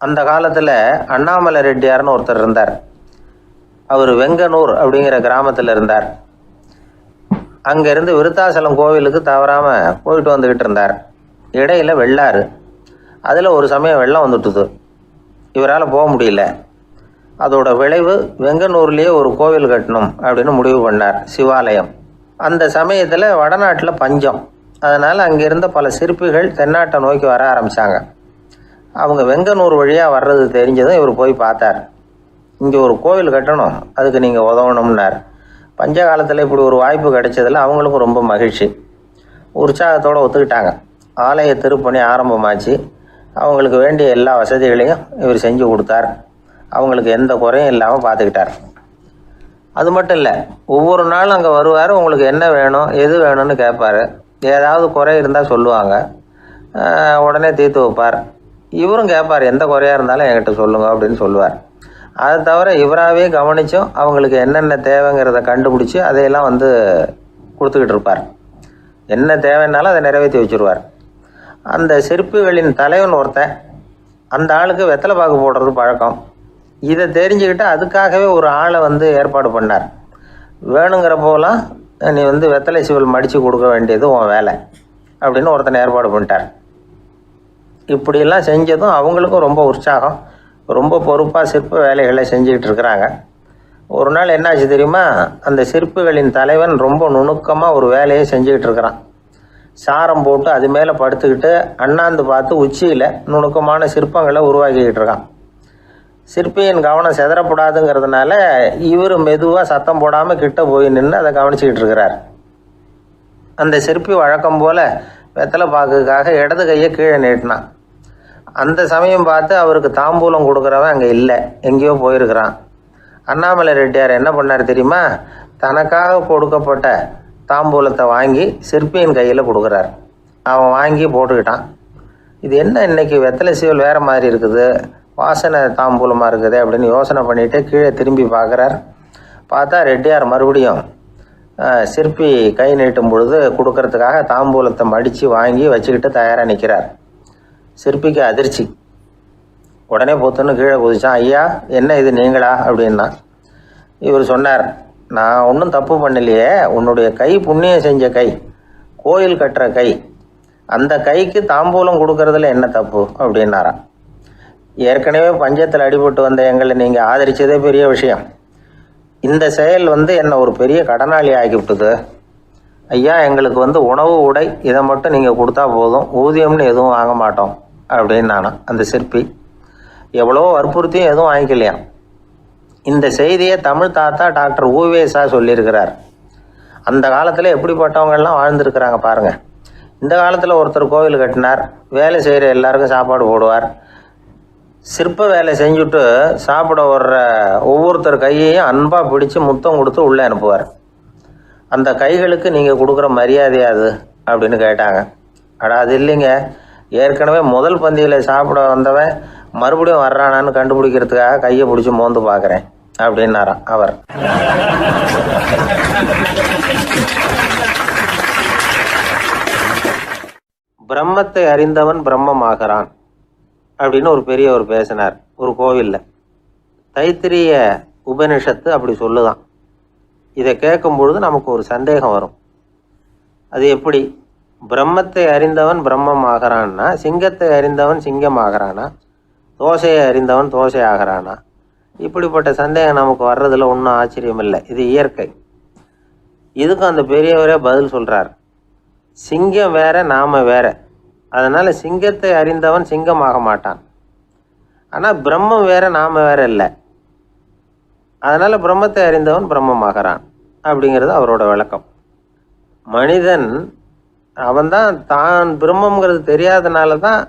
அந்த காலத்தில் அண்ணாமலை ரெட்டியார்னு ஒருத்தர் இருந்தார். அவர் வெங்கனூர் அப்படிங்கிற கிராமத்தில் இருந்தார். அங்கேருந்து விருத்தாசலம் கோவிலுக்கு தவறாமல் போயிட்டு வந்துக்கிட்டு இருந்தார். இடையில வெள்ளாறு, அதில் ஒரு சமயம் வெள்ளம் வந்துட்டுது. இவரால் போக முடியல. அதோட விளைவு வெங்கனூர்லேயே ஒரு கோவில் கட்டணும் அப்படின்னு முடிவு பண்ணார், சிவாலயம். அந்த சமயத்தில் வடநாட்டில் பஞ்சம். அதனால் அங்கிருந்த பல சிற்பிகள் தென்னாட்டை நோக்கி வர ஆரம்பித்தாங்க. அவங்க வெங்கனூர் வழியாக வர்றது தெரிஞ்சதும் இவர் போய் பார்த்தார். இங்கே ஒரு கோவில் கட்டணும், அதுக்கு நீங்கள் உதவணும்னார். பஞ்ச காலத்தில் இப்படி ஒரு வாய்ப்பு கிடைச்சதில் அவங்களுக்கும் ரொம்ப மகிழ்ச்சி. உற்சாகத்தோடு ஒத்துக்கிட்டாங்க. ஆலய திருப்பணி ஆரம்பமாச்சு. அவங்களுக்கு வேண்டிய எல்லா வசதிகளையும் இவர் செஞ்சு கொடுத்தார். அவங்களுக்கு எந்த குறையும் இல்லாமல் பார்த்துக்கிட்டார். அது மட்டும் இல்லை, ஒவ்வொரு நாளும் அங்கே வருவார். உங்களுக்கு என்ன வேணும், எது வேணும்னு கேட்பார். ஏதாவது குறை இருந்தால் சொல்லுவாங்க, உடனே தீர்த்து வைப்பார். இவரும் கேட்பார், எந்த குறையாக இருந்தாலும் என்கிட்ட சொல்லுங்க அப்படின்னு சொல்லுவார். அதை தவிர இவராகவே கவனித்தும் அவங்களுக்கு என்னென்ன தேவைங்கிறத கண்டுபிடிச்சி அதையெல்லாம் கொடுத்துக்கிட்டு இருப்பார். என்ன தேவைன்னாலும் அதை நிறைவேற்றி வச்சுருவார். அந்த சிற்பிகளின் தலைவன் ஒருத்தன், அந்த ஆளுக்கு வெத்தலை பாக்கு போடுறது பழக்கம். இதை தெரிஞ்சுக்கிட்டு அதுக்காகவே ஒரு ஆளை ஏற்பாடு பண்ணார். வேணுங்கிறப்போலாம் நீ வெத்தலை சிவல் மடித்து கொடுக்க வேண்டியது உன் வேலை அப்படின்னு ஒருத்தனை ஏற்பாடு பண்ணிட்டார். இப்படியெல்லாம் செஞ்சதும் அவங்களுக்கும் ரொம்ப உற்சாகம். ரொம்ப பொறுப்பாக சிற்ப வேலைகளை செஞ்சுக்கிட்டு இருக்கிறாங்க. ஒரு நாள் என்னாச்சு தெரியுமா? அந்த சிற்பிகளின் தலைவன் ரொம்ப நுணுக்கமாக ஒரு வேலையை செஞ்சுக்கிட்டு இருக்கிறான். சாரம் போட்டு அது மேலே படுத்துக்கிட்டு அண்ணாந்து பார்த்து உச்சியில் நுணுக்கமான சிற்பங்களை உருவாக்கிக்கிட்டு இருக்கான். சிற்பியின் கவனம் செதறப்படாதுங்கிறதுனால இவர் மெதுவாக சத்தம் போடாமல் கிட்ட போய் நின்று அதை கவனிச்சிக்கிட்டு இருக்கிறார். அந்த சிற்பி வழக்கம் போல் வெத்தலை பாக்குக்காக இடது கையை கீழே நீட்டினான். அந்த சமயம் பார்த்து அவருக்கு தாம்பூலம் கொடுக்குறவன் அங்கே இல்லை, எங்கேயோ போயிருக்கிறான். அண்ணாமலை ரெட்டியார் என்ன பண்ணார் தெரியுமா? தனக்காக கொடுக்கப்பட்ட தாம்பூலத்தை வாங்கி சிற்பியின் கையில் கொடுக்குறார். அவன் வாங்கி போட்டுக்கிட்டான். இது என்ன இன்னைக்கு வெத்தலை சீவல் வேறு மாதிரி இருக்குது, வாசனை தாம்பூலமாக இருக்குது அப்படின்னு யோசனை பண்ணிவிட்டு கீழே திரும்பி பார்க்குறார். பார்த்தா ரெட்டியார் மறுபடியும் சிற்பி கை நீட்டும் பொழுது கொடுக்கறதுக்காக தாம்பூலத்தை மடித்து வாங்கி வச்சுக்கிட்டு தயாராக நிற்கிறார். சிற்பிக்கு அதிர்ச்சி. உடனே பொத்துன்னு கீழே குதிச்சான். ஐயா, என்ன இது நீங்களா அப்படின்னா. இவர் சொன்னார், நான் ஒன்றும் தப்பு பண்ணலையே, உன்னுடைய கை புண்ணியம் செஞ்ச கை, கோயில் கட்டுற கை, அந்த கைக்கு தாம்பூலம் கொடுக்கறதுல என்ன தப்பு அப்படின்னாராம். ஏற்கனவே பஞ்சத்தில் அடிபட்டு வந்த எங்களை நீங்கள் ஆதரித்ததே பெரிய விஷயம். இந்த செயல் என்னை ஒரு பெரிய கடனாளி ஆகிவிட்டுது. ஐயா, எங்களுக்கு உணவு உடை இதை மட்டும் நீங்கள் கொடுத்தா போதும், ஊதியம்னு எதுவும் வாங்க மாட்டோம் அப்படின்னு நானும். அந்த சிற்பி எவ்வளோ வற்புறுத்தியும் எதுவும் வாங்கிக்கலையாம். இந்த செய்தியை தமிழ் தாத்தா டாக்டர் ஊவேசா சொல்லியிருக்கிறார். அந்த காலத்தில் எப்படிப்பட்டவங்கள்லாம் வாழ்ந்துருக்கிறாங்க பாருங்கள். இந்த காலத்தில் ஒருத்தர் கோவில் கட்டினார், வேலை செய்கிற எல்லாருக்கும் சாப்பாடு போடுவார். சிற்ப வேலை செஞ்சுட்டு சாப்பிட வர்ற ஒவ்வொருத்தர் கையையும் அன்பாக பிடிச்சி முத்தம் கொடுத்து உள்ளே அனுப்புவார். அந்த கைகளுக்கு நீங்கள் கொடுக்குற மரியாதையாது அப்படின்னு கேட்டாங்க. அது இல்லைங்க, ஏற்கனவே முதல் பந்தியில் சாப்பிட வந்தவன் மறுபடியும் வர்றானான்னு கண்டுபிடிக்கிறதுக்காக கையை பிடிச்சி மோந்து பார்க்குறேன் அப்படின்னாராம் அவர். பிரம்மத்தை அறிந்தவன் பிரம்மமாகிறான் அப்படின்னு ஒரு பெரியவர் பேசினார் ஒரு கோவிலில். தைத்திரிய உபனிஷத்து அப்படி சொல்லுதான். இதை கேட்கும் பொழுது நமக்கு ஒரு சந்தேகம் வரும். அது எப்படி? பிரம்மத்தை அறிந்தவன் பிரம்மம் ஆகிறான்னா, சிங்கத்தை அறிந்தவன் சிங்கம் ஆகிறானா, தோசையை அறிந்தவன் தோசை ஆகிறானா? இப்படிப்பட்ட சந்தேகம் நமக்கு வர்றதுல ஒன்றும் ஆச்சரியம் இல்லை. இது இயற்கை. இதுக்கும் அந்த பெரியவரே பதில் சொல்கிறார். சிங்கம் வேற, நாம வேற. அதனால் சிங்கத்தை அறிந்தவன் சிங்கம் ஆக மாட்டான். ஆனால் பிரம்மம் வேற, நாம வேற இல்லை. அதனால் பிரம்மத்தை அறிந்தவன் பிரம்மமாகிறான் அப்படிங்கிறது அவரோட விளக்கம். மனிதன் அவன்தான் தான் பிரம்மங்கிறது தெரியாதனால தான்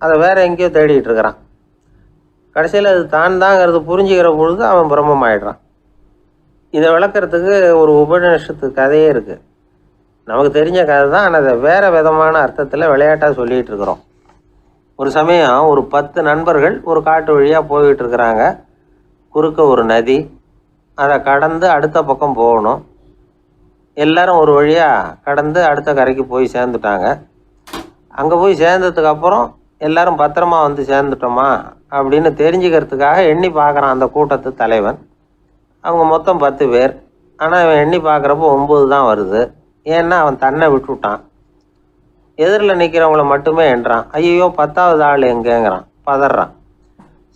அதை வேற எங்கேயோ தேடிட்டு இருக்கிறான். கடைசியில் அது தான் தாங்கிறது புரிஞ்சுக்கிற பொழுது அவன் பிரம்மம் ஆயிடுறான். இதை விளக்கிறதுக்கு ஒரு உபநிஷத்து கதையே இருக்குது. நமக்கு தெரிஞ்ச கதை தான், ஆனால் அதை வேறு விதமான அர்த்தத்தில் விளையாட்டாக சொல்லிகிட்டு இருக்கிறோம். ஒரு சமயம் ஒரு 10 நண்பர்கள் ஒரு காட்டு வழியாக போய்கிட்டு இருக்கிறாங்க. குறுக்க ஒரு நதி, அதை கடந்து அடுத்த பக்கம் போகணும். எல்லாரும் ஒரு வழியாக கடந்து அடுத்த கரைக்கு போய் சேர்ந்துட்டாங்க. அங்கே போய் சேர்ந்ததுக்கப்புறம் எல்லாரும் பத்திரமா சேர்ந்துட்டோமா அப்படின்னு தெரிஞ்சுக்கிறதுக்காக எண்ணி பார்க்குறான் அந்த கூட்டத்து தலைவன். அவங்க மொத்தம் 10 பேர். ஆனால் இவன் எண்ணி பார்க்குறப்போ 9 தான் வருது. ஏன்னா அவன் தன்னை விட்டுவிட்டான். எதிரில் நிற்கிறவங்கள மட்டுமே எண்ணுறான். ஐயோ 10வது ஆள் எங்கேங்கிறான், பதறான்.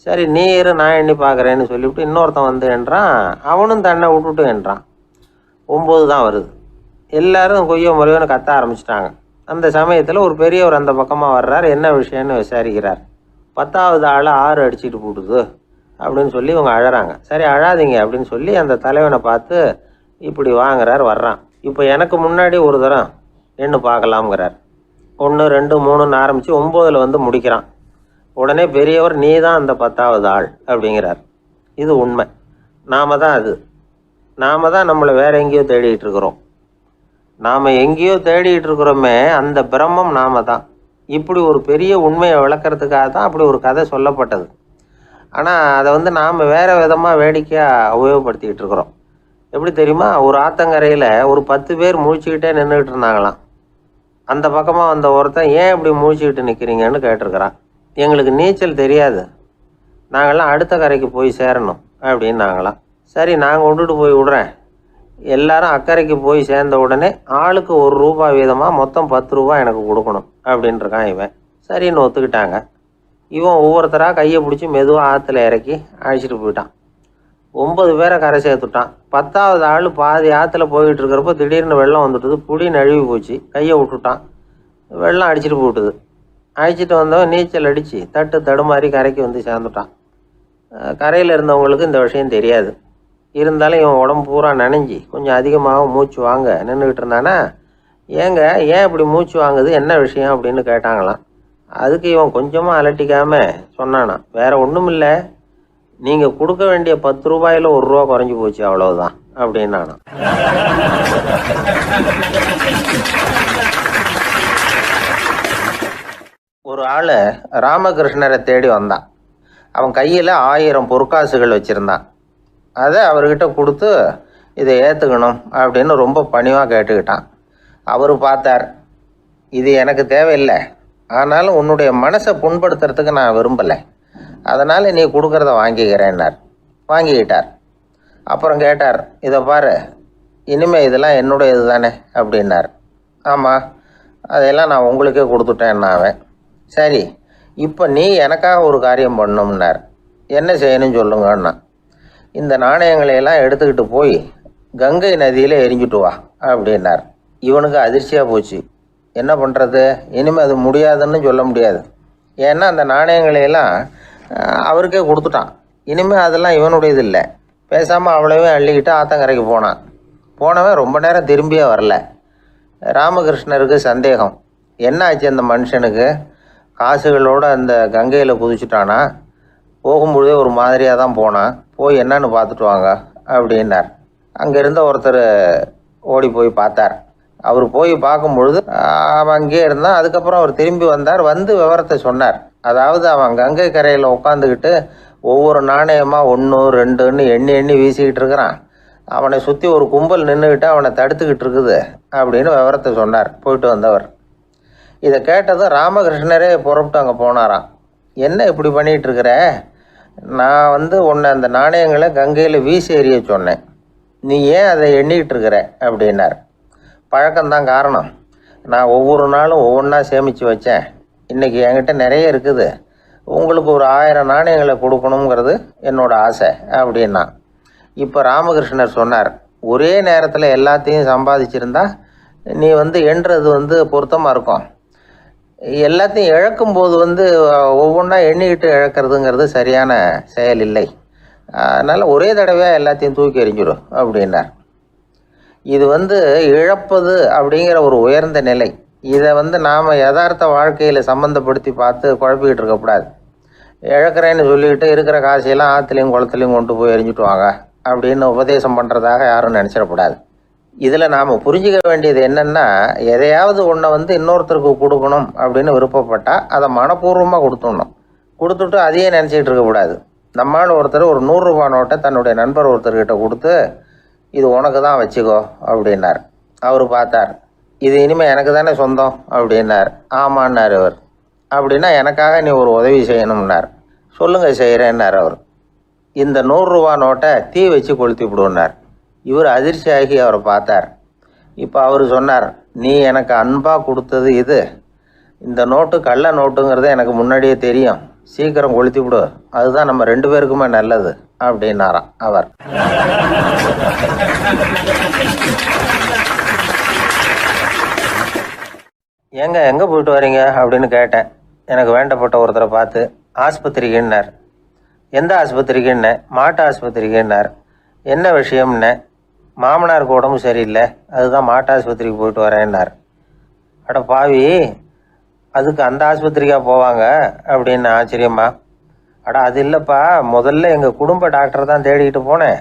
சரி நீ இரு, நான் எண்ணி பார்க்குறேன்னு சொல்லிவிட்டு இன்னொருத்தன் வந்து எண்ணுறான். அவனும் தன்னை விட்டுட்டு எண்ணுறான். 9 தான் வருது. எல்லாரும் கொய்யோ முறையோன்னு கத்த ஆரம்பிச்சிட்டாங்க. அந்த சமயத்தில் ஒரு பெரியவர் அந்த பக்கமாக வர்றார். என்ன விஷயம்னு விசாரிக்கிறார். 10வது ஆள் 6 அடிச்சுட்டு போட்டுது அப்படின்னு சொல்லி இவங்க அழறாங்க. சரி அழாதீங்க அப்படின்னு சொல்லி அந்த தலைவனை பார்த்து இப்படி வாங்குறார். வர்றான். இப்போ எனக்கு முன்னாடி ஒரு தரம் எண்ணு பார்க்கலாம்ங்கிறார். 1 2 3ன்னு ஆரம்பித்து 9ல் வந்து முடிக்கிறான். உடனே பெரியவர் நீ தான் அந்த 10வது ஆள் அப்படிங்கிறார். இது உண்மை. நாம தான் நம்மளை வேற எங்கேயோ தேடிட்டு இருக்கிறோம். நாம் எங்கேயோ தேடிட்டு இருக்கிறோமே, அந்த பிரம்மம் நாம தான். இப்படி ஒரு பெரிய உண்மையை விளக்கிறதுக்காக தான் அப்படி ஒரு கதை சொல்லப்பட்டது. ஆனால் அதை வந்து நாம் வேறு விதமாக வேடிக்கையாக உபயோகப்படுத்திக்கிட்டு இருக்கிறோம். எப்படி தெரியுமா? ஒரு ஆத்தங்கரையில் ஒரு 10 பேர் முழிச்சுக்கிட்டே நின்றுக்கிட்டு இருந்தாங்களாம். அந்த பக்கமாக வந்த ஒருத்தன் ஏன் இப்படி முழிச்சுக்கிட்டு நிற்கிறீங்கன்னு கேட்டிருக்கிறான். எங்களுக்கு நீச்சல் தெரியாது, நாங்கள்லாம் அடுத்த கரைக்கு போய் சேரணும் அப்படின்னு நாங்களாம். சரி நான் கொண்டுட்டு போய் விடுறேன். எல்லாரும் அக்கறைக்கு போய் சேர்ந்த உடனே ஆளுக்கு ₹1 வீதமாக மொத்தம் ₹10 எனக்கு கொடுக்கணும் அப்படின்ட்டுருக்கான் இவன். சரின்னு ஒத்துக்கிட்டாங்க. இவன் ஒவ்வொருத்தராக கையை பிடிச்சி மெதுவாக ஆற்றுல இறக்கி அழைச்சிட்டு போயிட்டான். 9 பேரை கரை சேர்த்துட்டான். 10வது ஆள் பாதி ஆற்றுல போயிட்டு இருக்கிறப்போ திடீர்னு வெள்ளம் வந்துட்டுது. புடி நழுவி போச்சு. கையை விட்டுட்டான். வெள்ளம் அடிச்சிட்டு போட்டுது. அழைச்சிட்டு வந்தவன் நீச்சல் அடித்து தடுமாறி கரைக்கு வந்து சேர்ந்துட்டான். கரையில் இருந்தவங்களுக்கு இந்த விஷயம் தெரியாது. இருந்தாலும் இவன் உடம்பு பூரா நனைஞ்சி கொஞ்சம் அதிகமாக மூச்சு வாங்க நின்றுக்கிட்டு இருந்தானா, ஏன் இப்படி மூச்சு வாங்குது, என்ன விஷயம் அப்படின்னு கேட்டாங்களாம். அதுக்கு இவன் கொஞ்சமாக அலட்டிக்காமல் சொன்னானா, வேற ஒன்றும் இல்லை, நீங்கள் கொடுக்க வேண்டிய ₹10 ₹1 குறைஞ்சி போச்சு, அவ்வளவுதான் அப்படின்னானா. ஒரு ஆள் ராமகிருஷ்ணரை தேடி வந்தான். அவன் கையில் 1000 பொற்காசுகள் வச்சுருந்தான். அதை அவர்கிட்ட கொடுத்து இதை ஏற்றுக்கணும் அப்படின்னு ரொம்ப பணிவாக கேட்டுக்கிட்டான். அவர் பார்த்தார், இது எனக்கு தேவையில்லை, ஆனாலும் உன்னுடைய மனசை புண்படுத்துறதுக்கு நான் விரும்பலை, அதனால் நீ கொடுக்குறத வாங்கிக்கிறேன்னார். வாங்கிக்கிட்டார். அப்புறம் கேட்டார், இதை பாரு, இனிமேல் இதெல்லாம் என்னுடைய இது தானே அப்படின்னார். ஆமாம், அதையெல்லாம் நான் உங்களுக்கே கொடுத்துட்டேன்னா அவன். சரி, இப்போ நீ எனக்காக ஒரு காரியம் பண்ணணும்னார். என்ன செய்யணும்னு சொல்லுங்கன்னா, இந்த நாணயங்களையெல்லாம் எடுத்துக்கிட்டு போய் கங்கை நதியில் எரிஞ்சுட்டு வா அப்படின்னார். இவனுக்கு அதிர்ச்சியாக போச்சு. என்ன பண்ணுறது? இனிமேல் அது முடியாதுன்னு சொல்ல முடியாது. ஏன்னா அந்த நாணயங்களையெல்லாம் அவருக்கே கொடுத்துட்டான். இனிமேல் அதெல்லாம் இவனுடையது இல்லை. பேசாமல் அவ்வளவே அள்ளிக்கிட்டு ஆத்தங்கரைக்கு போனவன் ரொம்ப நேரம் திரும்பியே வரல. ராமகிருஷ்ணருக்கு சந்தேகம். என்ன ஆச்சு அந்த மனுஷனுக்கு? காசுகளோடு அந்த கங்கையில் குதிச்சுட்டானா? போகும்பொழுதே ஒரு மாதிரியாக தான் போனான். போய் என்னன்னு பார்த்துட்டு வாங்க அப்படின்னார். அங்கே இருந்த ஒருத்தர் ஓடி போய் பார்த்தார். அவர் போய் பார்க்கும்பொழுது அவன் அங்கேயே இருந்தான். அதுக்கப்புறம் அவர் திரும்பி வந்தார். வந்து விவரத்தை சொன்னார். அதாவது அவன் கங்கை கரையில் உட்காந்துக்கிட்டு ஒவ்வொரு நாணயமாக 1 2ன்னு எண்ணி வீசிக்கிட்டு இருக்கிறான். அவனை சுற்றி ஒரு கும்பல் நின்றுக்கிட்டு அவனை தடுத்துக்கிட்டு இருக்குது அப்படின்னு விவரத்தை சொன்னார் போயிட்டு வந்தவர். இதை கேட்டதும் ராமகிருஷ்ணரே புறப்பட்டு அங்கே போனாராம். என்ன இப்படி பண்ணிகிட்டு இருக்கிற? நான் உன்னை அந்த நாணயங்களை கங்கையில் வீசி எறிய சொன்னேன், நீ ஏன் அதை எண்ணிக்கிட்டு இருக்கிற அப்படின்னார். பழக்கம்தான் காரணம். நான் ஒவ்வொரு நாளும் ஒவ்வொன்றா சேமித்து வச்சேன். இன்றைக்கி என்கிட்ட நிறைய இருக்குது. உங்களுக்கு ஒரு 1000 நாணயங்களை கொடுக்கணுங்கிறது என்னோடய ஆசை அப்படின்னா. இப்போ ராமகிருஷ்ணர் சொன்னார், ஒரே நேரத்தில் எல்லாத்தையும் சம்பாதிச்சிருந்தா நீ எண்ணுறது பொருத்தமாக இருக்கும். எல்லாத்தையும் இழக்கும்போது ஒவ்வொன்றா எண்ணிக்கிட்டு இழக்கிறதுங்கிறது சரியான செயல் இல்லை. அதனால் ஒரே தடவையாக எல்லாத்தையும் தூக்கி எறிஞ்சிடும் அப்படின்னார். இது இழப்பது அப்படிங்கிற ஒரு உயர்ந்த நிலை. இதை நாம் யதார்த்த வாழ்க்கையில் சம்மந்தப்படுத்தி பார்த்து குழப்பிக்கிட்டு இருக்கக்கூடாது. இழக்கிறேன்னு சொல்லிக்கிட்டு இருக்கிற காசையெல்லாம் ஆற்றுலையும் குளத்துலையும் கொண்டு போய் எரிஞ்சிட்டு வாங்க அப்படின்னு உபதேசம் பண்ணுறதாக யாரும் நினச்சிடக்கூடாது. இதில் நாம் புரிஞ்சிக்க வேண்டியது என்னென்னா, எதையாவது ஒன்றை இன்னொருத்தருக்கு கொடுக்கணும் அப்படின்னு விருப்பப்பட்டால் அதை மனப்பூர்வமாக கொடுத்துட்டு அதையே நினச்சிக்கிட்டு இருக்கக்கூடாது. நம்மால் ஒருத்தர் ஒரு ₹100 நோட்டை தன்னுடைய நண்பர் ஒருத்தர்கிட்ட கொடுத்து, இது உனக்கு தான் வச்சுக்கோ அப்படின்னார். அவர் பார்த்தார், இது இனிமேல் எனக்கு தானே சொந்தம் அப்படின்னார். ஆமான்னார் அவர். அப்படின்னா எனக்காக நீ ஒரு உதவி செய்யணும்னார். சொல்லுங்கள் செய்கிறேன்னார் அவர். இந்த 100 ரூபா நோட்டை தீ வச்சு கொளுத்தி விடுனார். இவர் அதிர்ச்சியாகி அவரை பார்த்தார். இப்போ அவர் சொன்னார், நீ எனக்கு அன்பாக கொடுத்தது இது, இந்த நோட்டு கள்ள நோட்டுங்கிறது எனக்கு முன்னாடியே தெரியும், சீக்கிரம் கொளுத்தி விடு, அதுதான் நம்ம 2 பேருக்குமே நல்லது அப்படின்னாராம் அவர். ஏங்க எங்கே போயிட்டு வரீங்க அப்படின்னு கேட்டேன். எனக்கு வேண்டப்பட்ட ஒருத்தரை பார்த்து. ஆஸ்பத்திரிக்குன்னார். எந்த ஆஸ்பத்திரிக்குன்னே? மாட்டு ஆஸ்பத்திரிக்குன்னார். என்ன விஷயம்னே? மாமனாருக்கு உடம்பு சரியில்லை, அதுதான் மாட்டு ஆஸ்பத்திரிக்கு போயிட்டு வரேன்னார். அட பாவி, அதுக்கு அந்த ஆஸ்பத்திரிக்காக போவாங்க அப்படின்னு ஆச்சரியமா. அட அது இல்லைப்பா, முதல்ல எங்கள் குடும்ப டாக்டர் தான் தேடிக்கிட்டு போனேன்.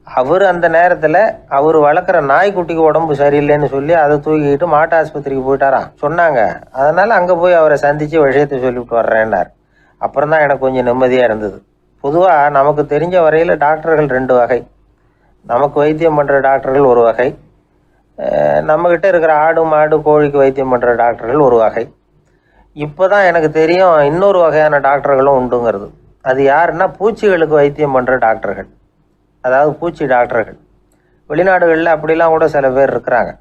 அவர் அந்த நேரத்தில் அவர் வளர்க்குற நாய்க்குட்டிக்கு உடம்பு சரியில்லைன்னு சொல்லி அதை தூக்கிக்கிட்டு மாட்டு ஆஸ்பத்திரிக்கு போயிட்டாராம் சொன்னாங்க. அதனால் அங்கே போய் அவரை சந்தித்து விஷயத்தை சொல்லிவிட்டு வர்றேன்னார். அப்புறம் தான் எனக்கு கொஞ்சம் நிம்மதியாக இருந்தது. பொதுவாக நமக்கு தெரிஞ்ச வரையில் டாக்டர்கள் 2 வகை. நமக்கு வைத்தியம் பண்ணுற டாக்டர்கள் ஒரு வகை, நம்மக்கிட்ட இருக்கிற ஆடு மாடு கோழிக்கு வைத்தியம் பண்ணுற டாக்டர்கள் ஒரு வகை. இப்போ தான் எனக்கு தெரியும் இன்னொரு வகையான டாக்டர்களும் உண்டுங்கிறது. அது யாருன்னா பூச்சிகளுக்கு வைத்தியம் பண்ணுற டாக்டர்கள், அதாவது பூச்சி டாக்டர்கள். வெளிநாடுகளில் அப்படிலாம் கூட சில பேர் இருக்கிறாங்க.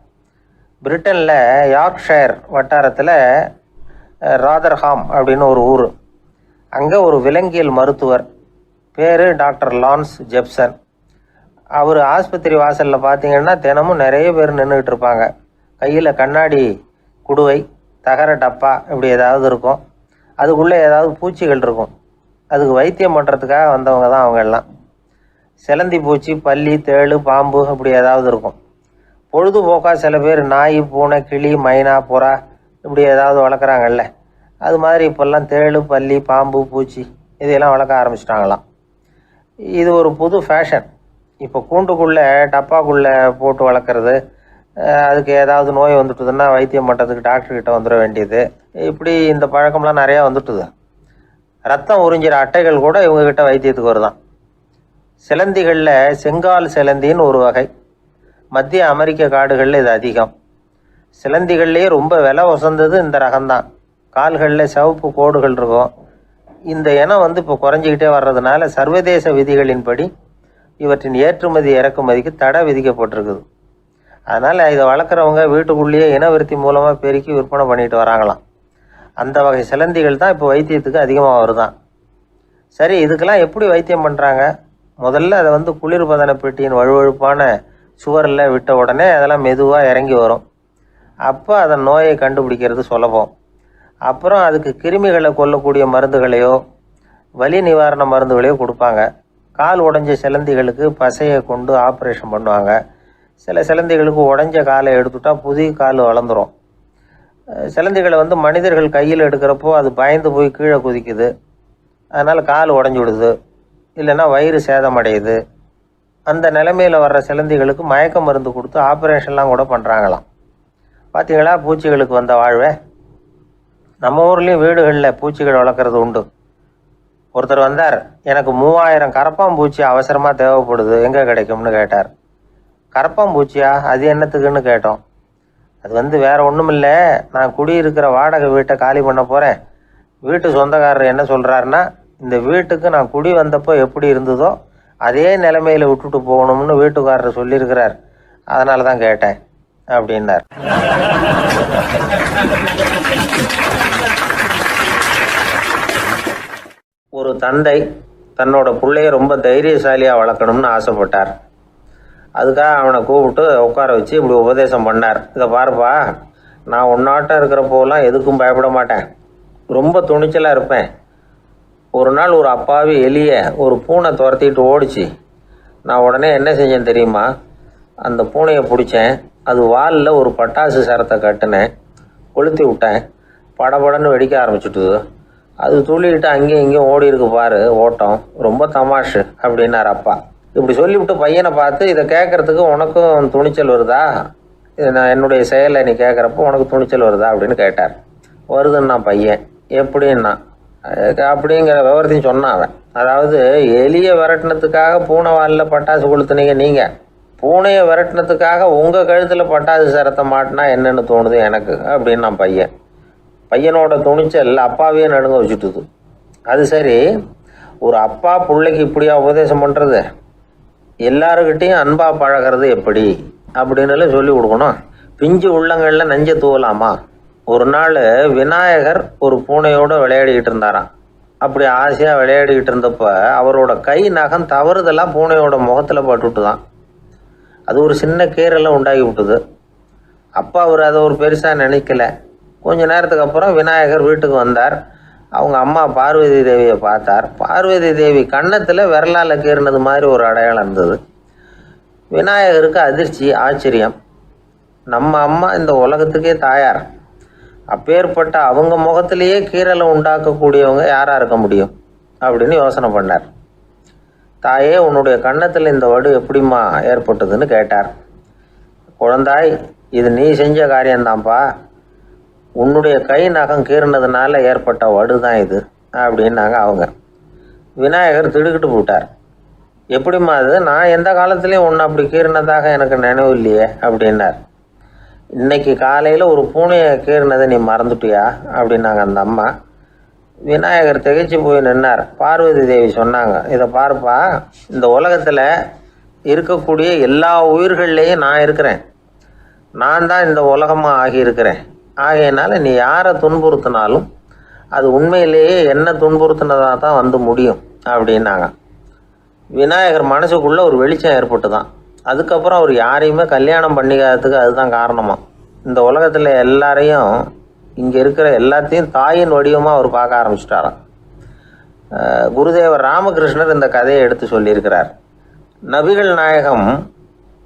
பிரிட்டனில் யார்க்ஷயர் வட்டாரத்தில் ராதர்ஹாம் அப்படின்னு ஒரு ஊர். அங்கே ஒரு விலங்கியல் மருத்துவர் பேர் டாக்டர் லான்ஸ் ஜெப்சன். அவர் ஆஸ்பத்திரி வாசலில் பார்த்தீங்கன்னா தினமும் நிறைய பேர் நின்றுக்கிட்டு இருப்பாங்க. கையில் கண்ணாடி குடுவை, தகர டப்பா இப்படி ஏதாவது இருக்கும். அதுக்குள்ளே ஏதாவது பூச்சிகள் இருக்கும். அதுக்கு வைத்தியம் பண்ணுறதுக்காக வந்தவங்க தான் அவங்க எல்லாம். சிலந்தி பூச்சி, பல்லி, தேளு, பாம்பு இப்படி ஏதாவது இருக்கும். பொழுதுபோக்காக சில பேர் நாய், பூனை, கிளி, மைனா, புறா இப்படி ஏதாவது வளர்க்குறாங்கல்ல, அது மாதிரி இப்போல்லாம் தேளு, பல்லி, பாம்பு, பூச்சி இதையெல்லாம் வளர்க்க ஆரம்பிச்சிட்டாங்களாம். இது ஒரு புது ஃபேஷன். இப்போ கூண்டுக்குள்ளே டப்பாக்குள்ளே போட்டு வளர்க்குறது, அதுக்கு ஏதாவது நோய் வந்துட்டுதுன்னா வைத்தியம் பண்ணுறதுக்கு டாக்டர்கிட்ட வந்துட வேண்டியது, இப்படி இந்த பழக்கம்லாம் நிறையா வந்துட்டுது. ரத்தம் உறிஞ்சிற அட்டைகள் கூட இவங்ககிட்ட வைத்தியத்துக்கு வருதான். சிலந்திகளில் செங்கால் சிலந்தின்னு ஒரு வகை. மத்திய அமெரிக்க காடுகளில் இது அதிகம். சிலந்திகள்லேயே ரொம்ப விலை உசந்தது இந்த ரகம்தான். கால்களில் சிவப்பு கோடுகள் இருக்கும். இந்த இனம் இப்போ குறைஞ்சிக்கிட்டே வர்றதுனால சர்வதேச விதிகளின்படி இவற்றின் ஏற்றுமதி இறக்குமதிக்கு தடை விதிக்கப்பட்டிருக்குது. அதனால் இதை வளர்க்குறவங்க வீட்டுக்குள்ளேயே இனவிருத்தி மூலமாக பெருக்கி விற்பனை பண்ணிட்டு வராங்களாம். அந்த வகை சிலந்திகள் தான் இப்போ வைத்தியத்துக்கு அதிகமாக வருதான். சரி, இதுக்கெல்லாம் எப்படி வைத்தியம் பண்ணுறாங்க? முதல்ல அதை குளிர்பதன பெட்டியின் வழுவழுப்பான சுவரில் விட்ட உடனே அதெல்லாம் மெதுவாக இறங்கி வரும். அப்போ அதன் நோயை கண்டுபிடிக்கிறது சுலபம். அப்புறம் அதுக்கு கிருமிகளை கொல்லக்கூடிய மருந்துகளையோ வலி நிவாரண மருந்துகளையோ கொடுப்பாங்க. கால் உடைஞ்ச சிலந்திகளுக்கு பசையை கொண்டு ஆப்ரேஷன் பண்ணுவாங்க. சில சிலந்திகளுக்கு உடைஞ்ச காலை எடுத்துட்டா புதிய கால் வளர்ந்துடும். சிலந்திகளை மனிதர்கள் கையில் எடுக்கிறப்போ அது பயந்து போய் கீழே குதிக்குது. அதனால் கால் உடஞ்சி விடுது, இல்லைன்னா வயிறு சேதமடையுது. அந்த நிலைமையில் வர்ற சிலந்திகளுக்கு மயக்க மருந்து கொடுத்து ஆப்ரேஷன்லாம் கூட பண்ணுறாங்களாம். பார்த்தீங்களா பூச்சிகளுக்கு வந்த வாழ்வை? நம்ம ஊர்லேயும் வீடுகளில் பூச்சிகள் வளர்க்குறது உண்டு. ஒருத்தர் வந்தார், எனக்கு 3000 கரப்பாம்பூச்சி அவசரமாக தேவைப்படுது, எங்கே கிடைக்கும்னு கேட்டார். கரப்பாம்பூச்சியா? அது என்னத்துக்குன்னு கேட்டோம். அது வேறு ஒன்றும் இல்லை, நான் குடியிருக்கிற வாடகை வீட்டை காலி பண்ண போகிறேன். வீட்டு சொந்தக்காரர் என்ன சொல்கிறாருன்னா, இந்த வீட்டுக்கு நான் குடி வந்தப்போ எப்படி இருந்ததோ அதே நிலைமையில் விட்டுட்டு போகணும்னு வீட்டுக்காரர் சொல்லியிருக்கிறார், அதனால தான் கேட்டேன் அப்படின்னார். ஒரு தந்தை தன்னோட பிள்ளைய ரொம்ப தைரியசாலியாக வளர்க்கணும்னு ஆசைப்பட்டார். அதுக்காக அவனை கூப்பிட்டு உட்கார வச்சு இப்படி உபதேசம் பண்ணார். இதை பாருப்பா, நான் உன்னாட்டம் இருக்கிறப்போலாம் எதுக்கும் பயப்பட மாட்டேன், ரொம்ப துணிச்சலாக இருப்பேன். ஒரு நாள் ஒரு அப்பாவி எலியை ஒரு பூனை துரத்திட்டு ஓடிச்சு. நான் உடனே என்ன செஞ்சேன் தெரியுமா? அந்த பூனையை பிடிச்சேன், அது வாலில் ஒரு பட்டாசு சரத்தை கட்டினேன், கொளுத்தி விட்டேன், படபடன்னு வெடிக்க ஆரம்பிச்சுட்டுது. அது துள்ளிக்கிட்டு அங்கேயும் இங்கேயும் ஓடி இருக்கு பாரு ஓட்டம், ரொம்ப தமாஷு அப்படின்னார் அப்பா. இப்படி சொல்லிவிட்டு பையனை பார்த்து, இதை கேட்குறதுக்கு உனக்கும் துணிச்சல் வருதா? நான் என்னுடைய செயலை நீ கேட்குறப்போ உனக்கு துணிச்சல் வருதா அப்படின்னு கேட்டார். வருதுன்னா பையன். எப்படின்னா அப்படிங்கிற விவரத்தையும் சொன்னான் அவன். அதாவது எலியை விரட்டினத்துக்காக பூனை வாலில் பட்டாசு கொளுத்துனீங்க நீங்கள், பூனையை விரட்டினத்துக்காக உங்கள் கழுத்தில் பட்டாசு சரத்தை மாட்டினா என்னென்னு தோணுது எனக்கு அப்படின்னு நான் பையனோட துணிச்சல் அப்பாவையே நடுங்க வச்சுட்டுது. அது சரி, ஒரு அப்பா பிள்ளைக்கு இப்படியா உபதேசம் பண்ணுறது? எல்லாருக்கிட்டையும் அன்பாக பழகிறது எப்படி அப்படின்னு சொல்லி கொடுக்கணும். பிஞ்சு உள்ளங்களில் நஞ்சை தூவலாமா? ஒரு நாள் விநாயகர் ஒரு பூனையோடு விளையாடிக்கிட்டு இருந்தாராம். அப்படி ஆசையாக விளையாடிக்கிட்டு இருந்தப்போ அவரோட கை நகம் தவறுதெல்லாம் பூனையோட முகத்தில் பட்டுவிட்டு தான். அது ஒரு சின்ன கீறலை உண்டாகி விட்டுது. அப்போ அவர் அதை ஒரு பெருசாக நினைக்கல. கொஞ்ச நேரத்துக்கு அப்புறம் விநாயகர் வீட்டுக்கு வந்தார். அவங்க அம்மா பார்வதி தேவியை பார்த்தார். பார்வதி தேவி கன்னத்தில் விரலால் கீறினது மாதிரி ஒரு அடையாளம் இருந்தது. விநாயகருக்கு அதிர்ச்சி, ஆச்சரியம். நம்ம அம்மா இந்த உலகத்துக்கே தாயார். அப்பேற்பட்ட அவங்க முகத்திலேயே கீறலை உண்டாக்கக்கூடியவங்க யாராக இருக்க முடியும் அப்படின்னு யோசனை பண்ணார். தாயே, உன்னுடைய கன்னத்தில் இந்த வடு எப்படிம்மா ஏற்பட்டதுன்னு கேட்டார். குழந்தாய், இது நீ செஞ்ச காரியம்தான்ப்பா. உன்னுடைய கை நகம் கீறினதுனால ஏற்பட்ட வடு தான் இது அப்படின்னாங்க அவங்க. விநாயகர் திடுக்கிட்டு போட்டார். எப்படிம்மா அது? நான் எந்த காலத்துலேயும் ஒன்று அப்படி கீறினதாக எனக்கு நினைவு இல்லையே அப்படின்னார். இன்னைக்கு காலையில் ஒரு பூனையை கீறினதை நீ மறந்துட்டியா அப்படின்னாங்க அந்த அம்மா. விநாயகர் திகைச்சு போய் நின்னார். பார்வதி தேவி சொன்னாங்க, இதை பாருப்பா, இந்த உலகத்தில் இருக்கக்கூடிய எல்லா உயிர்கள்லேயும் நான் இருக்கிறேன். நான் தான் இந்த உலகமாக ஆகியிருக்கிறேன். ஆகையினால நீ யாரை துன்புறுத்தினாலும் அது உண்மையிலேயே என்ன துன்புறுத்தினதாக தான் வந்து முடியும் அப்படின்னாங்க. விநாயகர் மனசுக்குள்ளே ஒரு வெளிச்சம் ஏற்பட்டு தான். அதுக்கப்புறம் அவர் யாரையுமே கல்யாணம் பண்ணிக்காததுக்கு அதுதான் காரணமாக. இந்த உலகத்தில் எல்லாரையும், இங்கே இருக்கிற எல்லாத்தையும் தாயின் வடிவமாக அவர் பார்க்க ஆரம்பிச்சிட்டாராம். குருதேவர் ராமகிருஷ்ணர் இந்த கதையை எடுத்து சொல்லியிருக்கிறார். நபிகள் நாயகம்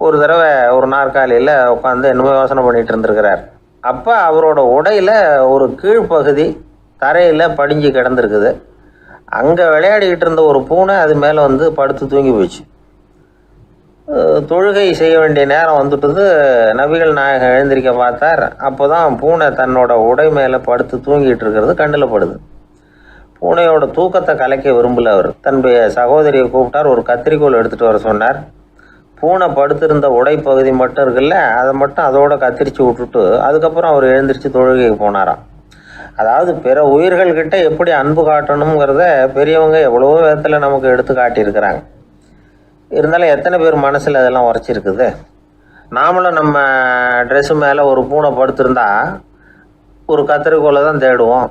ஒரு தடவை ஒரு நாற்காலியில் உட்காந்து என்னமோ யோசனை பண்ணிகிட்டு இருந்திருக்கிறார். அப்போ அவரோட உடையில் ஒரு கீழ்ப்பகுதி தரையில் படிஞ்சு கிடந்திருக்குது. அங்கே விளையாடிக்கிட்டு இருந்த ஒரு பூனை அது மேலே வந்து படுத்து தூங்கி போச்சு. தொழுகை செய்ய வேண்டிய நேரம் வந்துட்டது. நபிகள் நாயகம் எழுந்திருக்க பார்த்தார். அப்போ தான் பூனை தன்னோட உடை மேலே படுத்து தூங்கிட்டு இருக்கிறது கண்ணில் படுது. பூனையோட தூக்கத்தை கலைக்க விரும்பல அவர். தன்னுடைய சகோதரியை கூப்பிட்டார். ஒரு கத்திரிக்கோள் எடுத்துகிட்டு வர சொன்னார். பூனை படுத்திருந்த உடைப்பகுதி மட்டும் இருக்குல்ல, அதை மட்டும் அதோட கத்திரிச்சு விட்டுட்டு அதுக்கப்புறம் அவர் எழுந்திரிச்சு தொழுகைக்கு போனாராம். அதாவது பிற உயிர்கள்கிட்ட எப்படி அன்பு காட்டணுங்கிறத பெரியவங்க எவ்வளவோ விதத்தில் நமக்கு எடுத்து காட்டியிருக்கிறாங்க. இருந்தாலும் எத்தனை பேர் மனசில் அதெல்லாம் உரைச்சிருக்குது? நாமளும் நம்ம ட்ரெஸ்ஸு மேலே ஒரு பூனை படுத்திருந்தா ஒரு கத்திரிக்கோலை தான் தேடுவோம்,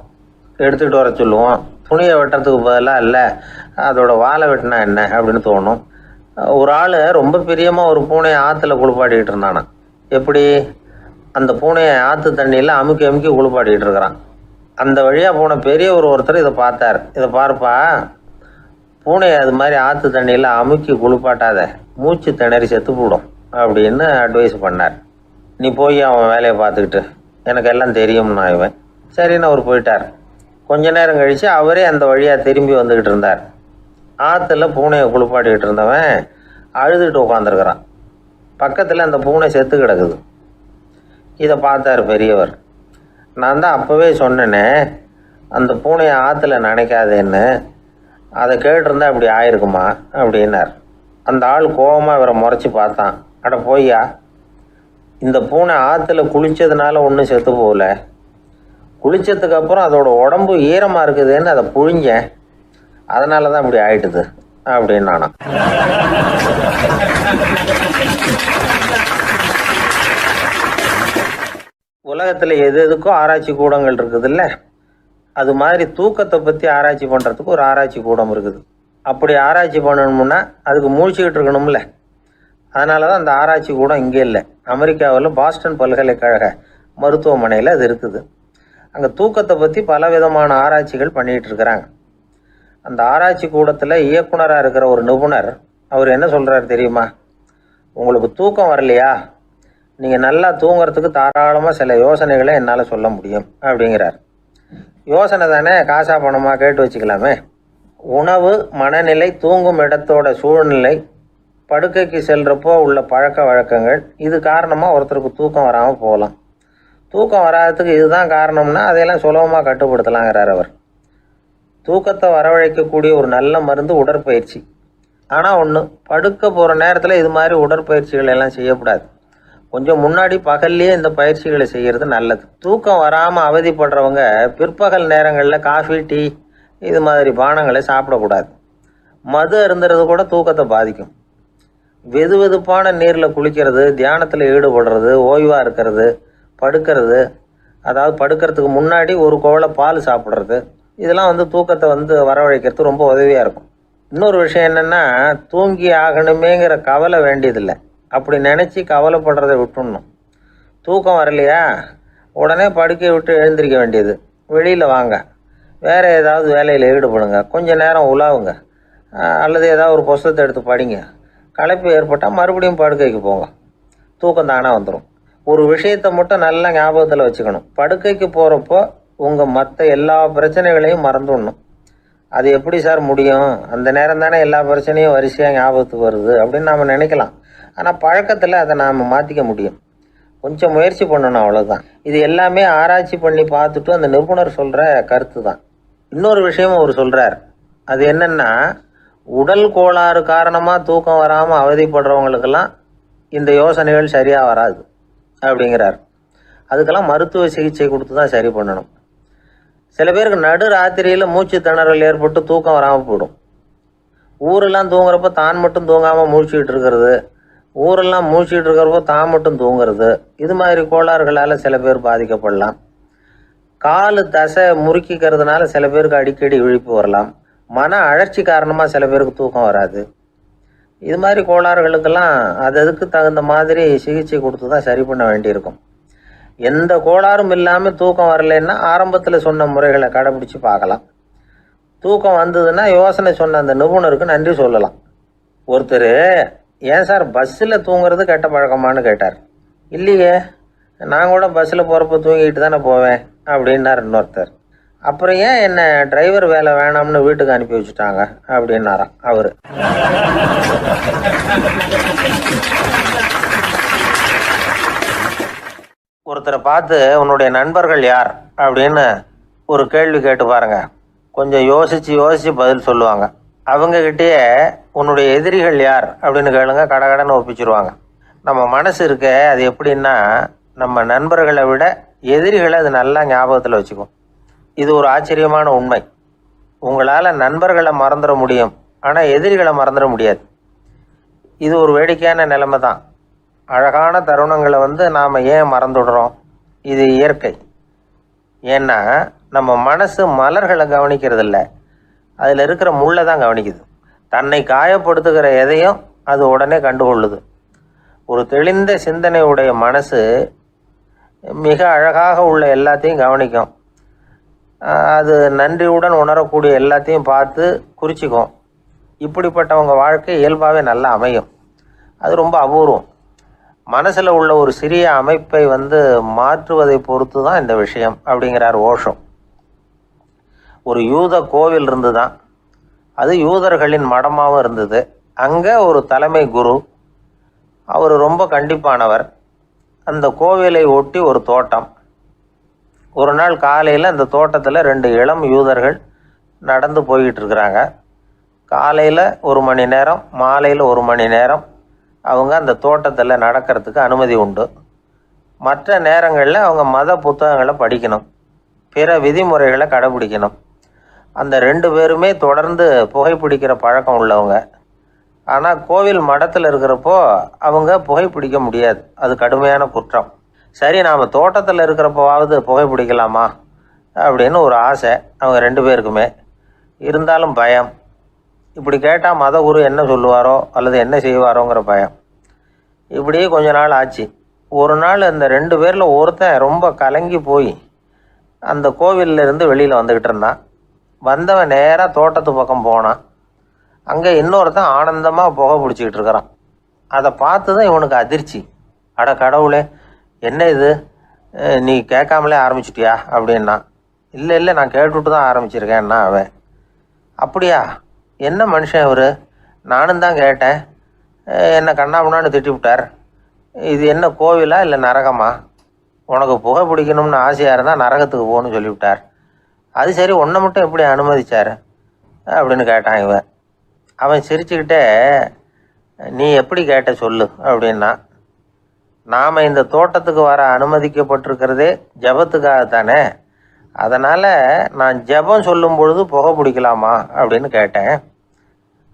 எடுத்துக்கிட்டு வர சொல்லுவோம். துணியை வெட்டுறதுக்கு பதிலாக இல்லை அதோட வாழை வெட்டினா என்ன அப்படின்னு தோணும். ஒரு ஆள் ரொம்ப பிரியமாக ஒரு பூனையை ஆற்றுல குளிப்பாட்டிக்கிட்டு இருந்தானா. எப்படி? அந்த பூனையை ஆற்று தண்ணியில் அமுக்கி அமுக்கி குளிப்பாட்டிக்கிட்டு இருக்கிறான். அந்த வழியாக போன பெரியவர் ஒருத்தர் இதை பார்த்தார். இதை பார்ப்பா, பூனையை அது மாதிரி ஆற்று தண்ணியில் அமுக்கி குளிப்பாட்டாத, மூச்சு திணறி செத்து போடும் அப்படின்னு அட்வைஸ் பண்ணார். நீ போய் அவன் வேலையை பார்த்துக்கிட்டு, எனக்கு எல்லாம் தெரியும்னா இவன். சரின்னு அவர் போயிட்டார். கொஞ்ச நேரம் கழித்து அவரே அந்த வழியாக திரும்பி வந்துக்கிட்டு இருந்தார். ஆற்றுல பூனையை குளிப்பாட்டிக்கிட்டு இருந்தவன் அழுதுகிட்டு உட்காந்துருக்கிறான். பக்கத்தில் அந்த பூனை செத்து கிடக்குது. இதை பார்த்தார் பெரியவர். நான் தான் அப்போவே சொன்னேனே அந்த பூனையை ஆற்றுல நினைக்காதேன்னு, அதை கேட்டிருந்தா இப்படி ஆயிருக்குமா அப்படின்னார். அந்த ஆள் கோபமாக இவரை முறைச்சி பார்த்தான். அட போய்யா, இந்த பூனை ஆற்றுல குளித்ததுனால ஒன்றும் செத்து போகல, குளித்ததுக்கு அப்புறம் அதோட உடம்பு ஈரமாக இருக்குதுன்னு அதை புழிஞ்சேன், அதனால தான் இப்படி ஆயிட்டுது அப்படின்னு நானா. உலகத்தில் எது எதுக்கோ ஆராய்ச்சி கூடங்கள் இருக்குதுல்ல, அது மாதிரி தூக்கத்தை பற்றி ஆராய்ச்சி பண்ணுறதுக்கு ஒரு ஆராய்ச்சி கூடம் இருக்குது. அப்படி ஆராய்ச்சி பண்ணணும்னா அதுக்கு மூழ்கிக்கிட்டு இருக்கணும்ல. அதனால தான் அந்த ஆராய்ச்சி கூடம் இங்கே இல்லை. அமெரிக்காவில் பாஸ்டன் பல்கலைக்கழக மருத்துவமனையில் அது இருக்குது. அங்கே தூக்கத்தை பற்றி பல விதமான ஆராய்ச்சிகள் பண்ணிகிட்டு இருக்கிறாங்க. அந்த ஆராய்ச்சி கூடத்தில் இயக்குனராக இருக்கிற ஒரு நிபுணர் அவர் என்ன சொல்கிறார் தெரியுமா? உங்களுக்கு தூக்கம் வரலையா, நீங்கள் நல்லா தூங்குறதுக்கு தாராளமாக சில யோசனைகளை என்னால் சொல்ல முடியும் அப்படிங்கிறார். யோசனை தானே, காசா பணமாக கேட்டு வச்சுக்கலாமே. உணவு, மனநிலை, தூங்கும் இடத்தோட சூழ்நிலை, படுக்கைக்கு செல்கிறப்போ உள்ள பழக்க வழக்கங்கள், இது காரணமாக ஒருத்தருக்கு தூக்கம் வராமல் போகலாம். தூக்கம் வராததுக்கு இதுதான் காரணம்னா அதையெல்லாம் சுலபமாக கட்டுப்படுத்தலாங்கிறார் அவர். தூக்கத்தை வரவழைக்கக்கூடிய ஒரு நல்ல மருந்து உடற்பயிற்சி. ஆனால் ஒன்று, படுக்க போகிற நேரத்தில் இது மாதிரி உடற்பயிற்சிகள் எல்லாம் செய்யக்கூடாது. கொஞ்சம் முன்னாடி பகல்லையே இந்த பயிற்சிகளை செய்கிறது நல்லது. தூக்கம் வராமல் அவதிப்படுறவங்க பிற்பகல் நேரங்களில் காஃபி, டீ இது மாதிரி பானங்களை சாப்பிடக்கூடாது. மது அருந்துறது கூட தூக்கத்தை பாதிக்கும். வெது வெதுப்பான நீரில் குளிக்கிறது, தியானத்தில் ஈடுபடுறது, ஓய்வாக இருக்கிறது, படுக்கிறது, அதாவது படுக்கிறதுக்கு முன்னாடி ஒரு குவளை பால் சாப்பிட்றது, இதெல்லாம் தூக்கத்தை வரவழைக்கிறது ரொம்ப உதவியாக இருக்கும். இன்னொரு விஷயம் என்னென்னா, தூங்கி ஆகணுமேங்கிற கவலை வேண்டியதில்லை. அப்படி நினச்சி கவலைப்படுறதை விட்டுடணும். தூக்கம் வரலையா, உடனே படுக்கையை விட்டு எழுந்திரிக்க வேண்டியது. வெளியில் வாங்க, வேறு ஏதாவது வேலையில் ஈடுபடுங்க, கொஞ்சம் நேரம் உலாவுங்க, அல்லது ஏதாவது ஒரு புஸ்தகத்தை எடுத்து படிங்க. களைப்பு ஏற்பட்டால் மறுபடியும் படுக்கைக்கு போங்க, தூக்கம் தானாக வந்துடும். ஒரு விஷயத்தை மட்டும் நல்லா ஞாபகத்தில் வச்சுக்கணும். படுக்கைக்கு போகிறப்போ உங்கள் மற்ற எல்லா பிரச்சனைகளையும் மறந்துடணும். அது எப்படி சார் முடியும், அந்த நேரம் தானே எல்லா பிரச்சனையும் வரிசையாக ஞாபகத்துக்கு வருது அப்படின்னு நாம் நினைக்கலாம். ஆனால் பழக்கத்தில் அதை நாம் மாற்றிக்க முடியும். கொஞ்சம் முயற்சி பண்ணணும், அவ்வளோதான். இது எல்லாமே ஆராய்ச்சி பண்ணி பார்த்துட்டு அந்த நிபுணர் சொல்கிற கருத்து தான். இன்னொரு விஷயமும் அவர் சொல்கிறார். அது என்னென்னா, உடல் கோளாறு காரணமாக தூக்கம் வராமல் அவதிப்படுறவங்களுக்கெல்லாம் இந்த யோசனைகள் சரியாக வராது அப்படிங்கிறார். அதுக்கெல்லாம் மருத்துவ சிகிச்சை கொடுத்து தான் சரி பண்ணணும். சில பேருக்கு நடு ராத்திரியில் மூச்சு திணறல் ஏற்பட்டு தூக்கம் வராமல் போயிடும். ஊரெல்லாம் தூங்குறப்ப தான் மட்டும் தூங்காமல் மூழ்கிட்டு இருக்கிறது, ஊரெல்லாம் மூழ்கிட்டு இருக்கிறப்போ தான் மட்டும் தூங்குறது, இது மாதிரி கோளாறுகளால் சில பேர் பாதிக்கப்படலாம். காலு தசை முறுக்கிக்கிறதுனால சில பேருக்கு அடிக்கடி விழிப்பு வரலாம். மன அழற்சி காரணமாக சில பேருக்கு தூக்கம் வராது. இது மாதிரி கோளாறுகளுக்கெல்லாம் அதுக்கு தகுந்த மாதிரி சிகிச்சை கொடுத்து தான் சரி பண்ண வேண்டியிருக்கும். எந்த கோளாறும் இல்லாமல் தூக்கம் வரலைன்னா ஆரம்பத்தில் சொன்ன முறைகளை கடைபிடிச்சு பார்க்கலாம். தூக்கம் வந்ததுன்னா யோசனை சொன்ன அந்த நிபுணருக்கு நன்றி சொல்லலாம். ஒருத்தர், ஏன் சார் பஸ்ஸில் தூங்குறது கெட்ட பழக்கமானு கேட்டார். இல்லையே, நான் கூட பஸ்ஸில் போகிறப்ப தூங்கிட்டு தானே போவேன் அப்படின்னார் இன்னொருத்தர். அப்புறம் ஏன் என்ன டிரைவர் வேலை வேணாம்னு வீட்டுக்கு அனுப்பி வச்சுட்டாங்க அப்படின்னாராம் அவர். ஒருத்தரை பார்த்து உன்னுடைய நண்பர்கள் யார் அப்படின்னு ஒரு கேள்வி கேட்டு பாருங்க. கொஞ்சம் யோசிச்சு பதில் சொல்லுவாங்க. அவங்கக்கிட்டேயே உன்னுடைய எதிரிகள் யார் அப்படின்னு கேளுங்க, கடகடன்னு ஒப்பிச்சிருவாங்க. நம்ம மனசு இருக்க, அது எப்படின்னா, நம்ம நண்பர்களை விட எதிரிகளை அது நல்லா ஞாபகத்தில் வச்சுக்கும். இது ஒரு ஆச்சரியமான உண்மை. உங்களால் நண்பர்களை மறந்துட முடியும், ஆனால் எதிரிகளை மறந்துட முடியாது. இது ஒரு வேடிக்கையான நிலைமை தான். அழகான தருணங்களை நாம் ஏன் மறந்துடுறோம்? இது இயற்கை. ஏன்னா நம்ம மனசு மலர்களை கவனிக்கிறதில்ல, அதில் இருக்கிற முள்ளை தான் கவனிக்குது. தன்னை காயப்படுத்துகிற எதையும் அது உடனே கண்டுகொள்ளுது. ஒரு தெளிந்த சிந்தனை உடைய மனசு மிக அழகாக உள்ள எல்லாத்தையும் கவனிக்கும். அது நன்றியுடன் உணரக்கூடிய எல்லாத்தையும் பார்த்து குறிச்சிக்கும். இப்படிப்பட்டவங்க வாழ்க்கை இயல்பாகவே நல்லா அமையும். அது ரொம்ப அபூர்வம். மனசில் உள்ள ஒரு சிறிய அமைப்பை மாற்றுவதை பொறுத்து தான் இந்த விஷயம் அப்படிங்கிறார் ஓஷோ. ஒரு யூத கோவில் இருந்து தான், அது யூதர்களின் மடமாகவும் இருந்தது. அங்கே ஒரு தலைமை குரு, அவர் ரொம்ப கண்டிப்பானவர். அந்த கோவிலை ஒட்டி ஒரு தோட்டம். ஒரு நாள் காலையில் அந்த தோட்டத்தில் 2 இளம் யூதர்கள் நடந்து போய்கிட்டு இருக்கிறாங்க. காலையில் 1 மணி நேரம், மாலையில் 1 மணி நேரம் அவங்க அந்த தோட்டத்தில் நடக்கிறதுக்கு அனுமதி உண்டு. மற்ற நேரங்களில் அவங்க மத புத்தகங்களை படிக்கணும், பிற விதிமுறைகளை கடைபிடிக்கணும். அந்த 2 பேருமே தொடர்ந்து புகைப்பிடிக்கிற பழக்கம் உள்ளவங்க. ஆனால் கோவில் மடத்தில் இருக்கிறப்போ அவங்க புகைப்பிடிக்க முடியாது, அது கடுமையான குற்றம். சரி, நாம் தோட்டத்தில் இருக்கிறப்போவாவது புகைப்பிடிக்கலாமா அப்படின்னு ஒரு ஆசை அவங்க 2 பேருக்குமே. இருந்தாலும் பயம். இப்படி கேட்டால் மத குரு என்ன சொல்லுவாரோ அல்லது என்ன செய்வாரோங்கிற பயம். இப்படியே கொஞ்ச நாள் ஆச்சு. ஒரு நாள் அந்த 2 பேரில் ஒருத்தன் ரொம்ப கலங்கி போய் அந்த கோவிலிருந்து வெளியில் வந்துக்கிட்டு இருந்தான். வந்தவன் நேராக தோட்டத்து பக்கம் போனான். அங்கே இன்னொருத்தன் ஆனந்தமாக புகை பிடிச்சிக்கிட்டு இருக்கிறான். அதை பார்த்து தான் இவனுக்கு அதிர்ச்சி. அட கடவுளே, என்ன இது, நீ கேட்காமலே ஆரம்பிச்சிட்டியா அப்படின்னா. இல்லை நான் கேட்டுவிட்டு தான் ஆரம்பிச்சிருக்கேன்னா அவன். அப்படியா, என்ன மனுஷன் இவர், நானும் தான் கேட்டேன், என்னை கண்ணாபுண்ணான்னு திட்டி விட்டார். இது என்ன கோவிலா இல்லை நரகமா? உனக்கு புகை பிடிக்கணும்னு ஆசையாக இருந்தால் நரகத்துக்கு போகணும்னு சொல்லிவிட்டார். அது சரி, உன்னை மட்டும் எப்படி அனுமதிச்சார் அப்படின்னு கேட்டான் இவன். அவன் சிரிச்சுக்கிட்டே, நீ எப்படி கேட்ட சொல்லு அப்படின்னா. நாம் இந்த தோட்டத்துக்கு வர அனுமதிக்கப்பட்டிருக்கிறதே ஜபத்துக்காகத்தானே, அதனால் நான் ஜபம் சொல்லும் பொழுது புகை பிடிக்கலாமா அப்படின்னு கேட்டேன்.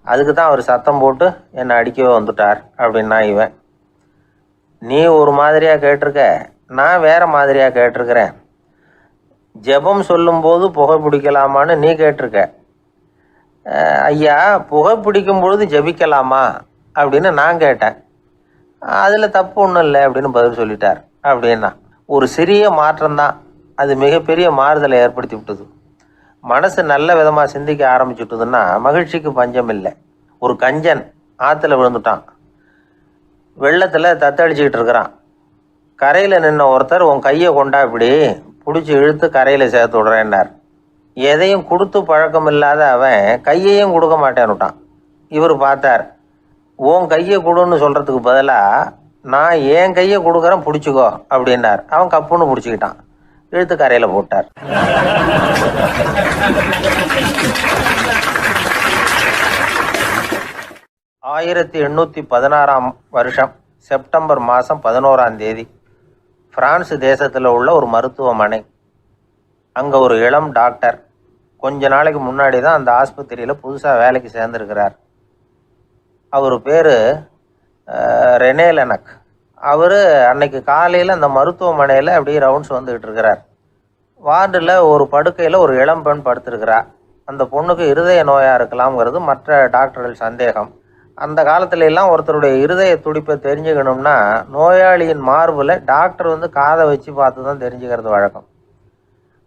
அதுக்கு தான் அவர் சத்தம் போட்டு என்னை அடிக்கவே வந்துட்டார் அப்படின்னா இவன். நீ ஒரு மாதிரியாக கேட்டிருக்க, நான் வேற மாதிரியாக கேட்டிருக்கிறேன். ஜெபம் சொல்லும்போது புகை பிடிக்கலாமான்னு நீ கேட்டிருக்க. ஐயா, புகை பிடிக்கும் பொழுது ஜெபிக்கலாமா அப்படின்னு நான் கேட்டேன். அதில் தப்பு ஒன்றும் இல்லை அப்படின்னு பதில் சொல்லிட்டார் அப்படின்னா. ஒரு சிறிய மாற்றம்தான் அது மிகப்பெரிய மாறுதலை ஏற்படுத்தி விட்டது. மனசு நல்ல விதமாக சிந்திக்க ஆரம்பிச்சுட்டுதுன்னா மகிழ்ச்சிக்கு பஞ்சம் இல்லை. ஒரு கஞ்சன் ஆற்றுல விழுந்துட்டான், வெள்ளத்தில் தத்தளிச்சுக்கிட்டு இருக்கிறான். கரையில் நின்ன ஒருத்தர் உன் கையை கொண்டா இப்படி பிடிச்சி இழுத்து கரையில் சேர்த்து விடுறேன்னார். எதையும் கொடுத்து பழக்கம் இல்லாத அவன் கையையும் கொடுக்க மாட்டேன்னுட்டான். இவர் பார்த்தார், உன் கையை கொடுன்னு சொல்கிறதுக்கு பதிலாக நான் என் கையை கொடுக்குறேன் பிடிச்சிக்கோ அப்படின்னார். அவன் கப்புன்னு பிடிச்சிக்கிட்டான், இழுத்து கரையில் போட்டார். ஆயிரத்தி 1816 செப்டம்பர் மாதம் 11 பிரான்ஸ் தேசத்தில் உள்ள ஒரு மருத்துவமனை. அங்கே ஒரு இளம் டாக்டர் கொஞ்ச நாளைக்கு முன்னாடி தான் அந்த ஆஸ்பத்திரியில் புதுசாக வேலைக்கு சேர்ந்துருக்கிறார். அவர் பேர் ரெனே லெனக். அவர் அன்னைக்கு காலையில் அந்த மருத்துவமனையில் அப்படியே ரவுண்ட்ஸ் வந்துக்கிட்டு இருக்கிறார். வார்டில் ஒரு படுக்கையில் ஒரு இளம் பெண் படுத்திருக்கிறார். அந்த பொண்ணுக்கு இருதய நோயாக இருக்கலாம்ங்கிறது மற்ற டாக்டர்கள் சந்தேகம். அந்த காலத்துல எல்லாம் ஒருத்தருடைய இருதய துடிப்பை தெரிஞ்சுக்கணும்னா நோயாளியின் மார்பில் டாக்டர் காதை வச்சு பார்த்து தான் தெரிஞ்சுக்கிறது வழக்கம்.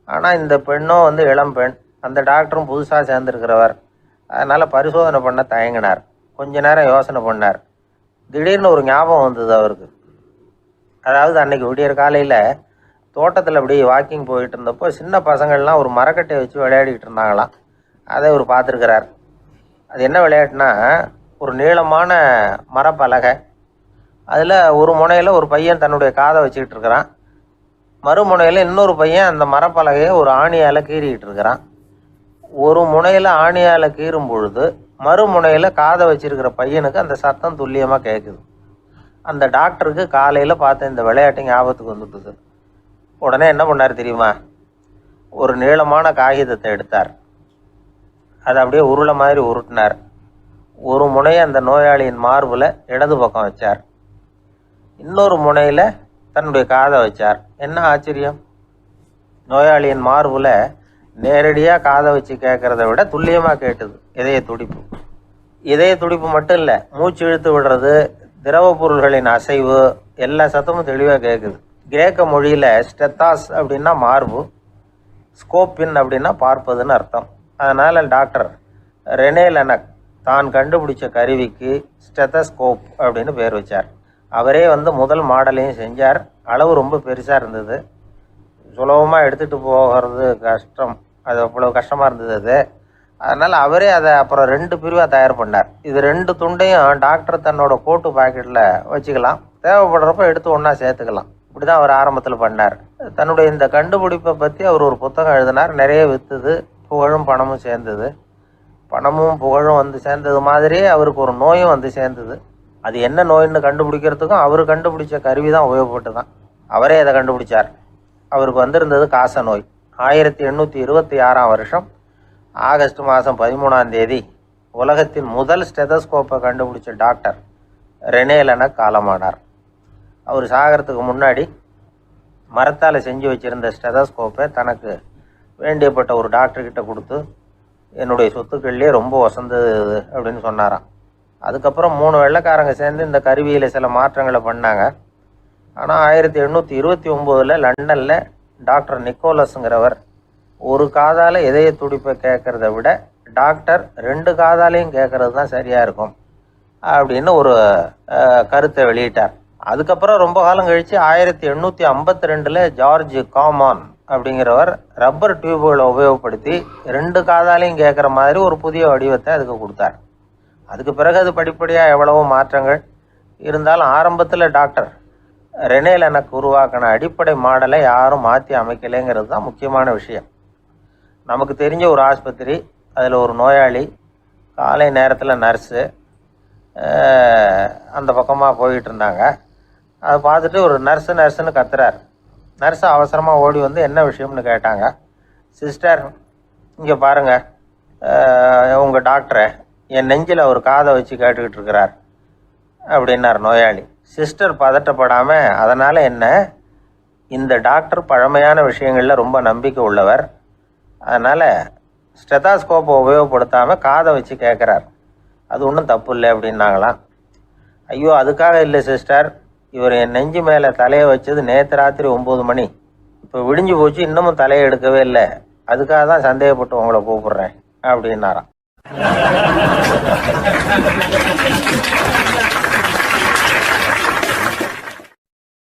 ஆனால் இந்த பெண்ணும் இளம் பெண், அந்த டாக்டரும் புதுசாக சேர்ந்துருக்கிறவர். அதனால் பரிசோதனை பண்ண தயங்கினார். கொஞ்ச நேரம் யோசனை பண்ணார். திடீர்னு ஒரு ஞாபகம் வந்தது அவருக்கு. அதாவது அன்னைக்கு விடியற் காலையில் தோட்டத்தில் அப்படி வாக்கிங் போயிட்டு இருந்தப்போ சின்ன பசங்கள்லாம் ஒரு மரக்கட்டையை வச்சு விளையாடிக்கிட்டு இருந்தாங்களாம். அதை இவர் பார்த்துருக்கிறார். அது என்ன விளையாட்டுனா, ஒரு நீளமான மரப்பலகை, அதில் ஒரு முனையில் ஒரு பையன் தன்னுடைய காதை வச்சுக்கிட்டு இருக்கிறான், மறுமுனையில் இன்னொரு பையன் அந்த மரப்பலகையை ஒரு ஆணியால் கீறிக்கிட்டு இருக்கிறான். ஒரு முனையில் ஆணியால் கீறும் பொழுது மறுமுனையில் காதை வச்சிருக்கிற பையனுக்கு அந்த சத்தம் துல்லியமாக கேட்குது. அந்த டாக்டருக்கு காலையில் பார்த்த இந்த விளையாட்டு ஞாபகத்துக்கு வந்துட்டுது. உடனே என்ன பண்ணார் தெரியுமா? ஒரு நீளமான காகிதத்தை எடுத்தார், அதை அப்படியே உருளை மாதிரி உருட்டினார். ஒரு முனையை அந்த நோயாளியின் மார்பில் இடது பக்கம் வச்சார், இன்னொரு முனையில் தன்னுடைய காதை வச்சார். என்ன ஆச்சரியம்! நோயாளியின் மார்பில் நேரடியாக காதை வச்சு கேட்குறத விட துல்லியமாக கேட்டுது இதய துடிப்பு. இதய துடிப்பு மட்டும் இல்லை, மூச்சு இழுத்து விடுறது, திரவ பொருள்களின் அசைவு, எல்லா சத்தமும் தெளிவாக கேட்குது. கிரேக்க மொழியில் ஸ்டெத்தாஸ் அப்படின்னா மார்பு, ஸ்கோப்பின் அப்படின்னா பார்ப்பதுன்னு அர்த்தம். அதனால் டாக்டர் ரெனே லெனக் தான் கண்டுபிடிச்ச கருவிக்கு ஸ்டெத்தஸ்கோப் அப்படின்னு பேர் வச்சார். அவரே முதல் மாடலையும் செஞ்சார். அளவு ரொம்ப பெருசாக இருந்தது, சுலபமாக எடுத்துகிட்டு போகிறது கஷ்டம், அது அவ்வளோ கஷ்டமாக இருந்தது அது. அதனால் அவரே அதை அப்புறம் 2 பிரிவாக தயார் பண்ணார். இது 2 துண்டையும் டாக்டர் தன்னோட கோட்டு பாக்கெட்டில் வச்சுக்கலாம், தேவைப்படுறப்ப எடுத்து ஒன்றா சேர்த்துக்கலாம். இப்படி தான் அவர் ஆரம்பத்தில் பண்ணார். தன்னுடைய இந்த கண்டுபிடிப்பை பற்றி அவர் ஒரு புத்தகம் எழுதினார். நிறைய விற்றுது, புகழும் பணமும் சேர்ந்தது. பணமும் புகழும் சேர்ந்தது மாதிரியே அவருக்கு ஒரு நோயும் சேர்ந்தது. அது என்ன நோயின்னு கண்டுபிடிக்கிறதுக்கும் அவர் கண்டுபிடிச்ச கருவி தான் உபயோகப்பட்டு தான். அவரே அதை கண்டுபிடிச்சார். அவருக்கு வந்திருந்தது காச நோய். 1826 ஆகஸ்ட் மாதம் 13 உலகத்தின் முதல் ஸ்டெதஸ்கோப்பை கண்டுபிடிச்ச டாக்டர் ரெனே லெனக் காலமானார். அவர் சாகிறதுக்கு முன்னாடி மரத்தால் செஞ்சு வச்சுருந்த ஸ்டெதஸ்கோப்பை தனக்கு வேண்டியப்பட்ட ஒரு டாக்டர்கிட்ட கொடுத்து, என்னுடைய சொத்துக்கள்லேயே ரொம்ப வசந்தது அப்படின்னு சொன்னாராம். அதுக்கப்புறம் 3 வெள்ளைக்காரங்க சேர்ந்து இந்த கருவியில் சில மாற்றங்களை பண்ணாங்க. ஆனால் 1829 லண்டனில் டாக்டர் நிக்கோலஸுங்கிறவர் ஒரு காதால் இதய துடிப்பை கேட்குறத விட டாக்டர் 2 காதாலையும் கேட்குறது தான் சரியாக இருக்கும் அப்படின்னு ஒரு கருத்தை வெளியிட்டார். அதுக்கப்புறம் ரொம்ப காலம் கழித்து 1852 ஜார்ஜ் காமான் அப்படிங்கிறவர் ரப்பர் டியூபுகளை உபயோகப்படுத்தி 2 காதாலையும் கேட்குற மாதிரி ஒரு புதிய வடிவத்தை அதுக்கு கொடுத்தார். அதுக்கு பிறகு அது படிப்படியாக எவ்வளவோ மாற்றங்கள் இருந்தாலும் ஆரம்பத்தில் டாக்டர் ரெனே லெனக் உருவாக்கின அடிப்படை மாடலை யாரும் மாற்றி அமைக்கலைங்கிறது தான் முக்கியமான விஷயம். நமக்கு தெரிஞ்ச ஒரு ஆஸ்பத்திரி, அதில் ஒரு நோயாளி, காலை நேரத்தில் நர்ஸு அந்த பக்கமாக போயிட்டு இருந்தாங்க. அதை பார்த்துட்டு ஒரு நர்ஸுன்னு கத்துறார். நர்ஸு அவசரமாக ஓடி என்ன விஷயம்னு கேட்டாங்க. சிஸ்டர், இங்கே பாருங்கள், உங்கள் டாக்டரை என் நெஞ்சில் அவர் காதை வச்சு கேட்டுக்கிட்டு இருக்கிறார் அப்படின்னார் நோயாளி. சிஸ்டர் பதட்டப்படாமல், அதனால் என்ன, இந்த டாக்டர் பழமையான விஷயங்களில் ரொம்ப நம்பிக்கை உள்ளவர், அதனால் ஸ்டெதாஸ்கோப்பை உபயோகப்படுத்தாமல் காதை வச்சு கேட்குறார், அது ஒன்றும் தப்பு இல்லை அப்படின்னாங்களாம். ஐயோ, அதுக்காக இல்லை சிஸ்டர், இவர் என் நெஞ்சு மேலே தலையை வச்சது நேற்று ராத்திரி 9 மணி, இப்போ விடிஞ்சு போச்சு, இன்னமும் தலையை எடுக்கவே இல்லை, அதுக்காக தான் சந்தேகப்பட்டு உங்களை கூப்பிடுறேன் அப்படின்னாராம்.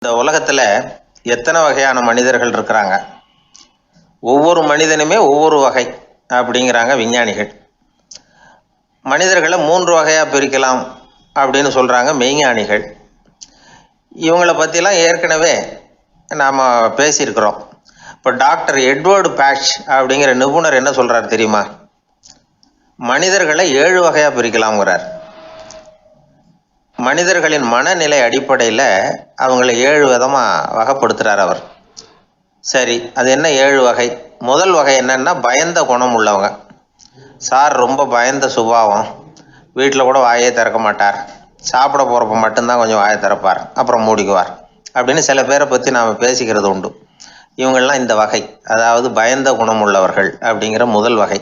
இந்த உலகத்தில் எத்தனை வகையான மனிதர்கள் இருக்கிறாங்க, ஒவ்வொரு மனிதனுமே ஒவ்வொரு வகை அப்படிங்கிறாங்க விஞ்ஞானிகள். மனிதர்களை 3 வகையாக பிரிக்கலாம் அப்படின்னு சொல்கிறாங்க மெய்ஞானிகள். இவங்களை பற்றிலாம் ஏற்கனவே நாம் பேசியிருக்கிறோம். இப்போ டாக்டர் எட்வர்டு பேட்ச் அப்படிங்கிற நிபுணர் என்ன சொல்கிறார் தெரியுமா? மனிதர்களை 7 வகையாக பிரிக்கலாம்ங்கிறார். மனிதர்களின் மனநிலை அடிப்படையில் அவங்கள 7 விதமாக வகைப்படுத்துகிறார் அவர். சரி, அது என்ன 7 வகை? முதல் வகை என்னன்னா, பயந்த குணம் உள்ளவங்க. சார் ரொம்ப பயந்த சுபாவம், வீட்டில் கூட வாயே திறக்க மாட்டார், சாப்பிட போகிறப்ப மட்டும்தான் கொஞ்சம் வாயை திறப்பார், அப்புறம் மூடிக்குவார் அப்படின்னு சில பேரை பற்றி நாம் பேசிக்கிறது உண்டு. இவங்கள்லாம் இந்த வகை, அதாவது பயந்த குணம் உள்ளவர்கள் அப்படிங்கிற முதல் வகை.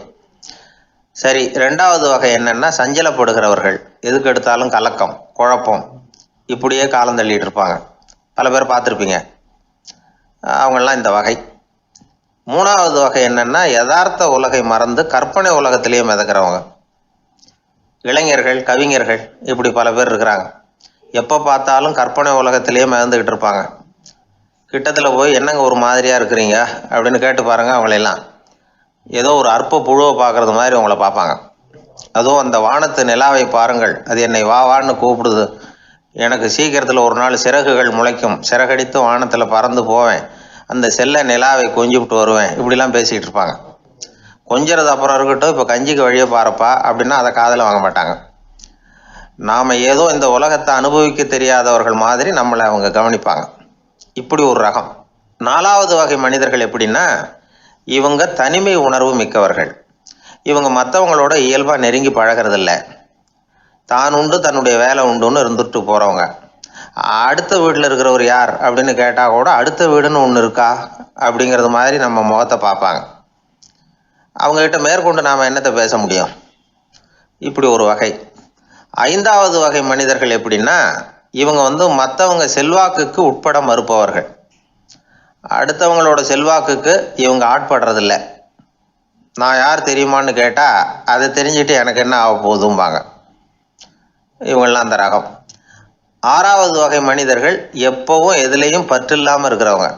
சரி, 2வது வகை என்னன்னா, சஞ்சலப்படுகிறவர்கள், எதுக்கு எடுத்தாலும் கலக்கம், குழப்பம், இப்படியே காலம் தள்ளிட்டு இருப்பாங்க. பல பேர் பார்த்துருப்பீங்க, அவங்கெல்லாம் இந்த வகை. 3வது வகை என்னன்னா, யதார்த்த உலகை மறந்து கற்பனை உலகத்திலேயே மிதக்கிறவங்க. இளைஞர்கள், கவிஞர்கள், இப்படி பல பேர் இருக்கிறாங்க. எப்போ பார்த்தாலும் கற்பனை உலகத்திலேயே மிதந்துக்கிட்டு இருப்பாங்க. கிட்டத்தில் போய் என்னங்க ஒரு மாதிரியாக இருக்கிறீங்க அப்படின்னு கேட்டு பாருங்கள், அவங்களெல்லாம் ஏதோ ஒரு அற்ப புழுவை பார்க்குறது மாதிரி அவங்கள பார்ப்பாங்க. அதுவும் அந்த வானத்து நிலாவை பாருங்கள், அது என்னை வா வான்னு கூப்பிடுது, எனக்கு சீக்கிரத்தில் ஒரு நாள் சிறகுகள் முளைக்கும், சிறகடித்து வானத்தில் பறந்து போவேன், அந்த செல்ல நிலாவை கொஞ்சிவிட்டு வருவேன், இப்படிலாம் பேசிகிட்டு இருப்பாங்க. கொஞ்சிறது அப்புறம் இருக்கட்டும், இப்போ கஞ்சிக்கு வழியே பாருப்பா அப்படின்னா அதை காதில் வாங்க மாட்டாங்க. நாம் ஏதோ இந்த உலகத்தை அனுபவிக்க தெரியாதவர்கள் மாதிரி நம்மளை அவங்க கவனிப்பாங்க. இப்படி ஒரு ரகம். 4வது வகை மனிதர்கள் எப்படின்னா, இவங்க தனிமை உணர்வு மிக்கவர்கள். இவங்க மற்றவங்களோட இயல்பாக நெருங்கி பழகிறதில்ல, தான் உண்டு தன்னுடைய வேலை உண்டுன்னு இருந்துட்டு போகிறவங்க. அடுத்த வீட்டில் இருக்கிறவர் யார் அப்படின்னு கேட்டால் கூட அடுத்த வீடுன்னு ஒன்று இருக்கா அப்படிங்கிறது மாதிரி நம்ம முகத்தை பார்ப்பாங்க. அவங்ககிட்ட மேற்கொண்டு நாம் என்னத்தை பேச முடியும்? இப்படி ஒரு வகை. 5வது வகை மனிதர்கள் எப்படின்னா, இவங்க மற்றவங்க செல்வாக்குக்கு உட்பட மறுப்பவர்கள். அடுத்தவங்களோட செல்வாக்குக்கு இவங்க ஆட்படுறதில்ல. நான் யார் தெரியுமான்னு கேட்டால் அதை தெரிஞ்சுட்டு எனக்கு என்ன ஆக போகுதும்பாங்க. இவங்கெல்லாம் அந்த ரகம். 6வது வகை மனிதர்கள் எப்பவும் எதுலேயும் பற்று இல்லாமல் இருக்கிறவங்க.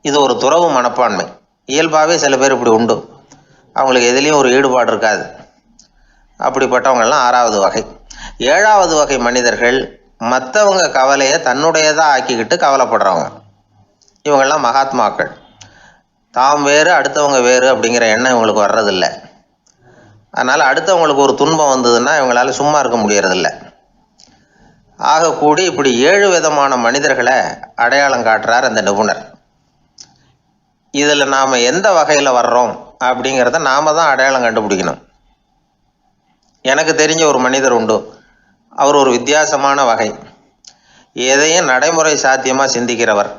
இது ஒரு துறவு மனப்பான்மை. இயல்பாகவே சில பேர் இப்படி உண்டு, அவங்களுக்கு எதுலேயும் ஒரு ஈடுபாடு இருக்காது. அப்படிப்பட்டவங்கெல்லாம் 6வது வகை. 7வது வகை மனிதர்கள் மற்றவங்க கவலையை தன்னுடையதாக ஆக்கிக்கிட்டு கவலைப்படுறவங்க. இவங்கெல்லாம் மகாத்மாக்கள். தாம் வேறு அடுத்தவங்க வேறு அப்படிங்கிற எண்ணம் இவங்களுக்கு வர்றதில்லை. அதனால் அடுத்தவங்களுக்கு ஒரு துன்பம் வந்ததுன்னா இவங்களால சும்மா இருக்க முடியறதில்லை. ஆக கூடி இப்படி 7 விதமான மனிதர்களை அடையாளம் காட்டுறார் அந்த நிபுணர். இதில் நாம் எந்த வகையில் வர்றோம் அப்படிங்கிறத நாம் தான் அடையாளம் கண்டுபிடிக்கணும். எனக்கு தெரிஞ்ச ஒரு மனிதர் உண்டு. அவர் ஒரு வித்தியாசமான வகை. எதையும் நடைமுறை சாத்தியமாக சிந்திக்கிறவர்.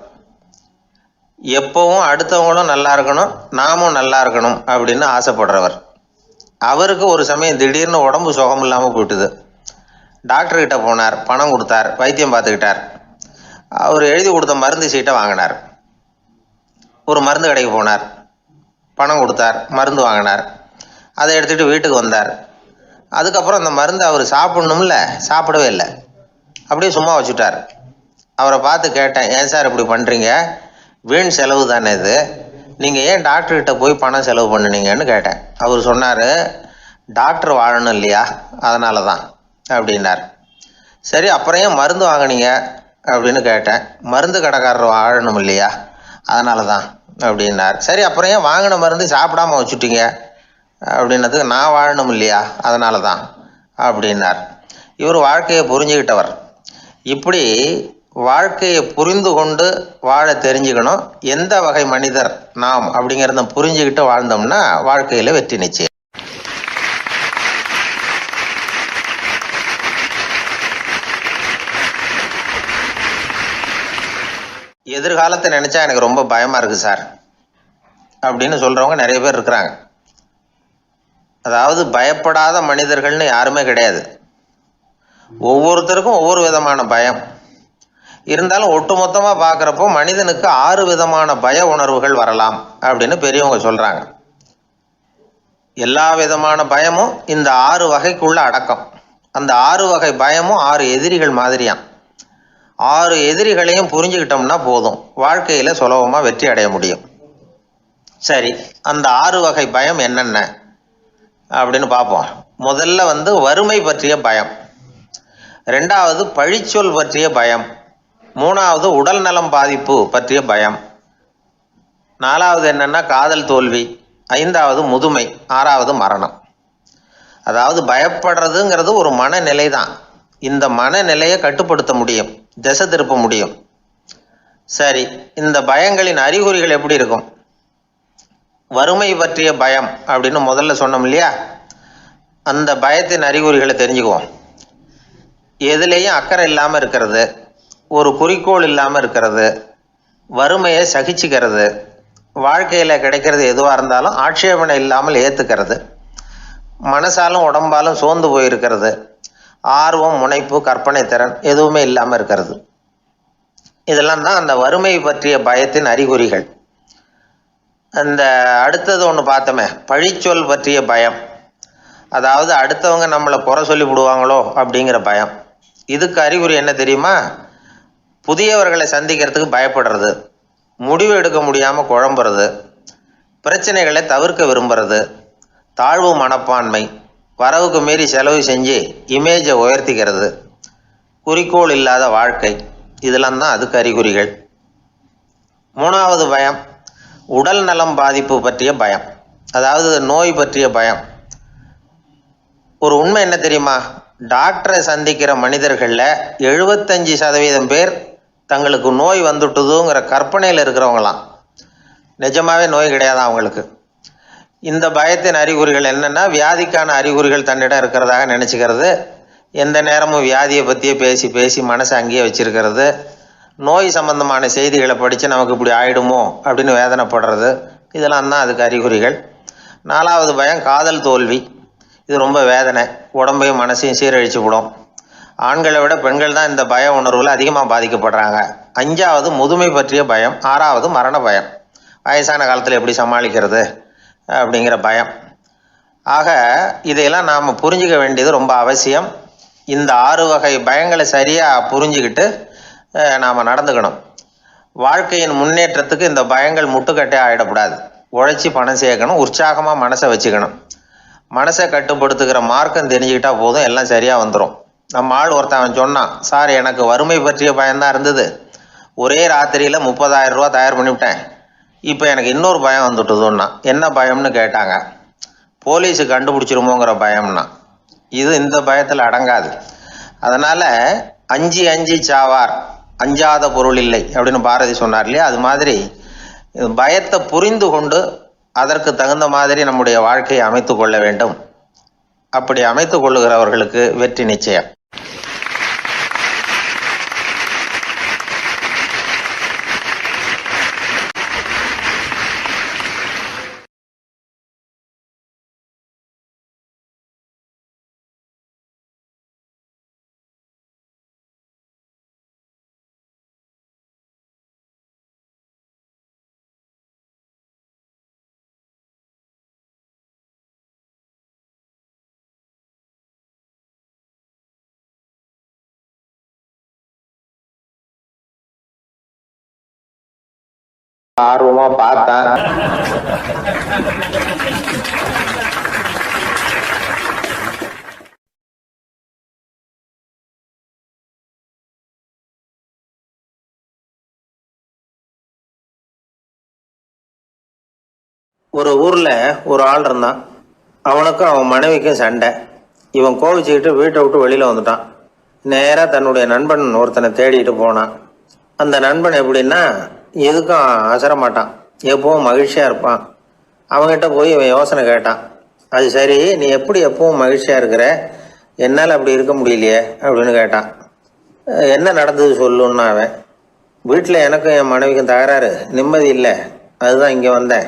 எப்பவும் அடுத்தவங்களும் நல்லா இருக்கணும், நாமும் நல்லா இருக்கணும் அப்படின்னு ஆசைப்படுறவர். அவருக்கு ஒரு சமயம் திடீர்னு உடம்பு சுகம் இல்லாமல் போயிட்டுது. டாக்டர்கிட்ட போனார், பணம் கொடுத்தார், வைத்தியம் பார்த்துக்கிட்டார். அவர் எழுதி கொடுத்த மருந்து சீட்டை வாங்கினார். ஒரு மருந்து கடைக்கு போனார், பணம் கொடுத்தார், மருந்து வாங்கினார். அதை எடுத்துகிட்டு வீட்டுக்கு வந்தார். அதுக்கப்புறம் அந்த மருந்து அவர் சாப்பிட்ணும்ல, சாப்பிடவே இல்லை, அப்படியே சும்மா வச்சுட்டார். அவரை பார்த்து கேட்டேன், ஏன் சார் இப்படி பண்ணுறீங்க, வீண் செலவு தானே இது, நீங்கள் ஏன் டாக்டர்கிட்ட போய் பணம் செலவு பண்ணினீங்கன்னு கேட்டேன். அவர் சொன்னார், டாக்டர் வாழணும் இல்லையா, அதனால தான் அப்படின்னார். சரி, அப்புறம் ஏன் மருந்து வாங்கினீங்க அப்படின்னு கேட்டேன். மருந்து கடைக்காரர் வாழணும் இல்லையா, அதனால தான் அப்படின்னார். சரி, அப்புறம் ஏன் வாங்கின மருந்து சாப்பிடாம வச்சுட்டீங்க அப்படின்னதுக்கு, நான் வாழணும் இல்லையா, அதனால தான் அப்படின்னார். இவர் வாழ்க்கையை புரிஞ்சுக்கிட்டவர். இப்படி வாழ்க்கையை புரிந்து கொண்டு வாழ தெரிஞ்சுக்கணும். எந்த வகை மனிதர் நாம் அப்படிங்கிறத புரிஞ்சுக்கிட்டு வாழ்ந்தோம்னா வாழ்க்கையில் வெற்றி நிச்சயம். எதிர்காலத்தை நினச்சா எனக்கு ரொம்ப பயமாக இருக்குது சார் அப்படின்னு சொல்கிறவங்க நிறைய பேர் இருக்கிறாங்க. அதாவது பயப்படாத மனிதர்கள்னு யாருமே கிடையாது. ஒவ்வொருத்தருக்கும் ஒவ்வொரு விதமான பயம் இருந்தாலும் ஒட்டுமொத்தமாக பார்க்குறப்போ மனிதனுக்கு 6 விதமான பய உணர்வுகள் வரலாம் அப்படின்னு பெரியவங்க சொல்கிறாங்க. எல்லா விதமான பயமும் இந்த 6 வகைக்குள்ள அடக்கம். அந்த 6 வகை பயமும் 6 எதிரிகள் மாதிரியாம். 6 எதிரிகளையும் புரிஞ்சுக்கிட்டோம்னா போதும், வாழ்க்கையில் சுலபமாக வெற்றி அடைய முடியும். சரி, அந்த 6 வகை பயம் என்னென்ன அப்படின்னு பார்ப்போம். முதல்ல வறுமை பற்றிய பயம், 2வது பழிச்சொல் பற்றிய பயம், 3வது உடல் நலம் பாதிப்பு பற்றிய பயம், 4வது என்னன்னா காதல் தோல்வி, 5வது முதுமை, 6வது மரணம். அதாவது பயப்படுறதுங்கிறது ஒரு மனநிலை தான். இந்த மனநிலையை கட்டுப்படுத்த முடியும், திசை திருப்ப முடியும். சரி, இந்த பயங்களின் அறிகுறிகள் எப்படி இருக்கும்? வறுமை பற்றிய பயம் அப்படின்னு முதல்ல சொன்னோம் இல்லையா, அந்த பயத்தின் அறிகுறிகளை தெரிஞ்சுக்குவோம். எதுலேயும் அக்கறை இல்லாமல் இருக்கிறது, ஒரு குறிக்கோள் இல்லாமல் இருக்கிறது, வறுமையை சகிச்சுக்கிறது, வாழ்க்கையில் கிடைக்கிறது எதுவாக இருந்தாலும் ஆட்சேபனை இல்லாமல் ஏற்றுக்கிறது, மனசாலும் உடம்பாலும் சோர்ந்து போயிருக்கிறது, ஆர்வம், முனைப்பு, கற்பனை திறன் எதுவுமே இல்லாமல் இருக்கிறது. இதெல்லாம் தான் அந்த வறுமை பற்றிய பயத்தின் அறிகுறிகள். அந்த அடுத்தது ஒன்று பார்த்தோமே, பழிச்சொல் பற்றிய பயம். அதாவது அடுத்தவங்க நம்மளை குறை சொல்லி விடுவாங்களோ அப்படிங்கிற பயம். இதுக்கு அறிகுறி என்ன தெரியுமா? புதியவர்களை சந்திக்கிறதுக்கு பயப்படுறது, முடிவு எடுக்க முடியாமல் குழம்புறது, பிரச்சனைகளை தவிர்க்க விரும்புறது, தாழ்வு மனப்பான்மை, வரவுக்கு மீறி செலவு செஞ்சு இமேஜை உயர்த்திக்கிறது, குறிக்கோள் இல்லாத வாழ்க்கை, இதெல்லாம் தான் அதுக்கு அறிகுறிகள். 3வது பயம் உடல் நலம் பாதிப்பு பற்றிய பயம், அதாவது நோய் பற்றிய பயம். ஒரு உண்மை என்ன தெரியுமா? டாக்டரை சந்திக்கிற மனிதர்களில் 75% பேர் தங்களுக்கு நோய் வந்துட்டுதுங்கிற கற்பனையில் இருக்கிறவங்களாம். நிஜமாவே நோய் கிடையாதான் அவங்களுக்கு. இந்த பயத்தின் அறிகுறிகள் என்னென்னா, வியாதிக்கான அறிகுறிகள் தன்னிடம் இருக்கிறதாக நினச்சிக்கிறது, எந்த நேரமும் வியாதியை பற்றியே பேசி பேசி மனசை அங்கேயே வச்சிருக்கிறது, நோய் சம்பந்தமான செய்திகளை படித்து நமக்கு இப்படி ஆயிடுமோ அப்படின்னு வேதனைப்படுறது, இதெல்லாம் தான் அதுக்கு அறிகுறிகள். 4வது பயம் காதல் தோல்வி. இது ரொம்ப வேதனை, உடம்பையும் மனசையும் சீரழிச்சு விடும். ஆண்களை விட பெண்கள் தான் இந்த பய உணர்வில் அதிகமாக பாதிக்கப்படுறாங்க. 5வது முதுமை பற்றிய பயம். 6வது மரண பயம், வயசான காலத்தில் எப்படி சமாளிக்கிறது அப்படிங்கிற பயம். ஆக இதையெல்லாம் நாம் புரிஞ்சிக்க வேண்டியது ரொம்ப அவசியம். இந்த 6 வகை பயங்களை சரியாக புரிஞ்சுக்கிட்டு நாம் நடந்துக்கணும். வாழ்க்கையின் முன்னேற்றத்துக்கு இந்த பயங்கள் முட்டுக்கட்டே ஆகிடக்கூடாது. உழைச்சி பணம் சேர்க்கணும், உற்சாகமாக மனசை வச்சுக்கணும். மனசை கட்டுப்படுத்துகிற மார்க்கம் தெரிஞ்சுக்கிட்டா போதும், எல்லாம் சரியாக வந்துடும். நம்ம ஆள் ஒருத்தன் சொன்னான், சார் எனக்கு வறுமை பற்றிய பயம்தான் இருந்தது, ஒரே ராத்திரியில் 30,000 ரூபா தயார் பண்ணிவிட்டேன், இப்போ எனக்கு இன்னொரு பயம் வந்துட்டுதுன்னா. என்ன பயம்னு கேட்டாங்க. போலீஸு கண்டுபிடிச்சிருமோங்கிற பயம்னா. இது இந்த பயத்தில் அடங்காது. அதனால் அஞ்சி அஞ்சி சாவார், அஞ்சாத பொருள் இல்லை அப்படின்னு பாரதி சொன்னார் இல்லையா, அது மாதிரி பயத்தை புரிந்து கொண்டு அதற்கு தகுந்த மாதிரி நம்முடைய வாழ்க்கையை அமைத்து கொள்ள வேண்டும். அப்படி அமைத்து கொள்ளுகிறவர்களுக்கு வெற்றி நிச்சயம். ஆர்வமா பார்த்தேன். ஒரு ஊர்ல ஒரு ஆள் இருந்தான். அவனுக்கும் அவன் மனைவிக்கும் சண்டை. இவன் கோவிச்சுக்கிட்டு வீட்டை விட்டு வெளியில வந்துட்டான். நேரா தன்னுடைய நண்பன் ஒருத்தனை தேடிட்டு போனான். அந்த நண்பன் எப்படின்னா, எதுக்கும் அசர மாட்டான், எப்பவும் மகிழ்ச்சியாக இருப்பான். அவங்ககிட்ட போய் இவன் யோசனை கேட்டான். அது சரி, நீ எப்படி எப்பவும் மகிழ்ச்சியாக இருக்கிற, என்னால் அப்படி இருக்க முடியலையே அப்படின்னு கேட்டான். என்ன நடந்தது சொல்லுன்னா அவன். வீட்டில் எனக்கும் என் மனைவிக்கும் தகராறு, நிம்மதி இல்லை. அதுதான் இங்கே வந்தேன்,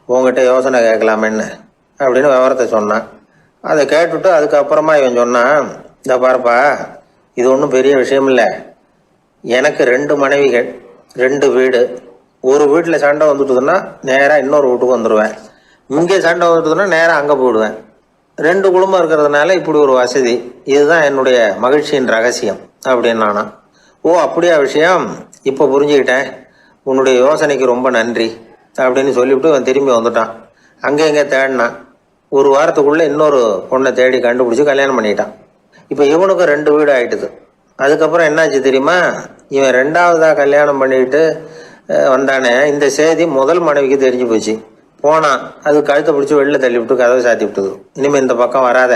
உங்ககிட்ட யோசனை கேட்கலாமேன்னு அப்படின்னு விவரத்தை சொன்னான். அதை கேட்டுவிட்டு அதுக்கப்புறமா இவன் சொன்னான், இந்த பாருப்பா, இது ஒன்றும் பெரிய விஷயம் இல்லை. எனக்கு 2 மனைவிகள், 2 வீடு. ஒரு வீட்டில் சண்டை வந்துட்டுதுன்னா நேராக இன்னொரு வீட்டுக்கு வந்துடுவேன். இங்கே சண்டை வந்துட்டுதுன்னா நேராக அங்கே போயிடுவேன். 2 குடும்பம் இருக்கிறதுனால இப்படி ஒரு வசதி. இதுதான் என்னுடைய மகிழ்ச்சியின் ரகசியம் அப்படின்னு நானா. ஓ அப்படியா விஷயம், இப்போ புரிஞ்சுக்கிட்டேன், உன்னுடைய யோசனைக்கு ரொம்ப நன்றி அப்படின்னு சொல்லிவிட்டு அவன் திரும்பி வந்துட்டான். அங்கே இங்கே தேடினான். ஒரு வாரத்துக்குள்ளே இன்னொரு பொண்ணை தேடி கண்டுபிடிச்சி கல்யாணம் பண்ணிட்டான். இப்போ இவனுக்கும் 2 வீடு ஆகிட்டுது. அதுக்கப்புறம் என்னாச்சு தெரியுமா, இவன் 2வதாக கல்யாணம் பண்ணிக்கிட்டு வந்தானே, இந்த செய்தி முதல் மனைவிக்கு தெரிஞ்சு போச்சு. போனான், அது கழுத்தை பிடிச்சி வெளில தள்ளி விட்டு கதவை சாத்தி விட்டுது. இனிமேல் இந்த பக்கம் வராத,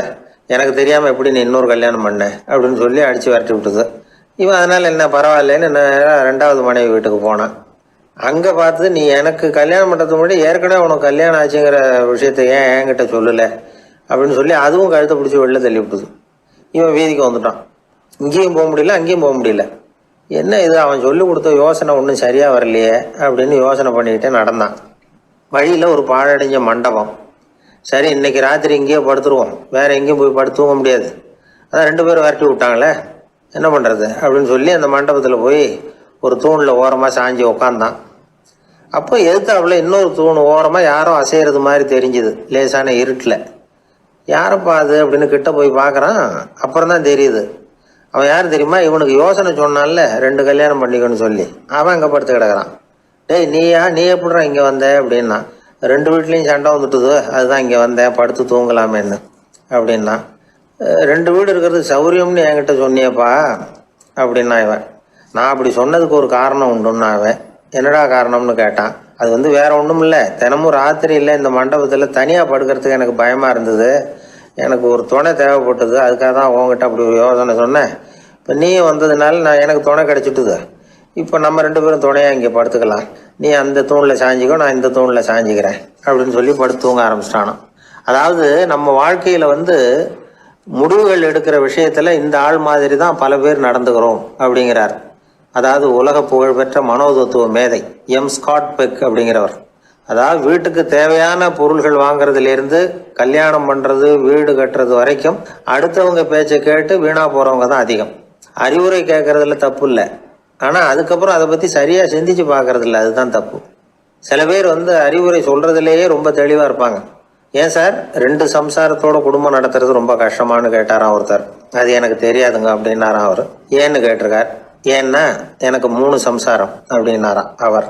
எனக்கு தெரியாமல் எப்படி நீ இன்னொரு கல்யாணம் பண்ண அப்படின்னு சொல்லி அடித்து விரட்டி விட்டுது. இவன் அதனால் என்ன பரவாயில்லன்னு 2வது மனைவி வீட்டுக்கு போனான். அங்கே பார்த்து, நீ எனக்கு கல்யாணம் பண்ணுறதுக்கு முன்னாடி ஏற்கனவே உனக்கு கல்யாணம் ஆச்சுங்கிற விஷயத்தை ஏன் என்கிட்ட சொல்லலை அப்படின்னு சொல்லி அதுவும் கழுத்தை பிடிச்சி வெளில தள்ளி விட்டுது. இவன் வீதிக்கு வந்துட்டான். இங்கேயும் போக முடியல, அங்கேயும் போக முடியல. என்ன இது, அவன் சொல்லி கொடுத்த யோசனை ஒன்றும் சரியாக வரலையே அப்படின்னு யோசனை பண்ணிக்கிட்டே நடந்தான். வழியில் ஒரு பாழடைஞ்ச மண்டபம். சரி, இன்னைக்கு ராத்திரி இங்கேயே படுத்துருவோம், வேறு எங்கேயும் போய் படுத்து தூங்க முடியாது, அதான் 2 பேரும் விரட்டி விட்டாங்களே, என்ன பண்ணுறது அப்படின்னு சொல்லி அந்த மண்டபத்தில் போய் ஒரு தூணில் ஓரமாக சாஞ்சி உக்காந்தான். அப்போ எதிர்த்தாப்புல இன்னொரு தூண் ஓரமாக யாரோ அசைகிறது மாதிரி தெரிஞ்சுது, லேசான இருட்டில். யாரப்பா அது அப்படின்னு கிட்ட போய் பார்க்குறான். அப்புறம் தான் தெரியுது, அவன் யார் தெரியுமா, இவனுக்கு யோசனை சொன்னான்ல 2 கல்யாணம் பண்ணிக்கணும்னு சொல்லி, அவன் அங்கே படுத்து கிடக்குறான். டேய் நீ எப்படிறா இங்கே வந்த அப்படின்னா, 2 வீட்லேயும் சண்டை வந்துட்டுது, அதுதான் இங்கே வந்தேன், படுத்து தூங்கலாமேன்னு அப்படின்னா. 2 வீடு இருக்கிறது சௌரியம்னு என்கிட்ட சொன்னியப்பா அப்படின்னா இவன். நான் அப்படி சொன்னதுக்கு ஒரு காரணம் உண்டுன்னா அவன். என்னடா காரணம்னு கேட்டான். அது வேற ஒன்றும் இல்லை, தினமும் ராத்திரி இல்லை இந்த மண்டபத்தில் தனியாக படுக்கிறதுக்கு எனக்கு பயமாக இருந்தது, எனக்கு ஒரு துணை தேவைப்பட்டது, அதுக்காக தான் உங்ககிட்ட அப்படி ஒரு யோசனை சொன்னேன். இப்போ நீ வந்ததுனால எனக்கு துணை கிடச்சிட்டுது. இப்போ நம்ம 2 பேரும் துணையாக இங்கே படுத்துக்கலாம், நீ அந்த தூணில் சாஞ்சிக்கோ, நான் இந்த தூணில் சாஞ்சிக்கிறேன் அப்படின்னு சொல்லி படுத்து தூங்க ஆரம்பிச்சிட்டானோ. அதாவது நம்ம வாழ்க்கையில் முடிவுகள் எடுக்கிற விஷயத்தில் இந்த ஆள் மாதிரி தான் பல பேர் நடந்துக்கிறோம் அப்படிங்கிறார். அதாவது உலக புகழ்பெற்ற மனோதத்துவ மேதை ஸ்காட் பெக் அப்படிங்கிறவர். அதாவது வீட்டுக்கு தேவையான பொருள்கள் வாங்குறதுலேருந்து கல்யாணம் பண்ணுறது, வீடு கட்டுறது வரைக்கும் அடுத்தவங்க பேச்சை கேட்டு வீணாக போகிறவங்க தான் அதிகம். அறிவுரை கேட்கறதுல தப்பு இல்லை, ஆனால் அதுக்கப்புறம் அதை பற்றி சரியாக சிந்திச்சு பார்க்கறதில்ல, அதுதான் தப்பு. சில பேர் அறிவுரை சொல்கிறதுலேயே ரொம்ப தெளிவாக இருப்பாங்க. ஏன் சார் 2 சம்சாரத்தோட குடும்பம் நடத்துறது ரொம்ப கஷ்டமானு கேட்டாராம் ஒருத்தர். அது எனக்கு தெரியாதுங்க அப்படின்னாராம் அவர். ஏன்னு கேட்டிருக்கார். ஏன்னா எனக்கு 3 சம்சாரம் அப்படின்னாராம் அவர்.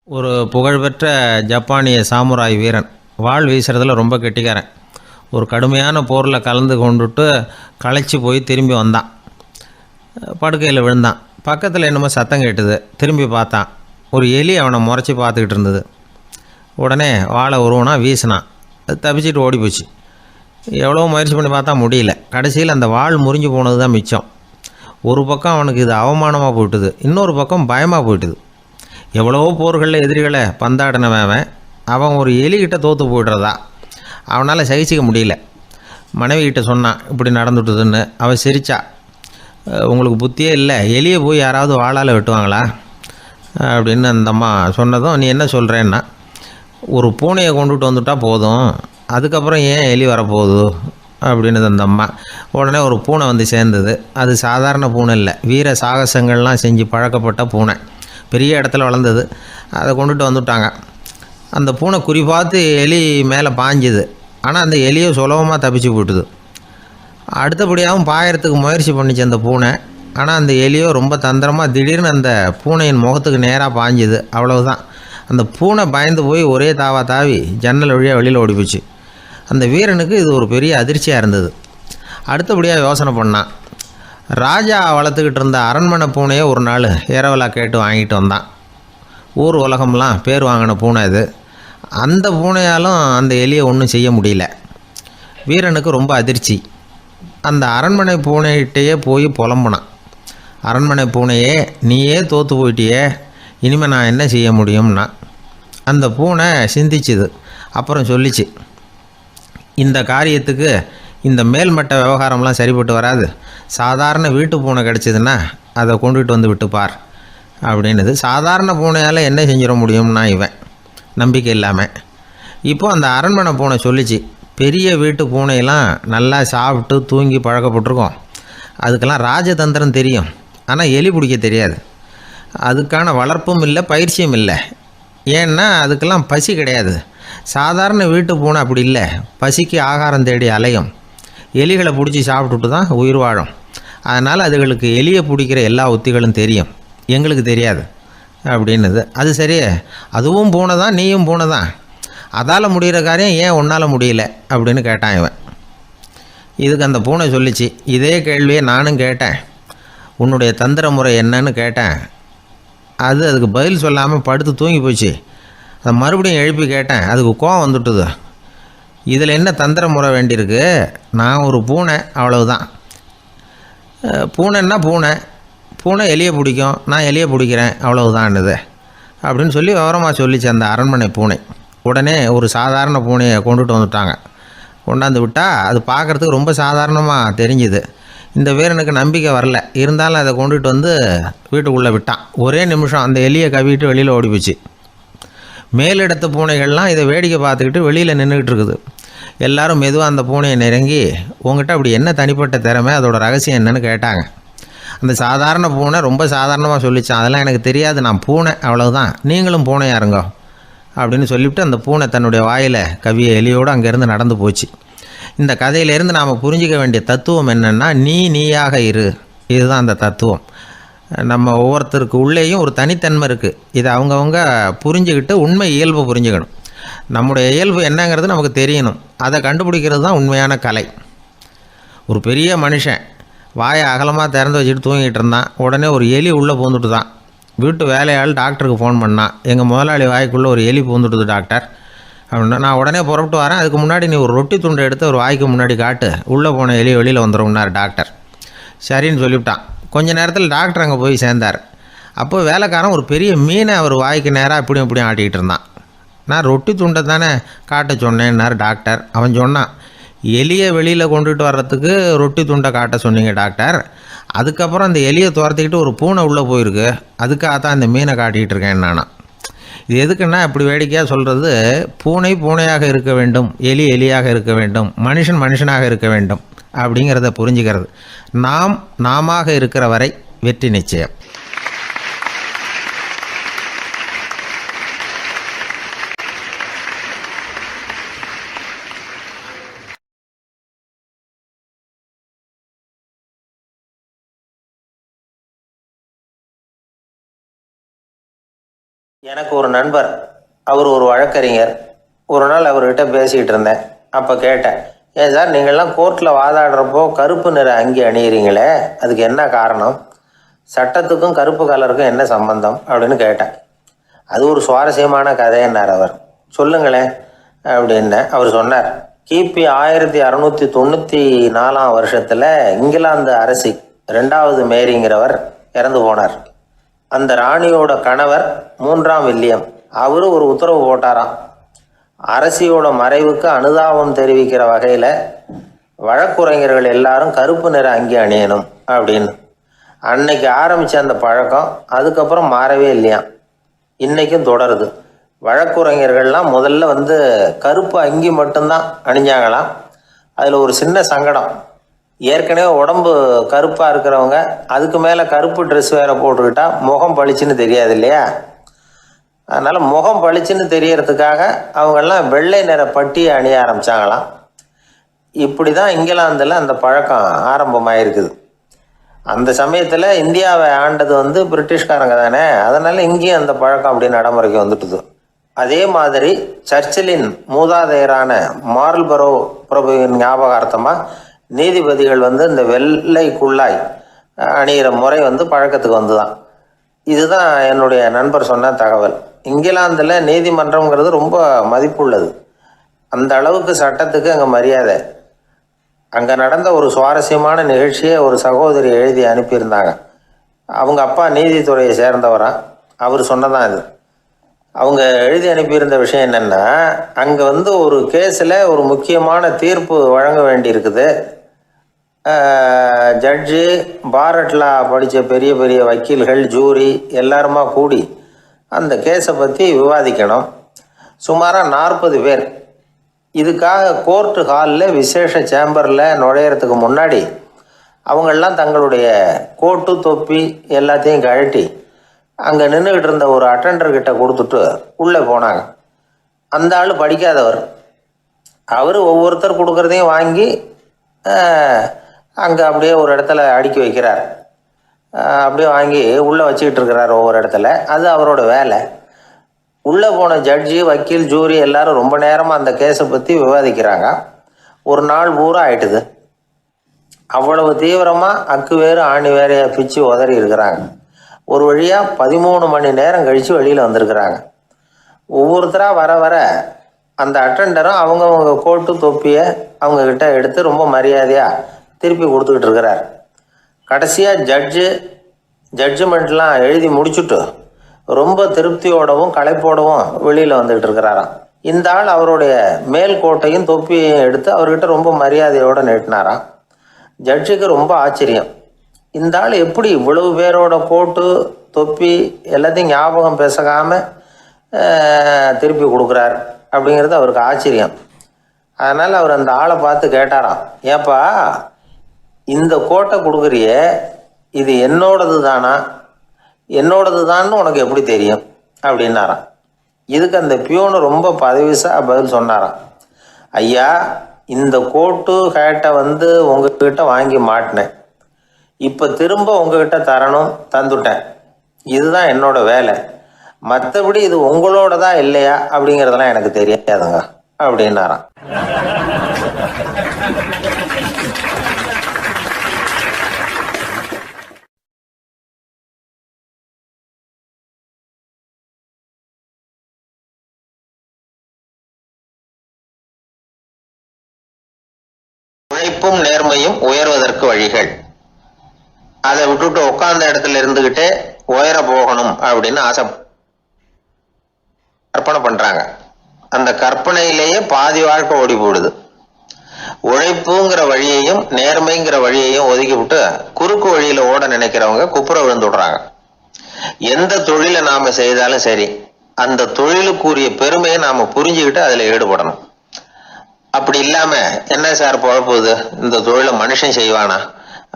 ஒரு புகழ்பெற்ற ஜப்பானிய சாமுராய் வீரன், வாள் வீசுறதுல ரொம்ப கெட்டிக்காரன். ஒரு கடுமையான போரில் கலந்து கொண்டுட்டு களைச்சி போய் திரும்பி வந்தான். படுக்கையில் விழுந்தான். பக்கத்தில் என்னமோ சத்தம் கேட்டுது. திரும்பி பார்த்தான். ஒரு எலி அவனை முறைச்சி பார்த்துக்கிட்டு இருந்தது. உடனே வாழை உருவனா வீசினான். அது தப்பிச்சிட்டு ஓடி போச்சு. எவ்வளோ முயற்சி பண்ணி பார்த்தா முடியல. கடைசியில் அந்த வாள் முறிஞ்சு போனது தான் மிச்சம். ஒரு பக்கம் அவனுக்கு இது அவமானமாக போயிட்டுது, இன்னொரு பக்கம் பயமாக போயிட்டுது. எவ்வளவோ போர்களில் எதிரிகளை பந்தாடினவன் அவன் ஒரு எலிகிட்ட தோற்று போய்டுறதா அவனால் சகிச்சிக்க முடியல. மனைவிகிட்ட சொன்னான் இப்படி நடந்துட்டுதுன்னு. அவள் சிரிச்சா. உங்களுக்கு புத்தியே இல்லை, எலியை போய் யாராவது வாளால் வெட்டுவாங்களா அப்படின்னு அந்த அம்மா சொன்னதும், நீ என்ன சொல்கிறேன்னா, ஒரு பூனையை கொண்டுட்டு வந்துட்டா போதும், அதுக்கப்புறம் ஏன் எலி வரப்போகுது அப்படின்னு அந்த அம்மா. உடனே ஒரு பூனை சேர்ந்தது. அது சாதாரண பூனை இல்லை, வீர சாகசங்கள்லாம் செஞ்சு பழக்கப்பட்ட பூனை. பெரிய இடத்துல வளர்ந்தது. அதை கொண்டுட்டு வந்துட்டாங்க. அந்த பூனை குறி பார்த்து எலி மேலே பாஞ்சுது. ஆனால் அந்த எலியை சுலபமாக தப்பிச்சு போட்டுது. அடுத்தபடியாகவும் பாயறதுக்கு முயற்சி பண்ணிச்சு அந்த பூனை. ஆனால் அந்த எலியோ ரொம்ப தந்திரமாக திடீர்னு அந்த பூனையின் முகத்துக்கு நேராக பாஞ்சுது. அவ்வளவுதான். அந்த பூனை பயந்து போய் ஒரே தாவி ஜன்னல் வழியாக வெளியில் ஓடிப்போச்சு. அந்த வீரனுக்கு இது ஒரு பெரிய அதிர்ச்சியாக இருந்தது. அடுத்தபடியாக யோசனை பண்ணான். ராஜா வளர்த்துக்கிட்டு இருந்த அரண்மனை பூனையை ஒரு நாள் இரவலாக கேட்டு வாங்கிட்டு வந்தான். ஊர் உலகம்லாம் பேர் வாங்கின பூனை இது. அந்த பூனையாலும் அந்த எலியை ஒன்றும் செய்ய முடியல. வீரனுக்கு ரொம்ப அதிர்ச்சி. அந்த அரண்மனை பூனைகிட்டையே போய் புலம்புனான். அரண்மனை பூனையே, நீயே தோற்று போயிட்டியே, இனிமேல் நான் என்ன செய்ய முடியும்னா. அந்த பூனை சிந்திச்சுது. அப்புறம் சொல்லிச்சு, இந்த காரியத்துக்கு இந்த மேல்மட்ட விவகாரம்லாம் சரிப்பட்டு வராது. சாதாரண வீட்டு பூனை கிடச்சிதுன்னா அதை கொண்டுகிட்டு வந்து விட்டுப்பார் அப்படின்னுது. சாதாரண பூனையால் என்ன செஞ்சிட முடியும்னா இவன் நம்பிக்கை இல்லாமல். இப்போது அந்த அரண்மனை பூனை சொல்லிச்சு, பெரிய வீட்டு பூனையெல்லாம் நல்லா சாப்பிட்டு தூங்கி பழக்கப்பட்டிருக்கோம். அதுக்கெல்லாம் ராஜதந்திரம் தெரியும், ஆனால் எலி பிடிக்க தெரியாது. அதுக்கான வளர்ப்பும் இல்லை, பயிற்சியும் இல்லை. ஏன்னா அதுக்கெல்லாம் பசி கிடையாது. சாதாரண வீட்டு பூனை அப்படி இல்லை, பசிக்கு ஆகாரம் தேடி அலையும். எலிகளை பிடிச்சி சாப்பிட்டுட்டு தான் உயிர் வாழும். அதனால் அதுகளுக்கு எலியை பிடிக்கிற எல்லா உத்திகளும் தெரியும், எங்களுக்கு தெரியாது அப்படின்னுது. அது சரியே, அதுவும் பூனை தான், நீயும் பூனை தான். அதால் முடிகிற காரியம் ஏன் உன்னால் முடியல அப்படின்னு கேட்டான் இவன். இதுக்கு அந்த பூனை சொல்லிச்சு, இதே கேள்வியை நானும் கேட்டேன். உன்னுடைய தந்திர முறை என்னன்னு கேட்டேன். அதுக்கு பதில் சொல்லாமல் படுத்து தூங்கி போச்சு. அதை மறுபடியும் எழுப்பி கேட்டேன். அதுக்கு கோவம் வந்துட்டுது. இதில் என்ன தந்திர முறை வேண்டியிருக்கு? நான் ஒரு பூனை, அவ்வளவுதான். பூனைன்னா பூனை, பூனை எலியை பிடிக்கும், நான் எலியை பிடிக்கிறேன், அவ்வளவுதான்னுது அப்படின்னு சொல்லி விவரமாக சொல்லிச்சு அந்த அரண்மனை பூனை. உடனே ஒரு சாதாரண பூனையை கொண்டுட்டு வந்துட்டாங்க. கொண்டாந்து விட்டால் அது பார்க்குறதுக்கு ரொம்ப சாதாரணமாக தெரிஞ்சுது. இந்த வீரனுக்கு நம்பிக்கை வரல. இருந்தாலும் அதை கொண்டுட்டு வந்து வீட்டுக்குள்ளே விட்டான். ஒரே நிமிஷம் அந்த எலியை கவிட்டு வெளியில் ஓடி போச்சு. மேலிடத்து பூனைகள்லாம் இதை வேடிக்கை பார்த்துக்கிட்டு வெளியில் நின்றுக்கிட்டு இருக்குது. எல்லோரும் மெதுவாக அந்த பூனையை நெருங்கி, உங்கள்கிட்ட அப்படி என்ன தனிப்பட்ட திறமை, அதோட ரகசியம் என்னன்னு கேட்டாங்க. அந்த சாதாரண பூனை ரொம்ப சாதாரணமாக சொல்லிச்சான், அதெல்லாம் எனக்கு தெரியாது, நான் பூனை, அவ்வளவுதான், நீங்களும் பூனையாக இருங்கோ அப்படின்னு சொல்லிவிட்டு அந்த பூனை தன்னுடைய வாயில் கவிய எலியோடு அங்கேருந்து நடந்து போச்சு. இந்த கதையிலேருந்து நாம் புரிஞ்சிக்க வேண்டிய தத்துவம் என்னென்னா, நீயாக இரு. இதுதான் அந்த தத்துவம். நம்ம ஒவ்வொருத்தருக்கு உள்ளேயும் ஒரு தனித்தன்மை இருக்குது. இதை அவங்கவுங்க புரிஞ்சுக்கிட்டு உண்மை இயல்பு புரிஞ்சுக்கணும். நம்முடைய இயல்பு என்னங்கிறது நமக்கு தெரியணும். அதை கண்டுபிடிக்கிறது தான் உண்மையான கலை. ஒரு பெரிய மனுஷன் வாயை அகலமாக திறந்து வச்சுட்டு தூங்கிட்டு இருந்தான். உடனே ஒரு எலி உள்ளே பூந்துட்டு தான். வீட்டு வேலையாள் டாக்டருக்கு ஃபோன் பண்ணான், எங்கள் முதலாளி வாய்க்குள்ளே ஒரு எலி பூந்துட்டுது டாக்டர் அப்படின்னா. நான் உடனே புறப்பட்டு வரேன், அதுக்கு முன்னாடி நீ ஒரு ரொட்டி துண்டை எடுத்து ஒரு வாய்க்கு முன்னாடி காட்டு, உள்ளே போன எலி வெளியில் வந்துடும்னார் டாக்டர். சரின்னு சொல்லிவிட்டான். கொஞ்ச நேரத்தில் டாக்டர் அங்கே போய் சேர்ந்தார். அப்போ வேலைக்காரன் ஒரு பெரிய மீனை அவர் வாய்க்கு நேராக இப்படியும் ஆட்டிக்கிட்டு இருந்தான். நான் ரொட்டி துண்டை தானே காட்ட சொன்னேன்னார் டாக்டர். அவன் சொன்னான், எலியை வெளியில் கொண்டுட்டு வர்றதுக்கு ரொட்டி துண்டை காட்ட சொன்னீங்க டாக்டர், அதுக்கப்புறம் அந்த எலியை துரத்திக்கிட்டு ஒரு பூனை உள்ளே போயிருக்கு, அதுக்காக தான் இந்த மீனை காட்டிக்கிட்டு இருக்கேன் நானா. இது எதுக்குன்னா, இப்படி வேடிக்கையாக சொல்கிறது, பூனை பூனையாக இருக்க வேண்டும், எலி எலியாக இருக்க வேண்டும், மனுஷன் மனுஷனாக இருக்க வேண்டும் அப்படிங்கிறத புரிஞ்சுக்கிறது. நாம இருக்கிற வரை வெற்றி நிச்சயம். எனக்கு ஒரு நண்பர், அவர் ஒரு வழக்கறிஞர். ஒரு நாள் அவர்கிட்ட பேசிகிட்டு இருந்தேன். அப்போ கேட்டேன், ஏன் சார் நீங்கள்லாம் கோர்ட்டில் வாதாடுறப்போ கருப்பு நிற அங்கி அணியிறீங்களே, அதுக்கு என்ன காரணம்? சட்டத்துக்கும் கருப்பு கலருக்கும் என்ன சம்பந்தம் அப்படின்னு கேட்டேன். அது ஒரு சுவாரஸ்யமான கதைன்னார் அவர். சொல்லுங்களேன் அப்படின்னேன். அவர் சொன்னார், கிபி 1694 வருஷத்தில் இங்கிலாந்து அரசி 2வது மேரிங்கிறவர் இறந்து போனார். அந்த ராணியோட கணவர் 3ஆம் வில்லியம், அவரு ஒரு உத்தரவு போட்டாராம், அரசியோட மறைவுக்கு அனுதாபம் தெரிவிக்கிற வகையில் வழக்குரைஞர்கள் எல்லாரும் கருப்பு நிற அங்கி அணியணும் அப்படின்னு. அன்னைக்கு ஆரம்பித்த அந்த பழக்கம் அதுக்கப்புறம் மாறவே இல்லையாம், இன்றைக்கும் தொடருது. வழக்குரைஞர்கள்லாம் முதல்ல கருப்பு அங்கி மட்டும்தான் அணிஞ்சாங்களாம். அதில் ஒரு சின்ன சங்கடம், ஏற்கனவே உடம்பு கருப்பாக இருக்கிறவங்க அதுக்கு மேலே கருப்பு ட்ரெஸ் வேறு போட்டுக்கிட்டா முகம் பளிச்சுன்னு தெரியாது இல்லையா? அதனால் முகம் பளிச்சுன்னு தெரியறதுக்காக அவங்கெல்லாம் வெள்ளை நிற பட்டியை அணிய ஆரம்பித்தாங்களாம். இப்படி தான் இங்கிலாந்தில் அந்த பழக்கம் ஆரம்பமாயிருக்குது. அந்த சமயத்தில் இந்தியாவை ஆண்டது பிரிட்டிஷ்காரங்க தானே, அதனால் இங்கேயும் அந்த பழக்கம் அப்படி நடைமுறைக்கு வந்துட்டுது. அதே மாதிரி சர்ச்சிலின் மூதாதையரான மார்ல்பரோ பிரபுவின் ஞாபகார்த்தமாக நீதிபதிகள் இந்த வெள்ளை குள்ளாய் அணிகிற முறை பழக்கத்துக்கு வந்துதான். இதுதான் என்னுடைய நண்பர் சொன்ன தகவல். இங்கிலாந்தில் நீதிமன்றம்ங்கிறது ரொம்ப மதிப்புள்ளது. அந்த அளவுக்கு சட்டத்துக்கு அங்கே மரியாதை. அங்கே நடந்த ஒரு சுவாரஸ்யமான நிகழ்ச்சியை ஒரு சகோதரி எழுதி அனுப்பியிருந்தாங்க. அவங்க அப்பா நீதித்துறையை சேர்ந்தவரான். அவர் சொன்னதான் இது. அவங்க எழுதி அனுப்பியிருந்த விஷயம் என்னென்னா, அங்கே ஒரு கேஸில் ஒரு முக்கியமான தீர்ப்பு வழங்க வேண்டியிருக்குது. ஜட்ஜு, பாரட்லா படித்த பெரிய பெரிய வக்கீல்கள், ஜூரி எல்லாருமா கூடி அந்த கேஸை பற்றி விவாதிக்கணும். சுமாராக 40 பேர். இதுக்காக கோர்ட்டு ஹாலில் விசேஷ சேம்பரில் நுழையிறதுக்கு முன்னாடி அவங்களெலாம் தங்களுடைய கோட்டு தொப்பி எல்லாத்தையும் கழட்டி அங்கே நின்றுக்கிட்டு இருந்த ஒரு அட்டெண்டர்கிட்ட கொடுத்துட்டு உள்ளே போனாங்க. அந்த ஆள் படிக்காதவர். அவர் ஒவ்வொருத்தர் கொடுக்குறதையும் வாங்கி அங்கே அப்படியே ஒரு இடத்துல அடுக்கி வைக்கிறார். அப்படியே வாங்கி உள்ளே வச்சுக்கிட்டு இருக்கிறார் ஒவ்வொரு இடத்துல. அது அவரோட வேலை. உள்ளே போன ஜட்ஜி, வக்கீல், ஜூரி எல்லாரும் ரொம்ப நேரமாக அந்த கேஸை பற்றி விவாதிக்கிறாங்க. ஒரு நாள் பூரா ஆயிட்டுது. அவ்வளவு தீவிரமாக அக்கு வேறு ஆணி வேறையை பிச்சு உதறி இருக்கிறாங்க. ஒரு வழியாக 13 மணி நேரம் கழித்து வெளியில் வந்திருக்கிறாங்க. ஒவ்வொருத்தராக வர வர அந்த அட்டெண்டரும் அவங்கவுங்க கோட்டு தொப்பியை அவங்கக்கிட்ட எடுத்து ரொம்ப மரியாதையாக திருப்பி கொடுத்துக்கிட்டு இருக்கிறார். கடைசியாக ஜட்ஜ்மெண்ட்லாம் எழுதி முடிச்சுட்டு ரொம்ப திருப்தியோடவும் களைப்போடவும் வெளியில் வந்துக்கிட்டு இருக்கிறாராம். இந்த ஆள் அவருடைய மேல் கோட்டையும் தொப்பியையும் எடுத்து அவர்கிட்ட ரொம்ப மரியாதையோடு நீட்டினாராம். ஜட்ஜுக்கு ரொம்ப ஆச்சரியம். இந்த ஆள் எப்படி இவ்வளவு பேரோட கோட்டு தொப்பி எல்லாத்தையும் ஞாபகம் பேசாமல் திருப்பி கொடுக்குறார் அப்படிங்கிறது அவருக்கு ஆச்சரியம். அதனால் அவர் அந்த ஆளை பார்த்து கேட்டாராம், ஏப்பா இந்த கோட்டை கொடுக்குறிய, இது என்னோடது தானா, என்னோடது தான்னு உனக்கு எப்படி தெரியும் அப்படின்னாராம். இதுக்கு அந்த பியூனு ரொம்ப பதவிசாக பதில் சொன்னாராம், ஐயா இந்த கோட்டு ஹேட்டை உங்ககிட்ட வாங்கி மாட்டினேன், இப்போ திரும்ப உங்ககிட்ட தரணும், தந்துட்டேன், இதுதான் என்னோட வேலை. மற்றபடி இது உங்களோடதா இல்லையா அப்படிங்கிறதெல்லாம் எனக்கு தெரியாதுங்க அப்படின்னாராம். உழைப்பும் நேர்மையும் உயர்வதற்கு வழிகள். அதை விட்டுட்டு உட்கார்ந்த இடத்துல இருந்துகிட்டே உயர போகணும் அப்படின்னு ஆசை கற்பனை பண்றாங்க. அந்த கற்பனையிலேயே பாதி வாழ்க்கை ஓடி போடுது. உழைப்புங்கிற வழியையும் நேர்மைங்கிற வழியையும் ஒதுக்கி விட்டு குறுக்கு வழியில ஓட நினைக்கிறவங்க குப்புற விழுந்து விடுறாங்க. எந்த தொழிலை நாம செய்தாலும் சரி, அந்த தொழிலுக்குரிய பெருமையை நாம புரிஞ்சுக்கிட்டு அதுல ஈடுபடணும். அப்படி இல்லாம என்ன சார் பொழப்புது, இந்த தொழிலை மனுஷன் செய்வானா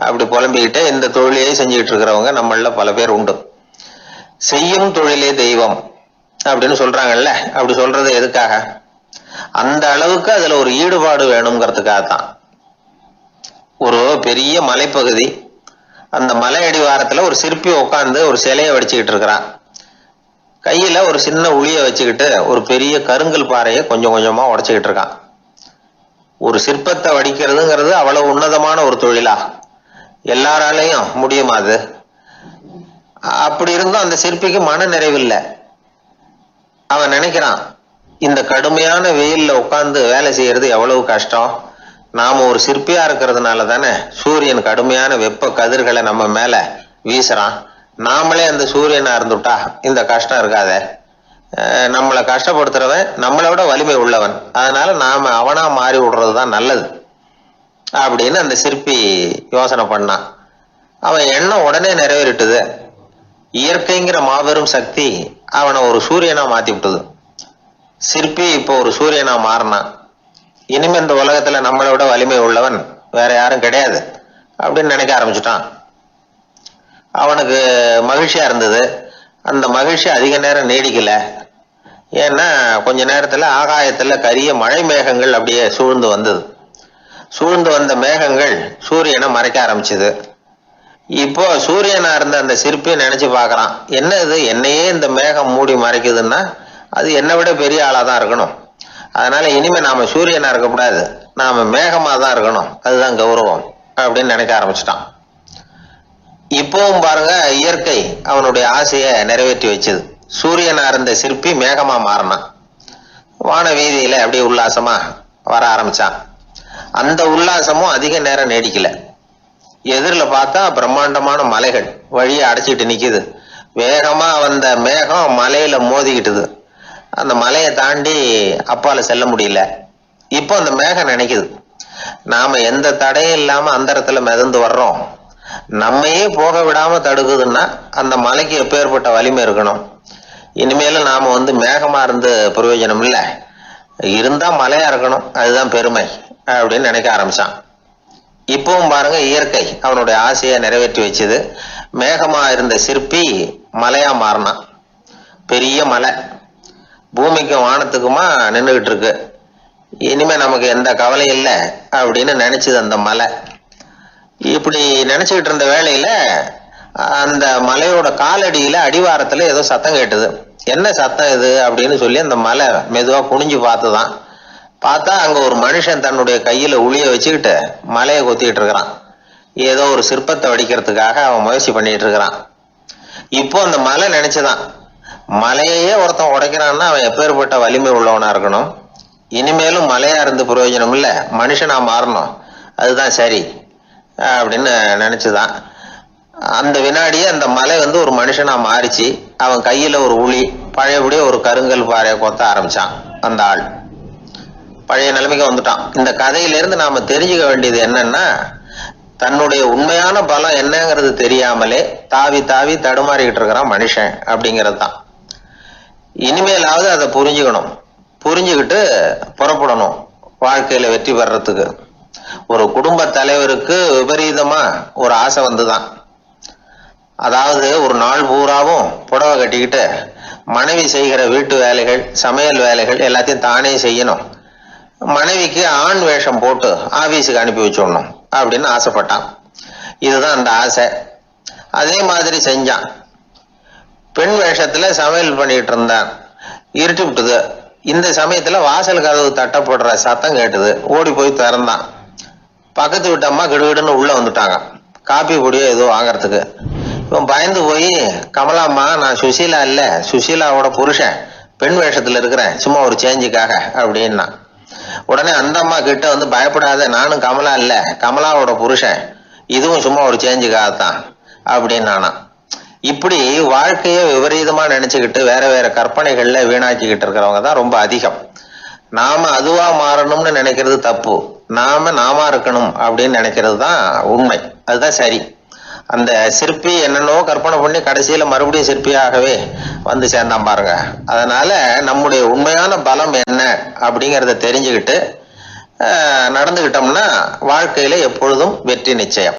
அப்படி புலம்பிக்கிட்டே இந்த தொழிலையே செஞ்சுக்கிட்டு இருக்கிறவங்க நம்மள பல பேர் உண்டு. செய்யும் தொழிலே தெய்வம் அப்படின்னு சொல்றாங்கல்ல, அப்படி சொல்றது எதுக்காக? அந்த அளவுக்கு அதுல ஒரு ஈடுபாடு வேணுங்கிறதுக்காகத்தான். ஒரு பெரிய மலைப்பகுதி, அந்த மலை அடிவாரத்துல ஒரு சிற்பி உட்காந்து ஒரு சிலையை வடிச்சுக்கிட்டு இருக்கிறான். கையில ஒரு சின்ன உளிய வச்சுக்கிட்டு ஒரு பெரிய கருங்கல் பாறையை கொஞ்சம் கொஞ்சமா உடைச்சுக்கிட்டு இருக்கான். ஒரு சிற்பத்தை வடிக்கிறதுங்கிறது அவ்வளவு உன்னதமான ஒரு தொழிலா? எல்லாராலையும் முடியுமா அது? அப்படி இருந்தும் அந்த சிற்பிக்கு மன நிறைவில்லை. அவன் நினைக்கிறான், இந்த கடுமையான வெயில்ல உட்கார்ந்து வேலை செய்யறது எவ்வளவு கஷ்டம். நாம ஒரு சிற்பியா இருக்கிறதுனால தானே சூரியன் கடுமையான வெப்ப கதிர்களை நம்ம மேல வீசுறான். நாமளே அந்த சூரியனா இருந்துட்டா இந்த கஷ்டம் இருக்காதே. நம்மளை கஷ்டப்படுத்துறவன் நம்மளை விட வலிமை உள்ளவன், அதனால நாம அவனா மாறி விடுறதுதான் நல்லது அப்படின்னு அந்த சிற்பி யோசனை பண்ணான். அவன் எண்ணம் உடனே நிறைவேறிட்டுது. இயற்கைங்கிற மாபெரும் சக்தி அவனை ஒரு சூரியனா மாத்தி விட்டது. சிற்பி இப்போ ஒரு சூரியனா மாறினான். இனிமே இந்த உலகத்துல நம்மளை விட வலிமை உள்ளவன் வேற யாரும் கிடையாது அப்படின்னு நினைக்க ஆரம்பிச்சுட்டான். அவனுக்கு மகிழ்ச்சியா இருந்தது. அந்த மகிழ்ச்சி அதிக நேரம் நீடிக்கல. ஏன்னா கொஞ்ச நேரத்துல ஆகாயத்துல கரிய மழை மேகங்கள் அப்படியே சூழ்ந்து வந்தது. சூழ்ந்து வந்த மேகங்கள் சூரியனை மறைக்க ஆரம்பிச்சது. இப்போ சூரியனா இருந்த அந்த சிற்பி நினைச்சு பாக்குறான், என்ன இது, என்னையே இந்த மேகம் மூடி மறைக்குதுன்னா அது என்னை விட பெரிய ஆளாதான் இருக்கணும். அதனால இனிமே நாம சூரியனா இருக்கக்கூடாது, நாம மேகமா தான் இருக்கணும், அதுதான் கௌரவம் அப்படின்னு நினைக்க ஆரம்பிச்சிட்டான். இப்பவும் பாருங்க, இயற்கை அவனுடைய ஆசையை நிறைவேற்றி வச்சது. சூரியனா இருந்த சிற்பி மேகமா மாறினான். வான வீதியில அப்படியே உல்லாசமா வர ஆரம்பிச்சான். அந்த உல்லாசமும் அதிக நேரம் நீடிக்கல. எதிரில் பார்த்தா பிரம்மாண்டமான மலைகள் வழியை அடைச்சிட்டு நிக்குது. வேகமா வந்த மேகம் மலையில மோதிக்கிட்டுது. அந்த மலையை தாண்டி அப்பால செல்ல முடியல. இப்போ அந்த மேகம் நினைக்குது, நாம எந்த தடையும் இல்லாம அந்தரத்துல மிதந்து வர்றோம், நம்மையே போக விடாம தடுக்குதுன்னா அந்த மலைக்கு எப்பேற்பட்ட வலிமை இருக்கணும். இனிமேல நாம மேகமா இருந்து பிரயோஜனம் இல்லை, இருந்தா மலையா இருக்கணும், அதுதான் பெருமை அப்படின்னு நினைக்க ஆரம்பிச்சான். இப்பவும் பாருங்க, இயற்கை அவனுடைய ஆசையை நிறைவேற்றி வச்சது. மேகமா இருந்த சிற்பி மலையா மாறினான். பெரிய மலை பூமிக்கும் வானத்துக்குமா நின்றுகிட்டு இருக்கு. இனிமே நமக்கு எந்த கவலையும் இல்லை அப்படின்னு நினைச்சது அந்த மலை. இப்படி நினைச்சுக்கிட்டு இருந்த வேளையில அந்த மலையோட காலடியில அடிவாரத்துல ஏதோ சத்தம் கேட்டுது. என்ன சத்தம் இது அப்படின்னு சொல்லி அந்த மலை மெதுவா குனிஞ்சு பார்த்துதான். பார்த்தா அங்க ஒரு மனுஷன் தன்னுடைய கையில உளிய வச்சுக்கிட்டு மலையை கொத்திக்கிட்டு இருக்கிறான். ஏதோ ஒரு சிற்பத்தை வடிக்கிறதுக்காக அவன் முயற்சி பண்ணிட்டு இருக்கிறான். இப்போ அந்த மலை நினைச்சுதான், மலையே ஒருத்தன் உடைக்கிறான்னா அவன் எப்பேற்பட்ட வலிமை உள்ளவனா இருக்கணும். இனிமேலும் மலையா இருந்து பிரயோஜனம் இல்லை, மனுஷனா மாறணும், அதுதான் சரி அப்படின்னு நினைச்சுதான். அந்த வினாடியே அந்த மலை ஒரு மனுஷனா மாறிச்சு. அவன் கையில ஒரு உளி, பழையபடியே ஒரு கருங்கல் பாறையை கொத்த ஆரம்பிச்சான். அந்த ஆள் பழைய நிலைமைக்கு வந்துட்டான். இந்த கதையிலிருந்து நாம தெரிஞ்சுக்க வேண்டியது என்னன்னா, தன்னுடைய உண்மையான பலம் என்னங்கிறது தெரியாமலே தாவி தாவி தடுமாறிக்கிட்டு இருக்கிறான் மனுஷன் அப்படிங்கிறது தான். இனிமேலாவது அதை புரிஞ்சுக்கணும், புரிஞ்சுக்கிட்டு புறப்படணும் வாழ்க்கையில வெற்றி பெறறதுக்கு. ஒரு குடும்ப தலைவருக்கு விபரீதமா ஒரு ஆசை வந்துதான். அதாவது ஒரு நாள் பூராவும் புடவை கட்டிக்கிட்டு மனைவி செய்கிற வீட்டு வேலைகள், சமையல் வேலைகள் எல்லாத்தையும் தானே செய்யணும், மனைவிக்கு ஆண் வேஷம் போட்டு ஆபீஸுக்கு அனுப்பி வச்சுடணும் அப்படின்னு ஆசைப்பட்டான். இதுதான் அந்த ஆசை. அதே மாதிரி செஞ்சான். பெண் வேஷத்துல சமையல் பண்ணிட்டு இருந்தான். இருட்டி விட்டுது. இந்த சமயத்துல வாசல் கதவு தட்டப்படுற சத்தம் கேட்டுது. ஓடி போய் திறந்தான். பக்கத்து வீட்டு அம்மா கிடுகிடுன்னு உள்ள வந்துட்டாங்க, காப்பி பொடியோ ஏதோ வாங்கறதுக்கு. இவன் பயந்து போய், கமலாம்மா, நான் சுசீலா இல்ல, சுசீலாவோட புருஷன், பெண் வேஷத்துல இருக்கிறேன், சும்மா ஒரு சேஞ்சுக்காக அப்படின்னா. உடனே அந்த அம்மா கிட்ட பயப்படாத, நானும் கமலா இல்ல, கமலாவோட புருஷன், இதுவும் சும்மா ஒரு சேஞ்சுக்காகத்தான் அப்படின்னு. இப்படி வாழ்க்கைய விபரீதமா நினைச்சுக்கிட்டு வேற வேற கற்பனைகள்ல வீணாக்கிக்கிட்டு இருக்கிறவங்க தான் ரொம்ப அதிகம். நாம அதுவா மாறணும்னு நினைக்கிறது தப்பு, நாம இருக்கணும் அப்படின்னு நினைக்கிறது தான் உண்மை, அதுதான் சரி. அந்த சிற்பி என்னென்னோ கற்பனை பண்ணி கடைசியில மறுபடியும் சிற்பியாகவே வந்து சேர்ந்தான் பாருங்க. அதனால நம்முடைய உண்மையான பலம் என்ன அப்படிங்கிறத தெரிஞ்சுக்கிட்டு நடந்துகிட்டோம்னா வாழ்க்கையில எப்பொழுதும் வெற்றி நிச்சயம்.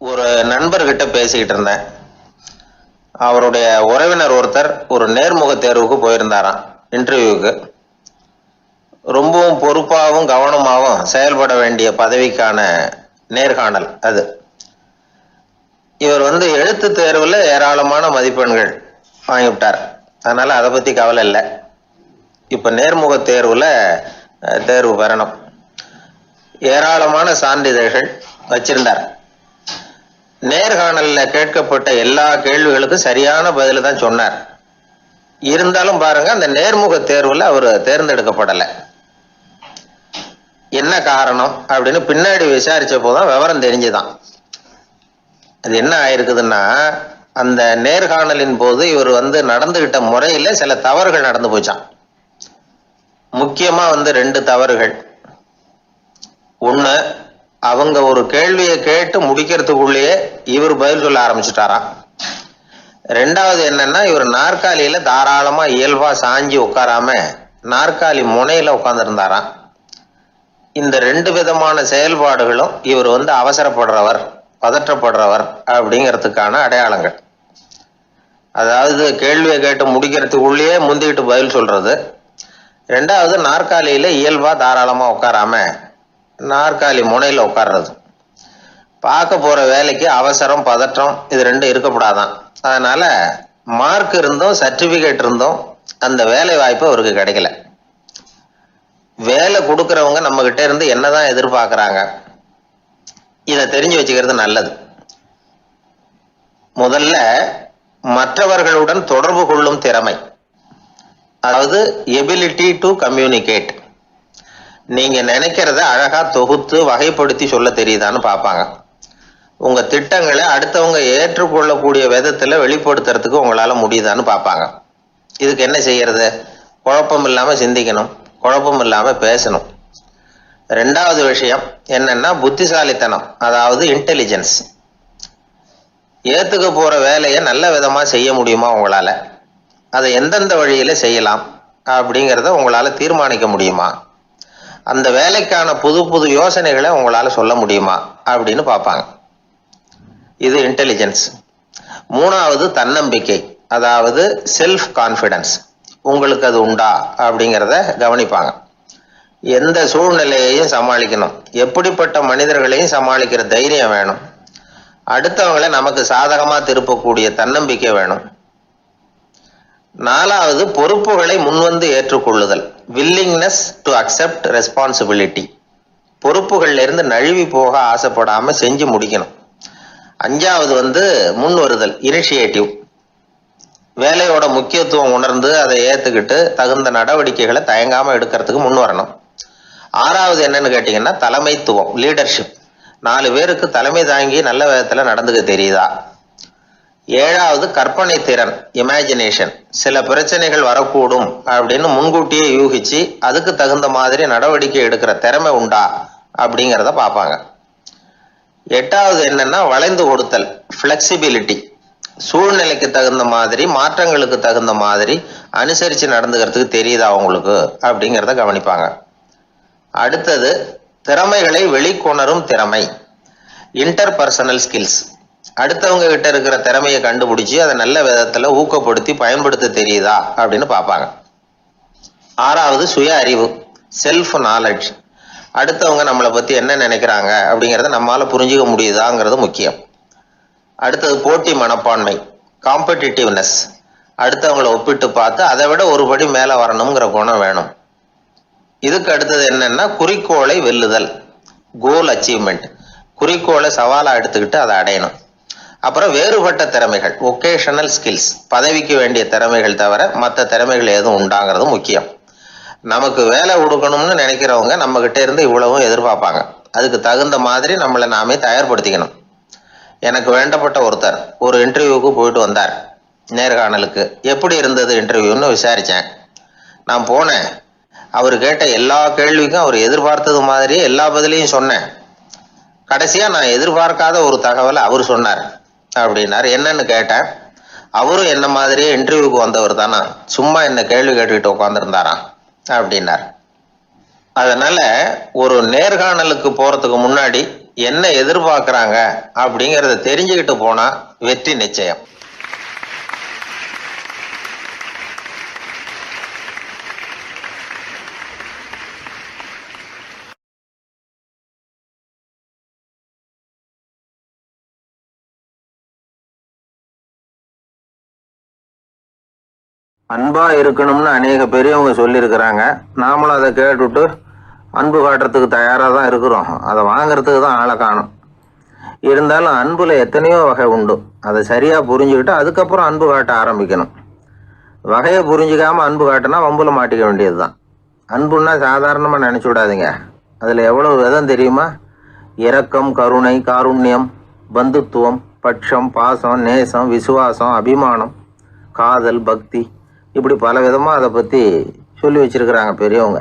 ஒரு நண்பர்கிட்ட பேசிக்கிட்டு இருந்தேன். அவருடைய உறவினர் ஒருத்தர் ஒரு நேர்முக தேர்வுக்கு போயிருந்தாராம், இன்டர்வியூக்கு. ரொம்பவும் பொறுப்பாகவும் கவனமாகவும் செயல்பட வேண்டிய பதவிக்கான நேர்காணல் அது. இவர் எழுத்து தேர்வுல ஏராளமான மதிப்பெண்கள் வாங்கிவிட்டார். அதனால அதை பத்தி கவலை இல்லை. இப்ப நேர்முக தேர்வுல தேர்வு பெறணும். ஏராளமான சான்றிதழ்கள் வச்சிருந்தார். நேர்காணல்ல கேட்கப்பட்ட எல்லா கேள்விகளுக்கும் சரியான பதில தான் சொன்னார். இருந்தாலும் பாருங்க, அந்த நேர்முக தேர்வுல அவர் தேர்ந்தெடுக்கப்படலை. என்ன காரணம் அப்படின்னு பின்னாடி விசாரிச்ச போதான் விவரம் தெரிஞ்சுதான். அது என்ன ஆயிருக்குதுன்னா, அந்த நேர்காணலின் போது இவர் நடந்துகிட்ட முறையில சில தவறுகள் நடந்து போச்சான். முக்கியமா 2 தவறுகள். ஒண்ணு, அவங்க ஒரு கேள்வியை கேட்டு முடிக்கிறதுக்குள்ளேயே இவர் பதில் சொல்ல ஆரம்பிச்சுட்டாராம். 2வது என்னன்னா, இவர் நாற்காலியில தாராளமா இயல்பா சாஞ்சி உட்காராம நாற்காலி முனையில உட்கார்ந்துருந்தாராம். இந்த 2 விதமான செயல்பாடுகளும் இவர் அவசரப்படுறவர், பதற்றப்படுறவர் அப்படிங்கிறதுக்கான அடையாளங்கள். அதாவது கேள்வியை கேட்டு முடிக்கிறதுக்குள்ளேயே முந்திக்கிட்டு பதில் சொல்றது. 2வது, நாற்காலியில இயல்பா தாராளமா உட்காராம நாற்காலி முனையில உட்கார்றது. பார்க்க போற வேலைக்கு அவசரம், பதற்றம் இது 2 இருக்கக்கூடாதான். அதனால மார்க் இருந்தும் சர்டிபிகேட் இருந்தும் அந்த வேலை வாய்ப்பு அவருக்கு கிடைக்கல. வேலை கொடுக்கறவங்க நம்ம கிட்ட இருந்து என்னதான் எதிர்பார்க்கறாங்க, இதை தெரிஞ்சு வச்சுக்கிறது நல்லது. முதல்ல மற்றவர்களுடன் தொடர்பு கொள்ளும் திறமை, அதாவது எபிலிட்டி டு கம்யூனிகேட். நீங்க நினைக்கிறத அழகா தொகுத்து வகைப்படுத்தி சொல்ல தெரியுதான்னு பார்ப்பாங்க. உங்க திட்டங்களை அடுத்தவங்க ஏற்றுக்கொள்ளக்கூடிய விதத்துல வெளிப்படுத்துறதுக்கு உங்களால முடியுதான்னு பார்ப்பாங்க. இதுக்கு என்ன செய்யறது? குழப்பம் இல்லாம சிந்திக்கணும், குழப்பம் இல்லாம பேசணும். ரெண்டாவது விஷயம் என்னன்னா புத்திசாலித்தனம், அதாவது இன்டெலிஜென்ஸ். ஏத்துக்க போற வேலையை நல்ல விதமா செய்ய முடியுமா உங்களால, அதை எந்தெந்த வழியில செய்யலாம் அப்படிங்கிறத உங்களால தீர்மானிக்க முடியுமா, அந்த வேலைக்கான புது புது யோசனைகளை உங்களால சொல்ல முடியுமா அப்படின்னு பார்ப்பாங்க. இது இன்டெலிஜென்ஸ். மூணாவது தன்னம்பிக்கை, அதாவது செல்ஃப் கான்ஃபிடன்ஸ். உங்களுக்கு அது உண்டா அப்படிங்கிறத கவனிப்பாங்க. எந்த சூழ்நிலையையும் சமாளிக்கணும், எப்படிப்பட்ட மனிதர்களையும் சமாளிக்கிற தைரியம் வேணும், அடுத்தவங்களை நமக்கு சாதகமா திருப்பக்கூடிய தன்னம்பிக்கை வேணும். நாலாவது பொறுப்புகளை முன்வந்து ஏற்றுக்கொள்ளுதல், வில்லிங்னஸ் டு அக்செப்ட் ரெஸ்பான்சிபிலிட்டி. பொறுப்புகள்ல இருந்து நழுவி போக ஆசைப்படாம செஞ்சு முடிக்கணும். அஞ்சாவது முன் வருதல், இனிஷியேட்டிவ். வேலையோட முக்கியத்துவம் உணர்ந்து அதை ஏத்துக்கிட்டு தகுந்த நடவடிக்கைகளை தயங்காம எடுக்கிறதுக்கு முன் வரணும். ஆறாவது என்னன்னு கேட்டீங்கன்னா தலைமைத்துவம், லீடர்ஷிப். 4 பேருக்கு தலைமை தாங்கி நல்ல விதத்துல நடந்துக்க தெரியுதா. ஏழாவது கற்பனை திறன், இமேஜினேஷன். சில பிரச்சனைகள் வரக்கூடும் அப்படின்னு முன்கூட்டியே யூகிச்சு அதுக்கு தகுந்த மாதிரி நடவடிக்கை எடுக்கிற திறமை உண்டா அப்படிங்கிறத பார்ப்பாங்க. எட்டாவது என்னன்னா வளைந்து கொடுத்தல், ஃபிளெக்சிபிலிட்டி. சூழ்நிலைக்கு தகுந்த மாதிரி, மாற்றங்களுக்கு தகுந்த மாதிரி அனுசரித்து நடந்துக்கிறதுக்கு தெரியுதா உங்களுக்கு அப்படிங்கிறத கவனிப்பாங்க. அடுத்தது திறமைகளை வெளிக்கொணரும் திறமை, இன்டர்பர்சனல் ஸ்கில்ஸ். அடுத்தவங்க கிட்ட இருக்கிற திறமையை கண்டுபிடிச்சி அதை நல்ல விதத்துல ஊக்கப்படுத்தி பயன்படுத்த தெரியுதா அப்படின்னு பார்ப்பாங்க. ஆறாவது சுய அறிவு, செல்ஃப் நாலேஜ். அடுத்தவங்க நம்மளை பத்தி என்ன நினைக்கிறாங்க அப்படிங்கிறத நம்மளால புரிஞ்சுக்க முடியுதாங்கிறது முக்கியம். அடுத்தது போட்டி மனப்பான்மை, காம்படிட்டிவ்னஸ். அடுத்தவங்களை ஒப்பிட்டு பார்த்து அதை விட ஒரு படி மேல வரணுங்கிற குணம் வேணும். இதுக்கு அடுத்தது என்னன்னா குறிக்கோளை வெல்லுதல், கோல் அச்சீவ்மெண்ட். குறிக்கோளை சவாலா எடுத்துக்கிட்டு அதை அடையணும். அப்புறம் வேறுபட்ட திறமைகள், ஒகேஷனல் ஸ்கில்ஸ். பதவிக்கு வேண்டிய திறமைகள் தவிர மற்ற திறமைகள் எதுவும் உண்டாங்கிறது முக்கியம். நமக்கு வேலை கொடுக்கணும்னு நினைக்கிறவங்க நம்ம கிட்ட இருந்து இவ்வளவும் எதிர்பார்ப்பாங்க. அதுக்கு தகுந்த மாதிரி நம்மளை நாமே தயார்படுத்திக்கணும். எனக்கு வேண்டப்பட்ட ஒருத்தர் ஒரு இன்டர்வியூக்கு போயிட்டு வந்தார், நேர்காணலுக்கு. எப்படி இருந்தது இன்டர்வியூன்னு விசாரிச்சேன். நான் போனேன். அவர் கேட்ட எல்லா கேள்விக்கும் அவர் எதிர்பார்த்தது மாதிரியே எல்லா பதிலையும் சொன்னேன். கடைசியா நான் எதிர்பார்க்காத ஒரு தகவலை அவர் சொன்னார் அப்படின்னார். என்னன்னு கேட்டேன். அவரும் என்ன மாதிரியே இன்டர்வியூக்கு வந்தவர் தானா, சும்மா என்ன கேள்வி கேட்டுக்கிட்டு உட்காந்துருந்தாராம் அப்படின்னார். அதனால ஒரு நேர்காணலுக்கு போறதுக்கு முன்னாடி என்ன எதிர்பார்க்கறாங்க அப்படிங்கறத தெரிஞ்சுக்கிட்டு போனா வெற்றி நிச்சயம். அன்பா இருக்கணும்னு அநேக பெரியவங்க சொல்லியிருக்கிறாங்க. நாமளும் அதை கேட்டுட்டு அன்பு காட்டுறதுக்கு தயாராக தான் இருக்கிறோம். அதை வாங்கறதுக்கு தான் ஆளை காணும். இருந்தாலும் அன்புல எத்தனையோ வகை உண்டு. அதை சரியா புரிஞ்சுக்கிட்டு அதுக்கப்புறம் அன்பு காட்ட ஆரம்பிக்கணும். வகையை புரிஞ்சுக்காம அன்பு காட்டினா வம்புல மாட்டிக்க வேண்டியது தான். அன்புன்னா சாதாரணமாக நினச்சி விடாதீங்க. அதில் எவ்வளவு விதம் தெரியுமா? இரக்கம், கருணை, காருண்யம், பந்துத்துவம், பட்சம், பாசம், நேசம், விசுவாசம், அபிமானம், காதல், பக்தி, இப்படி பல விதமாக அதை பற்றி சொல்லி வச்சிருக்கிறாங்க பெரியவங்க.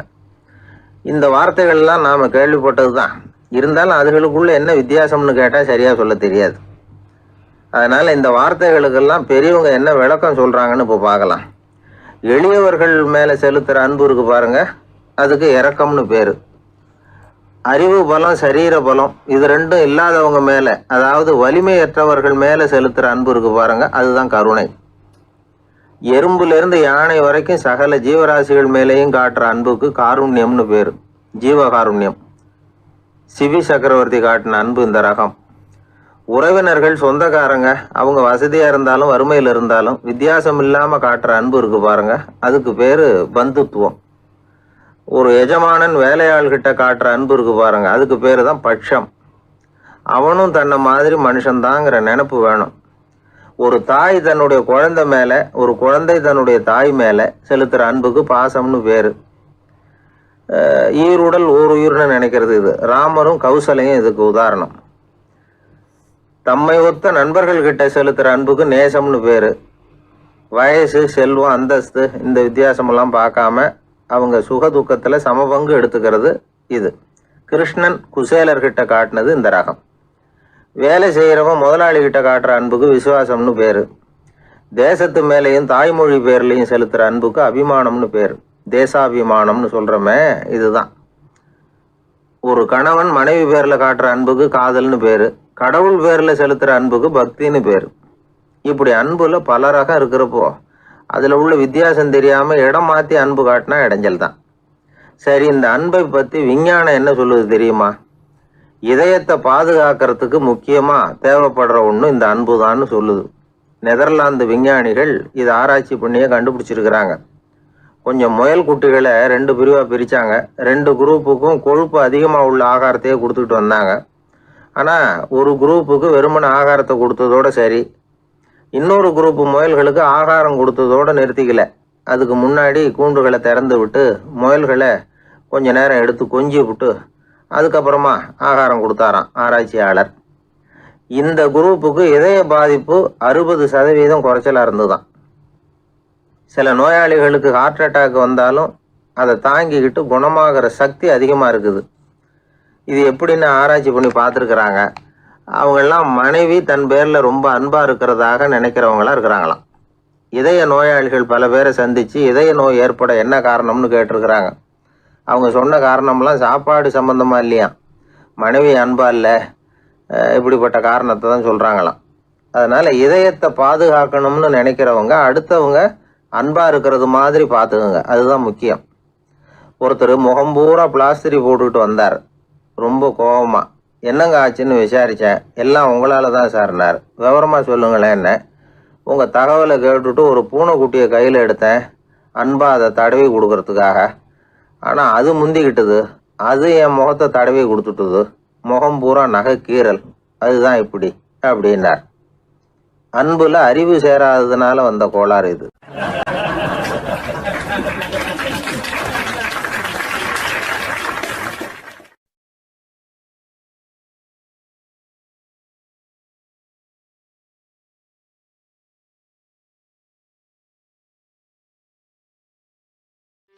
இந்த வார்த்தைகள்லாம் நாம் கேள்விப்பட்டது தான். இருந்தாலும் அதுகளுக்குள்ள என்ன வித்தியாசம்னு கேட்டால் சரியாக சொல்ல தெரியாது. அதனால் இந்த வார்த்தைகளுக்கெல்லாம் பெரியவங்க என்ன விளக்கம் சொல்கிறாங்கன்னு இப்போ பார்க்கலாம். எளியவர்கள் மேலே செலுத்துகிற அன்பு இருக்கு பாருங்க, அதுக்கு இரக்கம்னு பேர். அறிவு பலம், சரீர பலம், இது ரெண்டும் இல்லாதவங்க மேலே, அதாவது வலிமையற்றவர்கள் மேலே செலுத்துகிற அன்பு இருக்கு பாருங்க, அதுதான் கருணை. எறும்புலேருந்து யானை வரைக்கும் சகல ஜீவராசிகள் மேலேயும் காட்டுற அன்புக்கு காருண்யம்னு பேர், ஜீவகாருண்யம். சிவி சக்கரவர்த்தி காட்டின அன்பு இந்த ரகம். உறவினர்கள், சொந்தக்காரங்க, அவங்க வசதியாக இருந்தாலும் வறுமையில் இருந்தாலும் வித்தியாசம் இல்லாமல் காட்டுற அன்பு இருக்கு பாருங்க, அதுக்கு பேர் பந்துத்துவம். ஒரு எஜமானன் வேலையாள்கிட்ட காட்டுற அன்பு இருக்கு பாருங்க, அதுக்கு பேரு தான் பட்சம். அவனும் தன்னை மாதிரி மனுஷன்தாங்கிற நினைப்பு வேணும். ஒரு தாய் தன்னுடைய குழந்தை மேல, ஒரு குழந்தை தன்னுடைய தாய் மேல செலுத்துற அன்புக்கு பாசம்னு பேரு. ஈருடல் ஓர் உயிர்னு நினைக்கிறது இது. ராமரும் கௌசலையும் இதுக்கு உதாரணம். தம்மை ஒத்த நண்பர்கள் கிட்ட செலுத்துற அன்புக்கு நேசம்னு பேரு. வயசு, செல்வம், அந்தஸ்து இந்த வித்தியாசமெல்லாம் பார்க்காம அவங்க சுக துக்கத்துல சமபங்கு எடுத்துக்கிறது இது. கிருஷ்ணன் குசேலர்கிட்ட காட்டினது இந்த ரகம். வேலை செய்யறவன் முதலாளி கிட்ட காட்டுற அன்புக்கு விசுவாசம்னு பேரு. தேசத்து மேலேயும் தாய்மொழி பேர்லையும் செலுத்துற அன்புக்கு அபிமானம்னு பேரு. தேசாபிமானம்னு சொல்றமே இதுதான். ஒரு கணவன் மனைவி பேர்ல காட்டுற அன்புக்கு காதல்னு பேரு. கடவுள் பேர்ல செலுத்துற அன்புக்கு பக்தின்னு பேரு. இப்படி அன்புல பல ரகம் இருக்கிறப்போ அதுல உள்ள வித்தியாசம் தெரியாம இடம் மாத்தி அன்பு காட்டினா இடைஞ்சல் தான். சரி, இந்த அன்பை பத்தி விஞ்ஞானம் என்ன சொல்லுது தெரியுமா? இதயத்தை பாதுகாக்கிறதுக்கு முக்கியமா தேவைப்படுற ஒண்ணு இந்த அன்பு தான்னு சொல்லுது. நெதர்லாந்து விஞ்ஞானிகள் இதை ஆராய்ச்சி பண்ணியே கண்டுபிடிச்சிருக்கிறாங்க. கொஞ்சம் முயல் குட்டிகளை 2 பிரிவா பிரிச்சாங்க. 2 குரூப்புக்கும் கொழுப்பு அதிகமா உள்ள ஆகாரத்தையே கொடுத்துட்டு வந்தாங்க. ஆனா ஒரு குரூப்புக்கு வெறுமன ஆகாரத்தை கொடுத்ததோட சரி, இன்னொரு குரூப் முயல்களுக்கு ஆகாரம் கொடுத்ததோட நிறுத்திக்கல. அதுக்கு முன்னாடி கூண்டுகளை திறந்து விட்டு முயல்களை கொஞ்ச நேரம் எடுத்து கொஞ்சி விட்டு அதுக்கப்புறமா ஆகாரம் கொடுத்தாராம் ஆராய்ச்சியாளர். இந்த குரூப்புக்கு இதய பாதிப்பு 60% குறைச்சலா இருந்துதான். சில நோயாளிகளுக்கு ஹார்ட் அட்டாக் வந்தாலும் அதை தாங்கிக்கிட்டு குணமாகிற சக்தி அதிகமா இருக்குது. இது எப்படின்னு ஆராய்ச்சி பண்ணி பார்த்துருக்குறாங்க. அவங்கெல்லாம் மனைவி தன் பேர்ல ரொம்ப அன்பா இருக்கிறதாக நினைக்கிறவங்களா இருக்கிறாங்களாம். இதய நோயாளிகள் பல பேரை சந்திச்சு இதய நோய் ஏற்பட என்ன காரணம்னு கேட்டிருக்கிறாங்க. அவங்க சொன்ன காரணம்லாம் சாப்பாடு சம்பந்தமா இல்லையா, மனைவி அன்பா இல்லை, இப்படிப்பட்ட காரணத்தை தான் சொல்றாங்களாம். அதனால இதயத்தை பாதுகாக்கணும்னு நினைக்கிறவங்க அடுத்தவங்க அன்பா இருக்கிறது மாதிரி பார்த்துக்குங்க, அதுதான் முக்கியம். ஒருத்தர் முகம் பூரா பிளாஸ்டரி போட்டுக்கிட்டு வந்தார். ரொம்ப கோபமா, என்னங்க ஆச்சுன்னு விசாரிச்சேன். எல்லாம் உங்களால தான் சார்னார். விவரமா சொல்லுங்களேன். என்ன உங்க தகவலை கேட்டுட்டு ஒரு பூனைக்குட்டியை கையில் எடுத்தேன், அன்பா அதை தடவி கொடுக்கறதுக்காக. ஆனா அது முந்திக்கிட்டது, அது என் முகத்தை தடவி கொடுத்துட்டுது. முகம் பூரா நகை கீறல், அதுதான் இப்படி அப்படின்னார். அன்புல அறிவு சேராததுனால வந்த கோளாறு இது.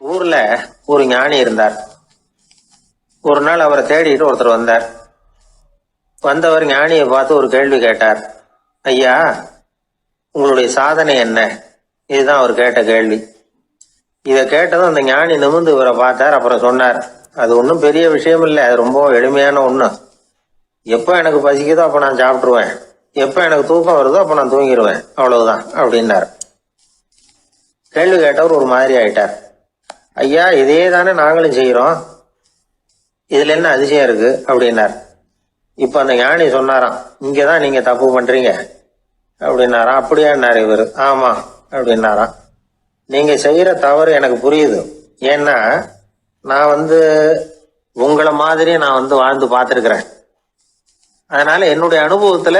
ஊர்ல ஒரு ஞானி இருந்தார். ஒரு நாள் அவரை தேடிட்டு ஒருத்தர் வந்தார். வந்தவர் ஞானியை பார்த்து ஒரு கேள்வி கேட்டார். ஐயா, உங்களுடைய சாதனை என்ன? இதுதான் அவர் கேட்ட கேள்வி. இதை கேட்டதும் அந்த ஞானி நிமிர்ந்து இவரை பார்த்தார். அப்புறம் சொன்னார், அது ஒன்றும் பெரிய விஷயம் இல்லை, அது ரொம்ப எளிமையான ஒண்ணு. எப்போ எனக்கு பசிக்குதோ அப்போ நான் சாப்பிட்டுருவேன், எப்போ எனக்கு தூக்கம் வருதோ அப்போ நான் தூங்கிடுவேன், அவ்வளவுதான் அப்படின்னார். கேள்வி கேட்டவர் ஒரு மாதிரி ஆயிட்டார். ஐயா, இதே தானே நாங்களும் செய்யறோம், இதுல என்ன அதிசயம் இருக்கு அப்படின்னார். இப்ப அந்த ஞானி சொன்னாராம், இங்கதான் நீங்க தப்பு பண்றீங்க அப்படின்னாராம். அப்படியான்னாரு இவர். ஆமா அப்படின்னாராம். நீங்க செய்யற தவறு எனக்கு புரியுது. ஏன்னா நான் உங்களை மாதிரி நான் வாழ்ந்து பார்த்துருக்கிறேன். அதனால என்னுடைய அனுபவத்துல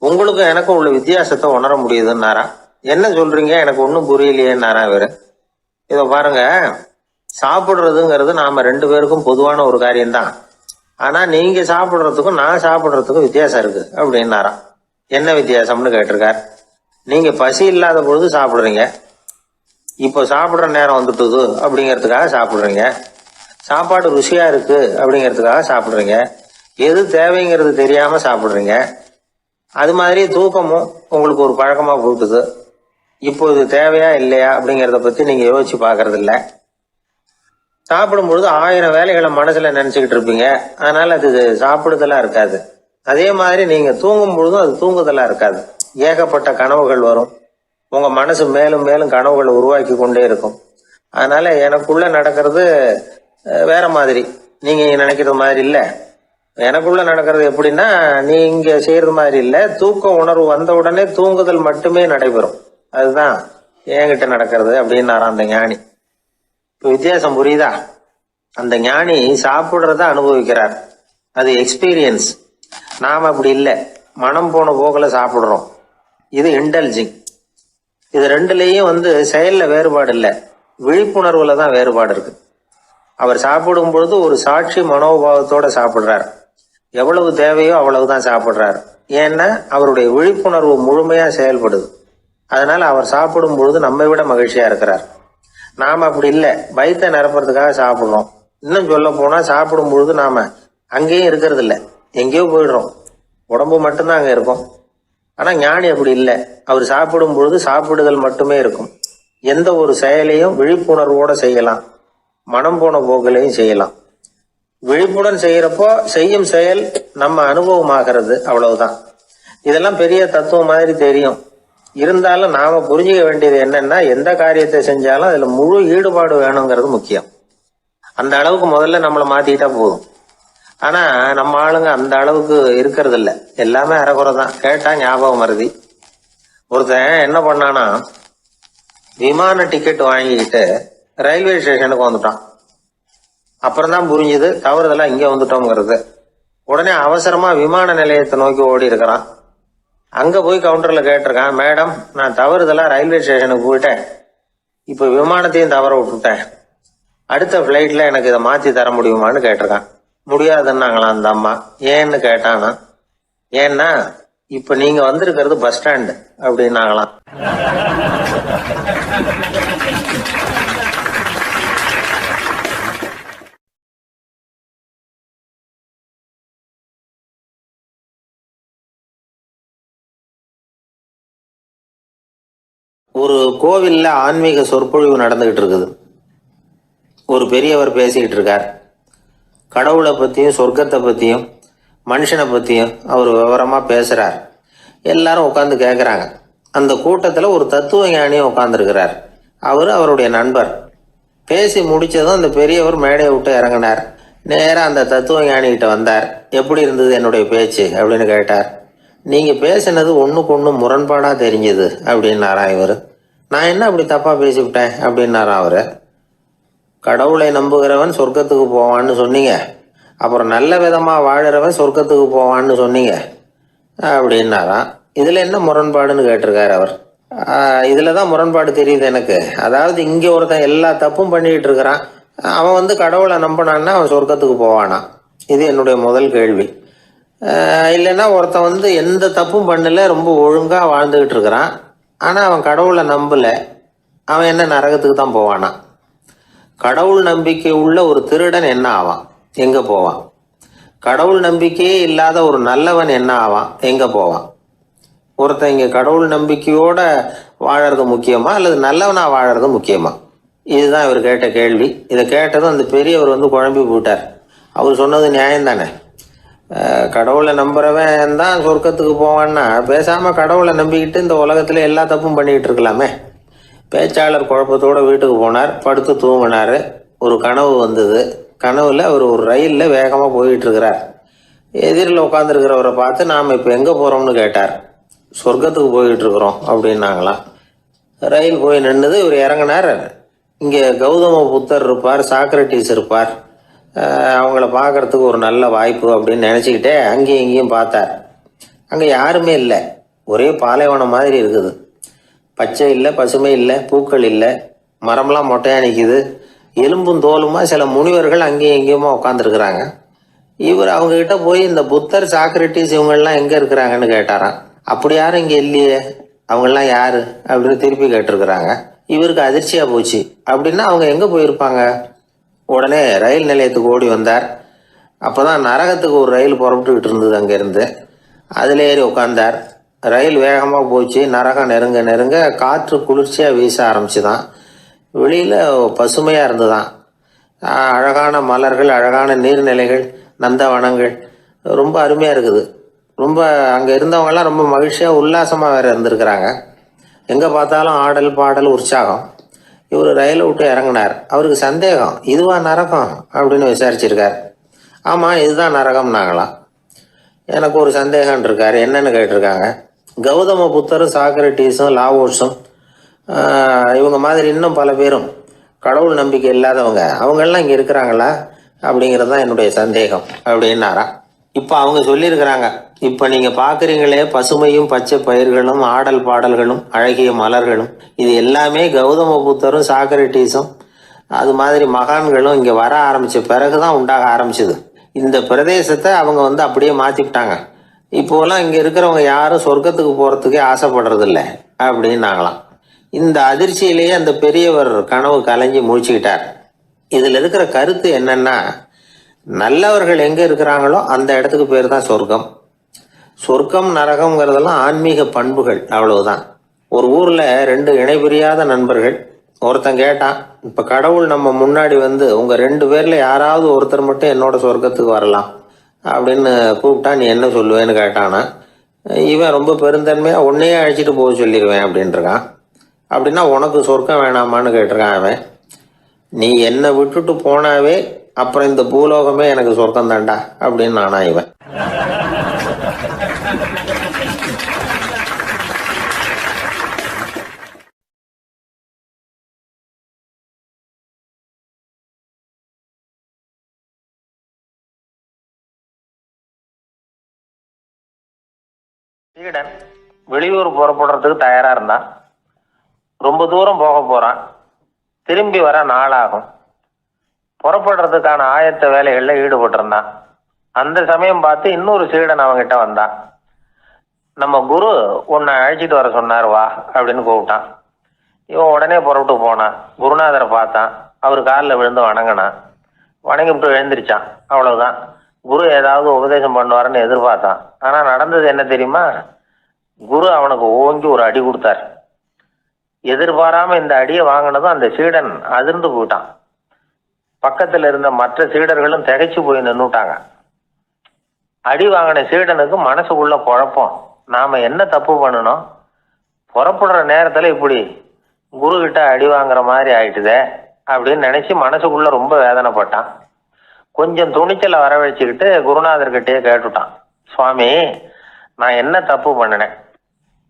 உங்களுக்கும் எனக்கும் உள்ள வித்தியாசத்தை உணர முடியுதுன்னாராம். என்ன சொல்றீங்க, எனக்கு ஒன்றும் புரியலையேன்னாரா இவரு. இதை பாருங்க, சாப்பிடுறதுங்கிறது நாம 2 பேருக்கும் பொதுவான ஒரு காரியம்தான். ஆனா நீங்க சாப்பிடுறதுக்கும் நான் சாப்பிடுறதுக்கும் வித்தியாசம் இருக்கு அப்படின்னாராம். என்ன வித்தியாசம்னு கேட்டிருக்கார். நீங்க பசி இல்லாத பொழுது சாப்பிடுறீங்க, இப்போ சாப்பிடுற நேரம் வந்துட்டுது அப்படிங்கிறதுக்காக சாப்பிடுறீங்க. சாப்பாடு ருசியா இருக்கு அப்படிங்கிறதுக்காக சாப்பிடுறீங்க. எது தேவைங்கிறது தெரியாம சாப்பிடுறீங்க. அது மாதிரி தூக்கமும் உங்களுக்கு ஒரு பழக்கமா போட்டுது. இப்போ இது தேவையா இல்லையா அப்படிங்கிறத பத்தி நீங்க யோசிச்சு பாக்குறது இல்ல. சாப்பிடும் பொழுது 1000 வேலைகளை மனசுல நினைச்சுக்கிட்டு இருப்பீங்க, அதனால அது சாப்பிடுதலா இருக்காது. அதே மாதிரி நீங்க தூங்கும் பொழுதும் அது தூங்குதலா இருக்காது. ஏகப்பட்ட கனவுகள் வரும். உங்க மனசு மேலும் மேலும் கனவுகளை உருவாக்கி கொண்டே இருக்கும். அதனால எனக்குள்ள நடக்கிறது வேற மாதிரி, நீங்க நினைக்கிறது மாதிரி இல்ல. எனக்குள்ள நடக்கிறது எப்படின்னா, நீங்க செய்யறது மாதிரி இல்ல. தூக்க உணர்வு வந்த உடனே தூங்குதல் மட்டுமே நடைபெறும். அதுதான் என்கிட்ட நடக்கிறது அப்படின்னாராம் அந்த ஞானி. இப்ப வித்தியாசம் புரியுதா? அந்த ஞானி சாப்பிட்றத அனுபவிக்கிறார், அது எக்ஸ்பீரியன்ஸ். நாம் அப்படி இல்லை, மனம் போன போக்கில் சாப்பிட்றோம். இது இன்டெலிஜிங். இது ரெண்டுலேயும் செயலில் வேறுபாடு இல்லை, விழிப்புணர்வில் தான் வேறுபாடு இருக்கு. அவர் சாப்பிடும் பொழுது ஒரு சாட்சி மனோபாவத்தோட சாப்பிட்றார். எவ்வளவு தேவையோ அவ்வளவுதான் சாப்பிட்றார். ஏன்னா அவருடைய விழிப்புணர்வு முழுமையா செயல்படுது. அதனால அவர் சாப்பிடும் பொழுது நம்மை விட மகிழ்ச்சியா இருக்கிறார். நாம் அப்படி இல்லை, வயிற்றை நிரப்புறதுக்காக சாப்பிட்றோம். இன்னும் சொல்ல போனா சாப்பிடும் பொழுது நாம அங்கேயும் இருக்கிறது இல்லை, எங்கேயோ போயிடுறோம். உடம்பு மட்டும்தான் அங்கே இருக்கும். ஆனா ஞானி அப்படி இல்லை, அவர் சாப்பிடும் பொழுது சாப்பிடுதல் மட்டுமே இருக்கும். எந்த ஒரு செயலையும் விழிப்புணர்வோட செய்யலாம், மனம் போன போக்கிலையும் செய்யலாம். விழிப்புடன் செய்யறப்போ செய்யும் செயல் நம்ம அனுபவமாகிறது, அவ்வளவுதான். இதெல்லாம் பெரிய தத்துவம் மாதிரி தெரியும். இருந்தாலும் நாம புரிஞ்சுக்க வேண்டியது என்னன்னா, எந்த காரியத்தை செஞ்சாலும் அதுல முழு ஈடுபாடு வேணுங்கிறது முக்கியம். அந்த அளவுக்கு முதல்ல நம்மளை மாத்திக்கிட்டா போதும். ஆனா நம்ம ஆளுங்க அந்த அளவுக்கு இருக்கிறது இல்லை, எல்லாமே அரைகுறை தான். கேட்டா ஞாபகம் மருதி. ஒருத்தன் என்ன பண்ணானா, விமான டிக்கெட் வாங்கிக்கிட்டு ரயில்வே ஸ்டேஷனுக்கு வந்துட்டான். அப்புறம் தான் புரிஞ்சுது தவறுதெல்லாம் இங்கே வந்துட்டோங்கிறது. உடனே அவசரமா விமான நிலையத்தை நோக்கி ஓடி இருக்கிறான். அங்க போய் கவுண்டர்ல கேட்டிருக்கான், மேடம் நான் தவறுதெல்லாம் ரயில்வே ஸ்டேஷனுக்கு போயிட்டேன், இப்ப விமானத்தையும் தவற விட்டுட்டேன், அடுத்த பிளைட்ல எனக்கு இதை மாத்தி தர முடியுமான்னு கேட்டிருக்கான். முடியாதுன்னாங்களாம் அந்த அம்மா. ஏன்னு கேட்டானா, ஏன்னா இப்ப நீங்க வந்திருக்கிறது பஸ் ஸ்டாண்டு அப்படின்னாங்களாம். ஒரு கோவில்ல ஆன்மீக சொற்பொழிவு நடந்துகிட்டு இருக்குது. ஒரு பெரியவர் பேசிக்கிட்டு இருக்கார். கடவுளை பத்தியும் சொர்க்கத்தை பத்தியும் மனுஷனை பத்தியும் அவர் விவரமா பேசுறார். எல்லாரும் உட்காந்து கேட்குறாங்க. அந்த கூட்டத்துல ஒரு தத்துவ ஞானியும் உட்காந்துருக்கிறார். அவருடைய நண்பர். பேசி முடிச்சதும் அந்த பெரியவர் மேடையை விட்டு இறங்கினார். நேராக அந்த தத்துவ ஞானிகிட்ட வந்தார். எப்படி இருந்தது என்னுடைய பேச்சு அப்படின்னு கேட்டார். நீங்க பேசினது ஒண்ணுக்கு ஒண்ணு முரண்பாடா தெரிஞ்சது அப்படின்னாராம் இவர். நான் என்ன அப்படி தப்பா பேசிவிட்டேன் அப்படின்னாராம் அவரு. கடவுளை நம்புகிறவன் சொர்க்கத்துக்கு போவான்னு சொன்னீங்க, அப்புறம் நல்ல விதமா வாழறவன் சொர்க்கத்துக்கு போவான்னு சொன்னீங்க அப்படின்னாராம். இதுல என்ன முரண்பாடுன்னு கேட்டிருக்காரு அவர். இதுலதான் முரண்பாடு தெரியுது எனக்கு. அதாவது இங்க ஒருத்தன் எல்லா தப்பும் பண்ணிட்டு இருக்கிறான், அவன் கடவுளை நம்பினான்னா அவன் சொர்க்கத்துக்கு போவானா? இது என்னுடைய முதல் கேள்வி. இல்லைன்னா ஒருத்தன் எந்த தப்பும் பண்ணல, ரொம்ப ஒழுங்கா வாழ்ந்துகிட்டு இருக்கிறான், ஆனா அவன் கடவுளை நம்பல, அவன் என்ன நரகத்துக்கு தான் போவானா? கடவுள் நம்பிக்கை உள்ள ஒரு திருடன் என்ன ஆவான், எங்க போவான்? கடவுள் நம்பிக்கையே இல்லாத ஒரு நல்லவன் என்ன ஆவான், எங்க போவான்? ஒருத்தன் இங்க கடவுள் நம்பிக்கையோட வாழறது முக்கியமா அல்லது நல்லவனா வாழறது முக்கியமா? இதுதான் இவர் கேட்ட கேள்வி. இதை கேட்டதும் அந்த பெரியவர் குழம்பி போட்டார். அவர் சொன்னது நியாயம் தானே. கடவுளை நம்புறவன் தான் சொர்க்கத்துக்கு போவான்னா பேசாம கடவுளை நம்பிக்கிட்டு இந்த உலகத்துல எல்லா தப்பும் பண்ணிக்கிட்டு இருக்கலாமே. பேச்சாளர் குழப்பத்தோட வீட்டுக்கு போனார். படுத்து தூங்கினாரு. ஒரு கனவு வந்தது. கனவுல அவர் ஒரு ரயில்ல வேகமா போயிட்டு இருக்கிறார். எதிரில் உட்காந்துருக்கிறவரை பார்த்து நாம இப்ப எங்க போறோம்னு கேட்டார். சொர்க்கத்துக்கு போயிட்டு இருக்கிறோம் அப்படின்னாங்களாம். ரயில் போய் நின்றுது. இவர் இறங்கினார். இங்க கௌதம புத்தர் இருப்பார், சாக்ரட்டிஸ் இருப்பார், அவங்கள பார்க்கறதுக்கு ஒரு நல்ல வாய்ப்பு அப்படின்னு நினைச்சுக்கிட்டே அங்கேயும் இங்கேயும் பார்த்தார். அங்க யாருமே இல்லை. ஒரே பாலைவனம் மாதிரி இருக்குது. பச்சை இல்லை, பசுமை இல்லை, பூக்கள் இல்லை, மரம்லாம் மொட்டையா நிற்குது. எலும்பும் தோலுமா சில முனிவர்கள் அங்கேயும் இங்கேயுமா உட்காந்துருக்குறாங்க. இவர் அவங்க கிட்ட போய் இந்த புத்தர், சாக்ரட்டிஸ் இவங்கெல்லாம் எங்க இருக்கிறாங்கன்னு கேட்டாராம். அப்படி யாரும் இங்க இல்லையே, அவங்கெல்லாம் யாரு அப்படின்னு திருப்பி கேட்டிருக்கிறாங்க. இவருக்கு அதிர்ச்சியா போச்சு. அப்படின்னா அவங்க எங்க போயிருப்பாங்க? உடனே ரயில் நிலையத்துக்கு ஓடி வந்தார். அப்போதான் நரகத்துக்கு ஒரு ரயில் புறப்பட்டுக்கிட்டு இருந்தது அங்கேருந்து. அதில் ஏறி உட்காந்தார். ரயில் வேகமாக போச்சு. நரகம் நெருங்க நெருங்க காற்று குளிர்ச்சியாக வீச ஆரம்பிச்சுதான். வெளியில் பசுமையாக இருந்துதான். அழகான மலர்கள், அழகான நீர்நிலைகள், நந்தவனங்கள், ரொம்ப அருமையாக இருக்குது. ரொம்ப அங்கே இருந்தவங்கெல்லாம் ரொம்ப மகிழ்ச்சியாக உல்லாசமாக வேறு இருந்திருக்கிறாங்க. எங்கே பார்த்தாலும் ஆடல் பாடல் உற்சாகம். இவர் ரயிலை விட்டு இறங்கினார். அவருக்கு சந்தேகம், இதுவா நரகம் அப்படின்னு விசாரிச்சிருக்கார். ஆமாம் இதுதான் நரகம்னாங்களாம். எனக்கு ஒரு சந்தேகம் இருக்காரு. என்னன்னு கேட்டிருக்காங்க. கௌதம புத்தரும் சாக்ரட்டிஸும் லாவோஸும் இவங்க மாதிரி இன்னும் பல பேரும் கடவுள் நம்பிக்கை இல்லாதவங்க அவங்கெல்லாம் இங்கே இருக்கிறாங்களா அப்படிங்கிறது தான் என்னுடைய சந்தேகம் அப்படின்னாராம். இப்போ அவங்க சொல்லியிருக்கிறாங்க, இப்போ நீங்கள் பார்க்குறீங்களே பசுமையும் பச்சை பயிர்களும் ஆடல் பாடல்களும் அழகிய மலர்களும், இது எல்லாமே கௌதம புத்தரும் சாக்ரட்டிஸும் அது மாதிரி மகான்களும் இங்கே வர ஆரம்பித்த பிறகு தான் உண்டாக ஆரம்பிச்சது. இந்த பிரதேசத்தை அவங்க அப்படியே மாற்றிவிட்டாங்க. இப்போலாம் இங்கே இருக்கிறவங்க யாரும் சொர்க்கத்துக்கு போகிறதுக்கே ஆசைப்படுறதில்ல அப்படின்னாங்களாம். இந்த அதிர்ச்சியிலேயே அந்த பெரியவர் கனவு கலைஞ்சி முழிச்சுக்கிட்டார். இதில் இருக்கிற கருத்து என்னன்னா, நல்லவர்கள் எங்கே இருக்கிறாங்களோ அந்த இடத்துக்கு பேர் தான் சொர்க்கம். சொர்க்கம் நரகம்ங்கிறதெல்லாம் ஆன்மீக பண்புகள், அவ்வளவுதான். ஒரு ஊரில் 2 இணைபிரியாத நண்பர்கள். ஒருத்தன் கேட்டான், இப்போ கடவுள் நம்ம முன்னாடி உங்கள் 2 பேரில் யாராவது ஒருத்தர் மட்டும் என்னோட சொர்க்கத்துக்கு வரலாம் அப்படின்னு கூப்பிட்டா நீ என்ன சொல்லுவேன்னு கேட்டானா. இவன் ரொம்ப பெருந்தன்மையாக உன்னையே அழைச்சிட்டு போக சொல்லிடுவேன் அப்படின்ட்டுருக்கான். அப்படின்னா உனக்கு சொர்க்கம் வேணாமான்னு கேட்டிருக்கான் அவன். நீ என்னை விட்டுட்டு போனாவே அப்புறம் இந்த பூலோகமே எனக்கு சொர்க்கம் தாண்டா அப்படின்னு நானா இவன். சீடன் வெளியூர் புறப்படுறதுக்கு தயாரா இருந்தான். ரொம்ப தூரம் போக போறான். திரும்பி வர நாளாகும். புறப்படுறதுக்கான ஆயத்த வேலைகளில் ஈடுபட்டிருந்தான். அந்த சமயம் பார்த்து இன்னொரு சீடன் அவங்கிட்ட வந்தான். நம்ம குரு உன்னை அழைச்சிட்டு வர சொன்னார் வா அப்படின்னு கூப்பிட்டான். இவன் உடனே புறப்பட்டு போனான். குருநாதரை பார்த்தான். அவர் காலில் விழுந்து வணங்கினான். வணங்கிவிட்டு எழுந்திரிச்சான். அவ்வளவுதான். குரு ஏதாவது உபதேசம் பண்ணுவாருன்னு எதிர்பார்த்தான். ஆனால் நடந்தது என்ன தெரியுமா? குரு அவனுக்கு ஓங்கி ஒரு அடி கொடுத்தார். எதிர்பாராம இந்த அடியை வாங்கினதும் அந்த சீடன் அதிர்ந்து போயிட்டான். பக்கத்தில் இருந்த மற்ற சீடர்களும் திகைச்சு போய் நின்றுட்டாங்க. அடி வாங்கின சீடனுக்கு மனசுக்குள்ள குழப்பம். நாம என்ன தப்பு பண்ணணும்? புறப்படுற நேரத்துல இப்படி குரு கிட்ட அடி வாங்குற மாதிரி ஆயிட்டுதே அப்படின்னு நினைச்சு மனசுக்குள்ள ரொம்ப வேதனைப்பட்டான். கொஞ்சம் துணிச்சலை வரவழைச்சுக்கிட்டு குருநாதர்கிட்டயே கேட்டுட்டான், சுவாமி நான் என்ன தப்பு பண்ணினேன்?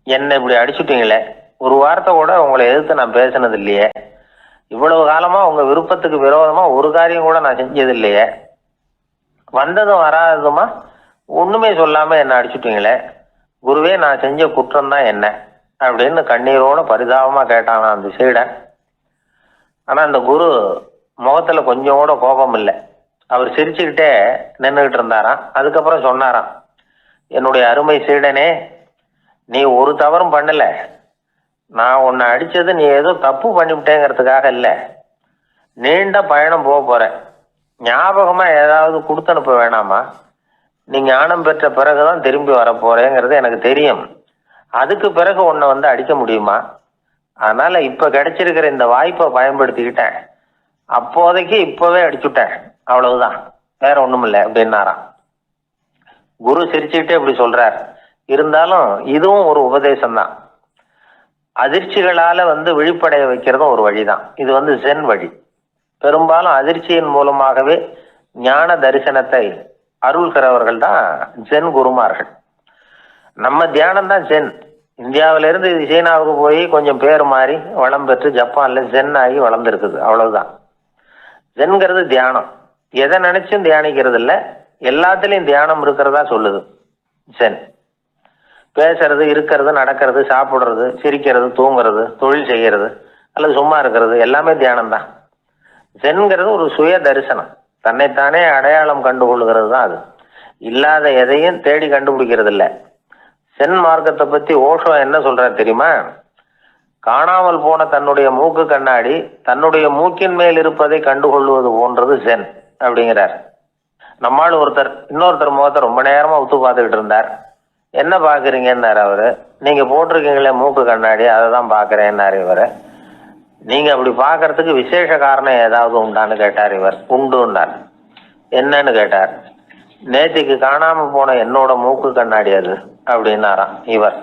என்னை இப்படி அடிச்சுட்டீங்களே, ஒரு வார்த்தை கூட உங்களை எதிர்த்து நான் பேசினது இல்லையே, இவ்வளவு காலமா உங்க விருப்பத்துக்கு விரோதமா ஒரு காரியம் கூட நான் செஞ்சது இல்லையே, வந்ததும் வராததுமா ஒண்ணுமே சொல்லாம என்ன அடிச்சுட்டீங்களே, குருவே நான் செஞ்ச குற்றம் தான் என்ன அப்படின்னு கண்ணீரோட பரிதாபமா கேட்டானா அந்த சீடன். ஆனா அந்த குரு முகத்துல கொஞ்சம் கூட கோபம் இல்லை. அவர் சிரிச்சுக்கிட்டே நின்றுகிட்டு இருந்தாராம். அதுக்கப்புறம் சொன்னாராம், என்னுடைய அருமை சீடனே, நீ ஒரு தவறும் பண்ணல. நான் உன்னை அடிச்சது நீ ஏதோ தப்பு பண்ணிவிட்டேங்கிறதுக்காக இல்லை. நீண்ட பயணம் போக போறேன். ஞாபகமா ஏதாவது கொடுத்து அனுப்ப வேணாமா? நீ ஞானம் பெற்ற பிறகுதான் திரும்பி வர போறேங்கிறது எனக்கு தெரியும். அதுக்கு பிறகு உன்னை அடிக்க முடியுமா? அதனால இப்ப கிடைச்சிருக்கிற இந்த வாய்ப்பை பயன்படுத்திக்கிட்டேன். அப்போதைக்கு இப்பவே அடிச்சுட்டேன், அவ்வளவுதான், வேற ஒண்ணும் இல்லை அப்படின்னாராம். குரு சிரிச்சுக்கிட்டே இப்படி சொல்றார். இருந்தாலும் இதுவும் ஒரு உபதேசம்தான். அதிர்ச்சிகளால விழிப்படைய வைக்கிறதும் ஒரு வழிதான். இது ஜென் வழி. பெரும்பாலும் அதிர்ச்சியின் மூலமாகவே ஞான தரிசனத்தை அருள்கிறவர்கள் தான் ஜென் குருமார்கள். நம்ம தியானம் தான் ஜென். இந்தியாவிலிருந்து இது சீனாவுக்கு போய் கொஞ்சம் பேர் மாறி வளம் பெற்று ஜப்பான்ல ஜென் ஆகி வளர்ந்துருக்குது, அவ்வளவுதான். ஜென்கிறது தியானம். எதை நினைச்சும் தியானிக்கிறது இல்லை, எல்லாத்துலயும் தியானம் இருக்கிறதா சொல்லுது ஜென். பேசுறது, இருக்கிறது, நடக்கிறது, சாப்பிடுறது, சிரிக்கிறது, தூங்குறது, தொழில் செய்யறது அல்லது சும்மா இருக்கிறது எல்லாமே தியானம் தான். ஜென்கிறது ஒரு சுய தரிசனம். தன்னைத்தானே அடையாளம் கண்டுகொள்கிறது தான் அது. இல்லாத எதையும் தேடி கண்டுபிடிக்கிறது இல்லை. சென் மார்க்கத்தை பத்தி ஓஷோ என்ன சொல்றாரு தெரியுமா? காணாமல் போன தன்னுடைய மூக்கு கண்ணாடி தன்னுடைய மூக்கின் மேல் இருப்பதை கண்டுகொள்வது போன்றது ஜென் அப்படிங்கிறார். நம்மால் இன்னொருத்தர் முகத்தை ரொம்ப நேரமா உத்து பார்த்துக்கிட்டு இருந்தார். என்ன பாக்குறீங்கன்னாரு அவரு. நீங்க போட்டிருக்கீங்களே மூக்கு கண்ணாடி, அதை தான் பாக்குறேன்னாரு இவரு. நீங்க அப்படி பாக்குறதுக்கு விசேஷ காரணம் ஏதாவது உண்டான்னு கேட்டார் இவர். உண்டுன்னார். என்னன்னு கேட்டார். நேத்திக்கு காணாம போன என்னோட மூக்கு கண்ணாடி அது அப்படின்னாராம் இவர்.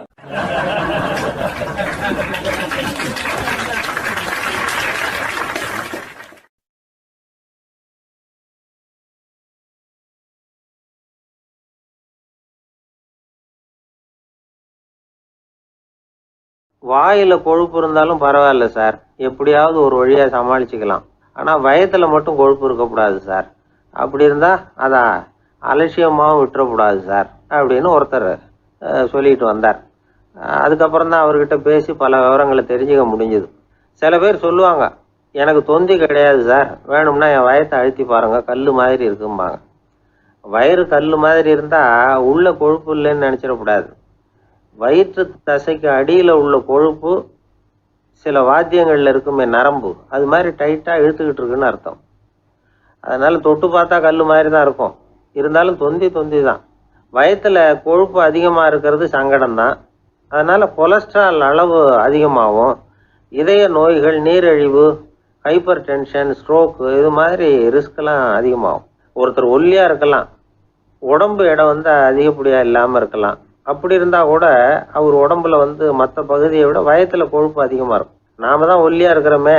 வாயில் கொழுப்பு இருந்தாலும் பரவாயில்ல சார், எப்படியாவது ஒரு வழியாக சமாளிச்சுக்கலாம். ஆனால் வயத்தில் மட்டும் கொழுப்பு இருக்கக்கூடாது சார். அப்படி இருந்தால் அதை அலட்சியமாகவும் விட்டுறக்கூடாது சார் அப்படின்னு ஒருத்தர் சொல்லிட்டு வந்தார். அதுக்கப்புறம் தான் அவர்கிட்ட பேசி பல விவரங்களை தெரிஞ்சுக்க முடிஞ்சுது. சில பேர் சொல்லுவாங்க, எனக்கு தொந்தி கிடையாது சார், வேணும்னா என் வயத்தை அழுத்தி பாருங்க, கல் மாதிரி இருக்கும்பாங்க. வயிறு கல் மாதிரி இருந்தால் உள்ள கொழுப்பு இல்லைன்னு நினச்சிடக்கூடாது. வயிற்று தசைக்கு அடியில் உள்ள கொழுப்பு சில வாத்தியங்களில் இருக்குமே நரம்பு, அது மாதிரி டைட்டாக இழுத்துக்கிட்டு இருக்குன்னு அர்த்தம். அதனால் தொட்டு பார்த்தா கல் மாதிரி தான் இருக்கும், இருந்தாலும் தொந்தி தொந்தி தான். வயிற்றில் கொழுப்பு அதிகமாக இருக்கிறது சங்கடம் தான். அதனால் கொலஸ்ட்ரால் அளவு அதிகமாகும். இதய நோய்கள், நீரிழிவு, ஹைப்பர் டென்ஷன், ஸ்ட்ரோக்கு இது மாதிரி ரிஸ்க்கெல்லாம் அதிகமாகும். ஒருத்தர் ஒல்லியாக இருக்கலாம், உடம்பு எடை அதிகப்படியாக இல்லாமல் இருக்கலாம். அப்படி இருந்தால் கூட அவர் உடம்புல மற்ற பகுதியை விட வயத்தில் கொழுப்பு அதிகமாக இருக்கும். நாம் தான் ஒல்லியாக இருக்கிறோமே,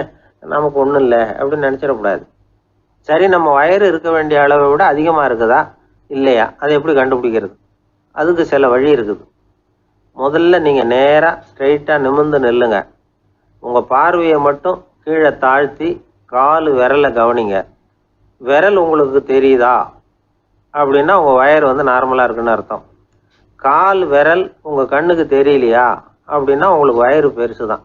நமக்கு ஒன்றும் இல்லை அப்படின்னு நினச்சிடக்கூடாது. சரி, நம்ம வயிறு இருக்க வேண்டிய அளவை விட அதிகமாக இருக்குதா இல்லையா, அதை எப்படி கண்டுபிடிக்கிறது? அதுக்கு சில வழி இருக்குது. முதல்ல நீங்கள் நேராக ஸ்ட்ரைட்டாக நிமிர்ந்து நில்லுங்க. உங்கள் பார்வையை மட்டும் கீழே தாழ்த்தி கால் விரலை கவனிங்க. விரல் உங்களுக்கு தெரியுதா அப்படின்னா உங்கள் வயிறு நார்மலாக இருக்குன்னு அர்த்தம். கால் விரல் உங்கள் கண்ணுக்கு தெரியலையா அப்படின்னா உங்களுக்கு வயிறு பெருசு தான்.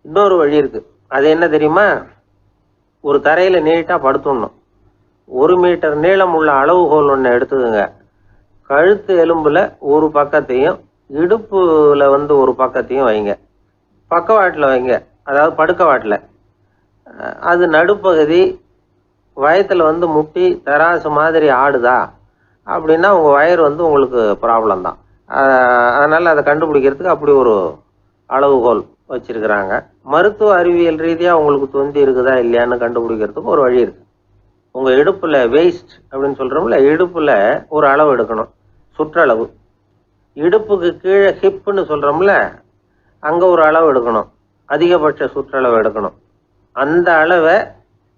இன்னொரு வழி இருக்குது. அது என்ன தெரியுமா? ஒரு தரையில் நீட்டாக படுத்துடணும். 1 மீட்டர் நீளம் உள்ள அளவுகோல் ஒன்று எடுத்துக்கோங்க. கழுத்து எலும்பில் ஒரு பக்கத்தையும் இடுப்பில் ஒரு பக்கத்தையும் வைங்க. பக்கவாட்டில் வைங்க, அதாவது படுக்க வாட்டில். அது நடுப்பகுதி வயத்தில் முட்டி தராசு மாதிரி ஆடுதா அப்படின்னா உங்கள் வயிறு உங்களுக்கு ப்ராப்ளம் தான். அதனால் அதை கண்டுபிடிக்கிறதுக்கு அப்படி ஒரு அளவுகோல் வச்சுருக்கிறாங்க. மருத்துவ அறிவியல் ரீதியாக உங்களுக்கு தொந்தி இருக்குதா இல்லையான்னு கண்டுபிடிக்கிறதுக்கு ஒரு வழி இருக்குது. உங்கள் இடுப்பில் வெயிஸ்ட் அப்படின்னு சொல்கிறோம்ல, இடுப்பில் ஒரு அளவு எடுக்கணும், சுற்றளவு. இடுப்புக்கு கீழே ஹிப்புன்னு சொல்கிறோம்ல, அங்கே ஒரு அளவு எடுக்கணும், அதிகபட்ச சுற்றளவு எடுக்கணும். அந்த அளவை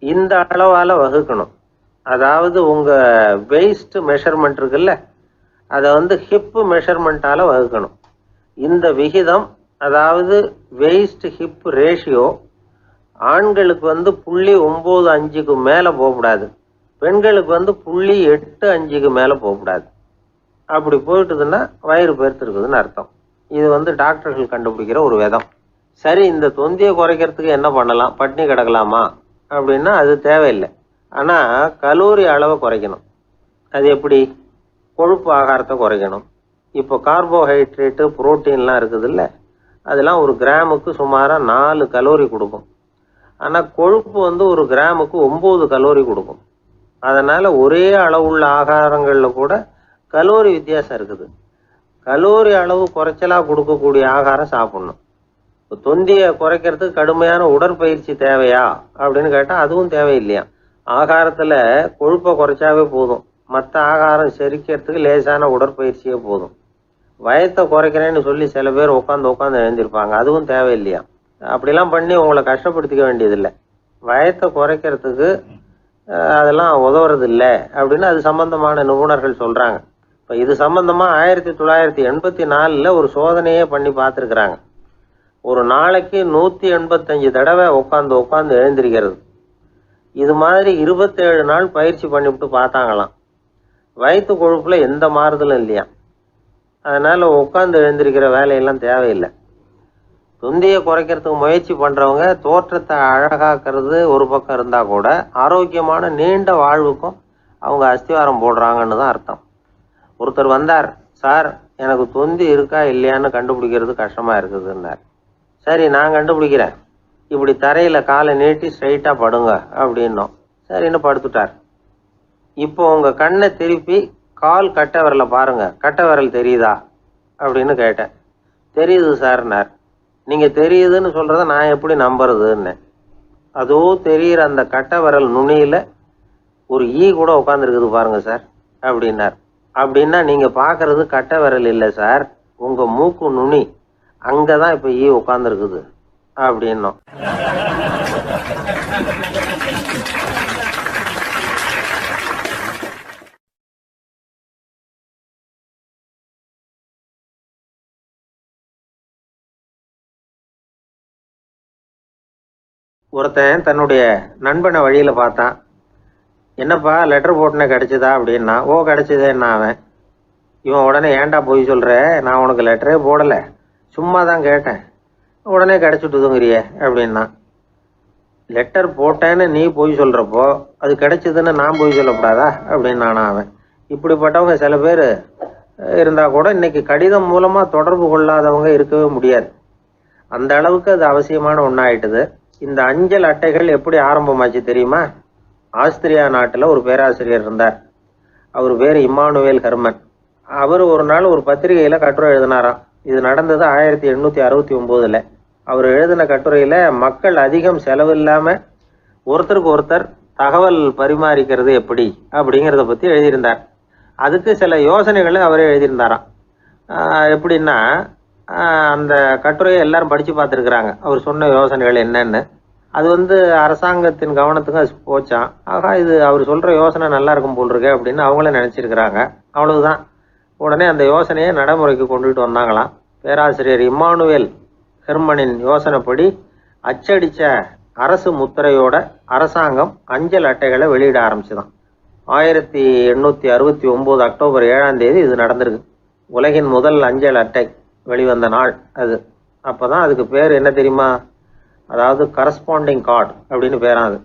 இந்த அளவால் வகுக்கணும். அதாவது உங்கள் வெயிஸ்ட் மெஷர்மெண்ட் இருக்குல்ல, அதை ஹிப்பு மெஷர்மெண்ட்டால் வகுக்கணும். இந்த விகிதம், அதாவது வெயிஸ்ட் ஹிப் ரேஷியோ, ஆண்களுக்கு 0.95க்கு மேலே போகக்கூடாது, பெண்களுக்கு 0.85க்கு மேலே போகக்கூடாது. அப்படி போயிட்டுதுன்னா வயிறு பெருத்திருக்குதுன்னு அர்த்தம். இது டாக்டர்கள் கண்டுபிடிக்கிற ஒரு விதம். சரி, இந்த தொந்தியை குறைக்கிறதுக்கு என்ன பண்ணலாம்? பட்னி கிடக்கலாமா அப்படின்னா அது தேவையில்லை. ஆனால் கலோரி அளவை குறைக்கணும். அது எப்படி? கொழுப்பு ஆகாரத்தை குறைக்கணும். இப்போ கார்போஹைட்ரேட்டு, புரோட்டீன்லாம் இருக்குதுல்ல, அதெல்லாம் ஒரு கிராமுக்கு சுமாராக 4 கலோரி கொடுக்கும். ஆனால் கொழுப்பு ஒரு கிராமுக்கு 9 கலோரி கொடுக்கும். அதனால் ஒரே அளவுள்ள ஆகாரங்களில் கூட கலோரி வித்தியாசம் இருக்குது. கலோரி அளவு குறைச்சலாக கொடுக்கக்கூடிய ஆகாரம் சாப்பிட்ணும். இப்போ தொந்தியை குறைக்கிறதுக்கு கடுமையான உடற்பயிற்சி தேவையா அப்படின்னு கேட்டால் அதுவும் தேவையில்லையா. ஆகாரத்தில் கொழுப்பை குறைச்சாவே போதும், மற்ற ஆகாரம் செரிக்கிறதுக்கு லேசான உடற்பயிற்சியே போதும். வயத்தை குறைக்கிறேன்னு சொல்லி சில பேர் உட்காந்து எழுந்திருப்பாங்க, அதுவும் தேவையில்லையா. அப்படிலாம் பண்ணி உங்களை கஷ்டப்படுத்திக்க வேண்டியதில்லை. வயத்தை குறைக்கிறதுக்கு அதெல்லாம் உதவுறது இல்லை அப்படின்னு அது சம்பந்தமான நிபுணர்கள் சொல்கிறாங்க. இப்போ இது சம்பந்தமாக 1984 ஒரு சோதனையே பண்ணி பார்த்துருக்குறாங்க. ஒரு நாளைக்கு 185 தடவை உட்காந்து எழுந்திருக்கிறது. இது மாதிரி 27 நாள் பயிற்சி பண்ணிவிட்டு பார்த்தாங்களாம். வயிற்று கொழுப்பில் எந்த மாறுதலும் இல்லையா. அதனால் உட்காந்து எழுந்திருக்கிற வேலையெல்லாம் தேவையில்லை. தொந்தியை குறைக்கிறதுக்கு முயற்சி பண்ணுறவங்க தோற்றத்தை அழகாக்கிறது ஒரு பக்கம் இருந்தால் கூட ஆரோக்கியமான நீண்ட வாழ்வுக்கும் அவங்க அஸ்திவாரம் போடுறாங்கன்னு தான் அர்த்தம். ஒருத்தர் வந்தார், சார் எனக்கு தொந்தி இருக்கா இல்லையான்னு கண்டுபிடிக்கிறது கஷ்டமாக இருக்குதுன்னார். சரி, நான் கண்டுபிடிக்கிறேன், இப்படி தரையில் காலை நீட்டி ஸ்ட்ரைட்டாக படுங்க அப்படின்னோம். சரின்னு படுத்துட்டார். இப்போ உங்கள் கண்ணை திருப்பி கால் கட்டை விரலை பாருங்க, கட்டை விரல் தெரியுதா அப்படின்னு கேட்டேன். தெரியுது சார்னார். நீங்கள் தெரியுதுன்னு சொல்கிறத நான் எப்படி நம்புறதுன்னு. அதோ தெரிகிற அந்த கட்டை விரல் நுனியில் ஒரு ஈ கூட உட்காந்துருக்குது பாருங்க சார் அப்படின்னார். அப்படின்னா நீங்கள் பார்க்குறது கட்டை விரல் இல்லை சார், உங்கள் மூக்கு நுனி, அங்கே தான் இப்போ ஈ உட்காந்துருக்குது அப்படின்னோம். ஒருத்தன் தன்னுடைய நண்பனை வழியில் பார்த்தான். என்னப்பா லெட்டர் போட்டுனே கிடச்சிதா அப்படின்னா. ஓ கிடச்சிதேன்னா அவன். இவன் உடனே ஏன்டா போய் சொல்கிற, நான் உனக்கு லெட்டரே போடலை, சும்மா தான் கேட்டேன், உடனே கிடச்சிட்டுதுங்கிறியே அப்படின்னா. லெட்டர் போட்டேன்னு நீ போய் சொல்கிறப்போ அது கிடைச்சதுன்னு நான் போய் சொல்லக்கூடாதா அப்படின்னானா அவன். இப்படிப்பட்டவங்க சில பேர் இருந்தால் கூட இன்னைக்கு கடிதம் மூலமாக தொடர்பு கொள்ளாதவங்க இருக்கவே முடியாது. அந்த அளவுக்கு அது அவசியமான ஒன்றாயிட்டுது. இந்த அஞ்சல் அட்டைகள் எப்படி ஆரம்பமாச்சு தெரியுமா? ஆஸ்திரியா நாட்டில் ஒரு பேராசிரியர் இருந்தார். அவர் பேர் இம்மானுவேல் ஹெர்மன். அவர் ஒரு நாள் ஒரு பத்திரிகையில் கட்டுரை எழுதினாராம். இது நடந்தது 1869. அவர் எழுதின கட்டுரையில் மக்கள் அதிகம் செலவு இல்லாமல் ஒருத்தருக்கு ஒருத்தர் தகவல் பரிமாறிக்கிறது எப்படி அப்படிங்கிறத பற்றி எழுதியிருந்தார். அதுக்கு சில யோசனைகளை அவரே எழுதியிருந்தாராம். எப்படின்னா, அந்த கட்டுரையை எல்லாரும் படித்து பார்த்துருக்குறாங்க, அவர் சொன்ன யோசனைகள் என்னன்னு. அது அரசாங்கத்தின் கவனத்துக்கு அது போச்சான். ஆகா, இது அவர் சொல்கிற யோசனை நல்லா இருக்கும் போல் இருக்கு அப்படின்னு அவங்களே நினச்சிருக்கிறாங்க. அவ்வளவுதான். உடனே அந்த யோசனையை நடைமுறைக்கு கொண்டுகிட்டு வந்தாங்களாம். பேராசிரியர் இம்மானுவேல் ஹெர்மனின் யோசனைப்படி அச்சடித்த அரசு முத்திரையோட அரசாங்கம் அஞ்சல் அட்டைகளை வெளியிட ஆரம்பிச்சுதான். 1869 அக்டோபர் 7ஆம் தேதி இது நடந்திருக்கு. உலகின் முதல் அஞ்சல் அட்டை வெளிவந்த நாள் அது. அப்போ தான் அதுக்கு பேர் என்ன தெரியுமா? அதாவது கரஸ்பாண்டிங் கார்டு அப்படின்னு பேராது.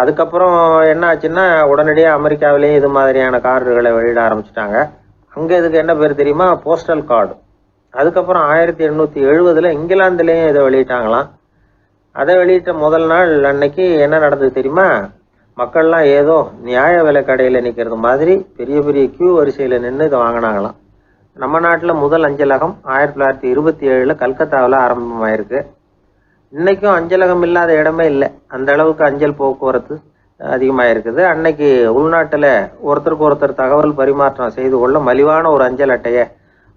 அதுக்கப்புறம் என்ன ஆச்சுன்னா, உடனடியாக அமெரிக்காவிலேயே இது மாதிரியான கார்டுகளை வெளியிட ஆரம்பிச்சிட்டாங்க. அங்கே இதுக்கு என்ன பேர் தெரியுமா? Postal card. அதுக்கப்புறம் 1870 இங்கிலாந்துலேயும் இதை வெளியிட்டாங்களாம். அதை வெளியிட்ட முதல் நாள் அன்னைக்கு என்ன நடந்தது தெரியுமா? மக்கள்லாம் ஏதோ நியாய விலை கடையில் நிற்கிறது மாதிரி பெரிய பெரிய கியூ வரிசையில் நின்று இதை வாங்கினாங்களாம். நம்ம நாட்டில் முதல் அஞ்சலகம் 1927 கல்கத்தாவில் ஆரம்பமாயிருக்கு. இன்றைக்கும் அஞ்சலகம் இல்லாத இடமே இல்லை. அந்த அளவுக்கு அஞ்சல் போக்குவரத்து அதிகமாக இருக்குது. அன்னைக்கு உள்நாட்டில் ஒருத்தருக்கு ஒருத்தர் தகவல் பரிமாற்றம் செய்து கொள்ள மலிவான ஒரு அஞ்சல் அட்டையை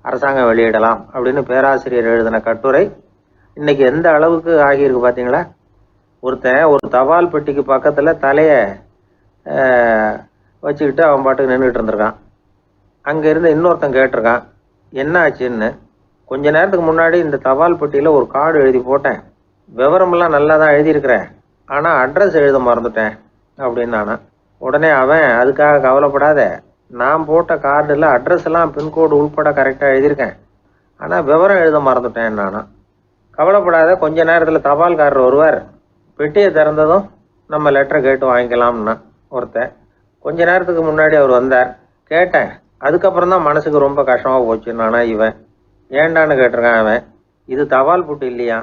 அரசாங்கம் வெளியிடலாம் அப்படின்னு பேராசிரியர் எழுதின கட்டுரை இன்னைக்கு எந்த அளவுக்கு ஆகியிருக்கு பார்த்தீங்களா? ஒருத்தன் ஒரு தபால் பெட்டிக்கு பக்கத்தில் தலையை வச்சுக்கிட்டு அவன் பாட்டுக்கு நின்றுட்டு இருந்திருக்கான். அங்கேருந்து இன்னொருத்தன் கேட்டிருக்கான், என்ன ஆச்சுன்னு. கொஞ்ச நேரத்துக்கு முன்னாடி இந்த தபால் பெட்டியில் ஒரு கார்டு எழுதி போட்டேன், விவரமெல்லாம் நல்லா தான் எழுதியிருக்கிறேன், ஆனால் அட்ரஸ் எழுத மறந்துட்டேன் அப்படின்னு நானா. உடனே அவன், அதுக்காக கவலைப்படாத, நான் போட்ட கார்டில் அட்ரஸ் எல்லாம் பின்கோடு உள்பட கரெக்டாக எழுதியிருக்கேன், ஆனால் விவரம் எழுத மறந்துட்டேன் நானா. கவலைப்படாத, கொஞ்ச நேரத்தில் தபால்காரர் வருவார், பெட்டியை திறந்ததும் நம்ம லெட்டரை கேட்டு வாங்கிக்கலாம்னா ஒருத்தன். கொஞ்ச நேரத்துக்கு முன்னாடி அவர் வந்தார், கேட்டேன், அதுக்கப்புறம் தான் மனசுக்கு ரொம்ப கஷ்டமாக போச்சு நானா. இவன் ஏண்டான்னு கேட்டிருக்கான். அவன், இது தபால் புட்டு இல்லையா?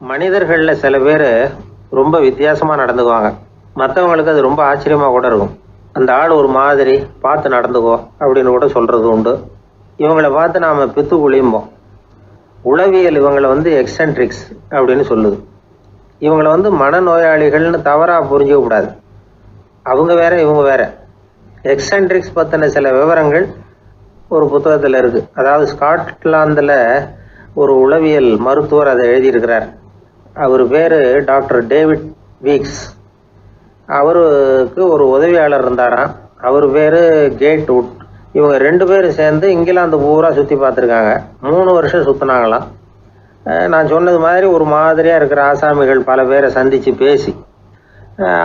மனிதர்களில் சில பேர் ரொம்ப வித்தியாசமாக நடந்துக்குவாங்க. மற்றவங்களுக்கு அது ரொம்ப ஆச்சரியமாக கூட இருக்கும். அந்த ஆள் ஒரு மாதிரி, பார்த்து நடந்துக்கோ அப்படின்னு கூட சொல்கிறது உண்டு. இவங்களை பார்த்து நாம் பித்து குளியும்போம். உளவியல் இவங்களை எக்ஸென்ட்ரிக்ஸ் அப்படின்னு சொல்லுது. இவங்களை மனநோயாளிகள்னு தவறாக புரிஞ்சிக்கக்கூடாது. அவங்க வேற, இவங்க வேற. எக்ஸென்ட்ரிக்ஸ் பற்றின சில விவரங்கள் ஒரு புத்தகத்தில் இருக்குது. அதாவது ஸ்காட்லாந்தில் ஒரு உளவியல் மருத்துவர் அதை எழுதியிருக்கிறார். அவர் பேர் டாக்டர் டேவிட் வீக்ஸ். அவருக்கு ஒரு உதவியாளர் இருந்தாராம். அவர் பேர் கேட் வுட். இவங்க 2 பேரும் சேர்ந்து இங்கிலாந்து பூரா சுற்றி பார்த்துருக்காங்க. 3 வருஷம் சுற்றினாங்களாம். நான் சொன்னது மாதிரி ஒரு மாதிரியாக இருக்கிற ஆசாமிகள் பல பேரை சந்தித்து பேசி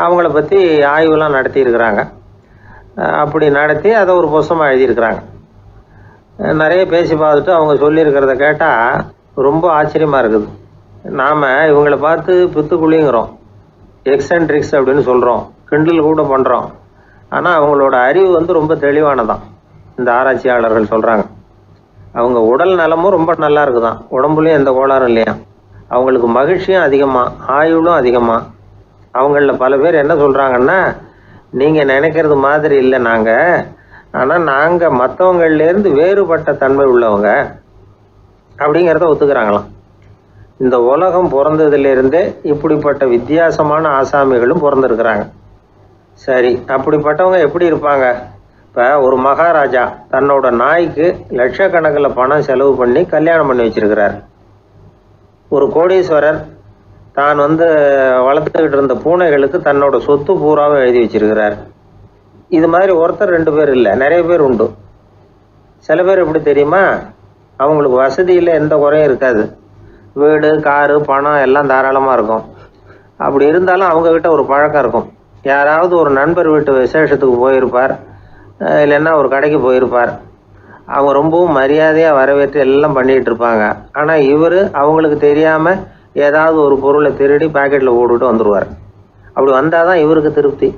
அவங்கள பற்றி ஆய்வுலாம் நடத்தியிருக்கிறாங்க. அப்படி நடத்தி அதை ஒரு புஸ்தகமாக எழுதியிருக்கிறாங்க. நிறைய பேசி பார்த்துட்டு அவங்க சொல்லியிருக்கிறத கேட்டால் ரொம்ப ஆச்சரியமாக இருக்குது. நாம் இவங்களை பார்த்து பித்துக்குழிங்கிறோம், எக்ஸென்ட்ரிக்ஸ் அப்படின்னு சொல்கிறோம், கிண்டல் கூட பண்ணுறோம். ஆனால் அவங்களோட அறிவு ரொம்ப தெளிவானதான். இந்த ஆராய்ச்சியாளர்கள் சொல்கிறாங்க, அவங்க உடல் நலமும் ரொம்ப நல்லா இருக்குதான், உடம்புலையும் எந்த கோளாறும் இல்லையா. அவங்களுக்கு மகிழ்ச்சியும் அதிகமாக, ஆயுளும் அதிகமாக. அவங்களில் பல பேர் என்ன சொல்கிறாங்கன்னா, நீங்கள் நினைக்கிறது மாதிரி இல்லை நாங்கள், ஆனால் நாங்கள் மற்றவங்கள்லேருந்து வேறுபட்ட தன்மை உள்ளவங்க அப்படிங்கிறத ஒத்துக்கிறாங்களாம். இந்த உலகம் பிறந்ததுலேருந்தே இப்படிப்பட்ட வித்தியாசமான ஆசாமிகளும் பிறந்திருக்கிறாங்க. சரி, அப்படிப்பட்டவங்க எப்படி இருப்பாங்க? இப்போ ஒரு மகாராஜா தன்னோட நாய்க்கு லட்சக்கணக்கில் பணம் செலவு பண்ணி கல்யாணம் பண்ணி வச்சிருக்கிறார். ஒரு கோடீஸ்வரர் தான் வளர்த்துக்கிட்டு இருந்த பூனைகளுக்கு தன்னோட சொத்து பூராவை எழுதி வச்சிருக்கிறார். இது மாதிரி ஒருத்தர் 2 பேர் இல்லை, நிறைய பேர் உண்டு. சில பேர் எப்படி தெரியுமா, அவங்களுக்கு வசதியில் எந்த குறையும் இருக்காது. வீடு, காரு, பணம் எல்லாம் தாராளமாக இருக்கும். அப்படி இருந்தாலும் அவங்கக்கிட்ட ஒரு பழக்கம் இருக்கும். யாராவது ஒரு நண்பர் வீட்டு விசேஷத்துக்கு போயிருப்பார், இல்லைன்னா ஒரு கடைக்கு போயிருப்பார். அவங்க ரொம்பவும் மரியாதையாக வரவேற்று எல்லாம் பண்ணிகிட்டு இருப்பாங்க. ஆனால் இவர் அவங்களுக்கு தெரியாமல் ஏதாவது ஒரு பொருளை திருடி பாக்கெட்டில் போட்டுவிட்டு வந்துடுவார். அப்படி வந்தால் தான் இவருக்கு திருப்தி.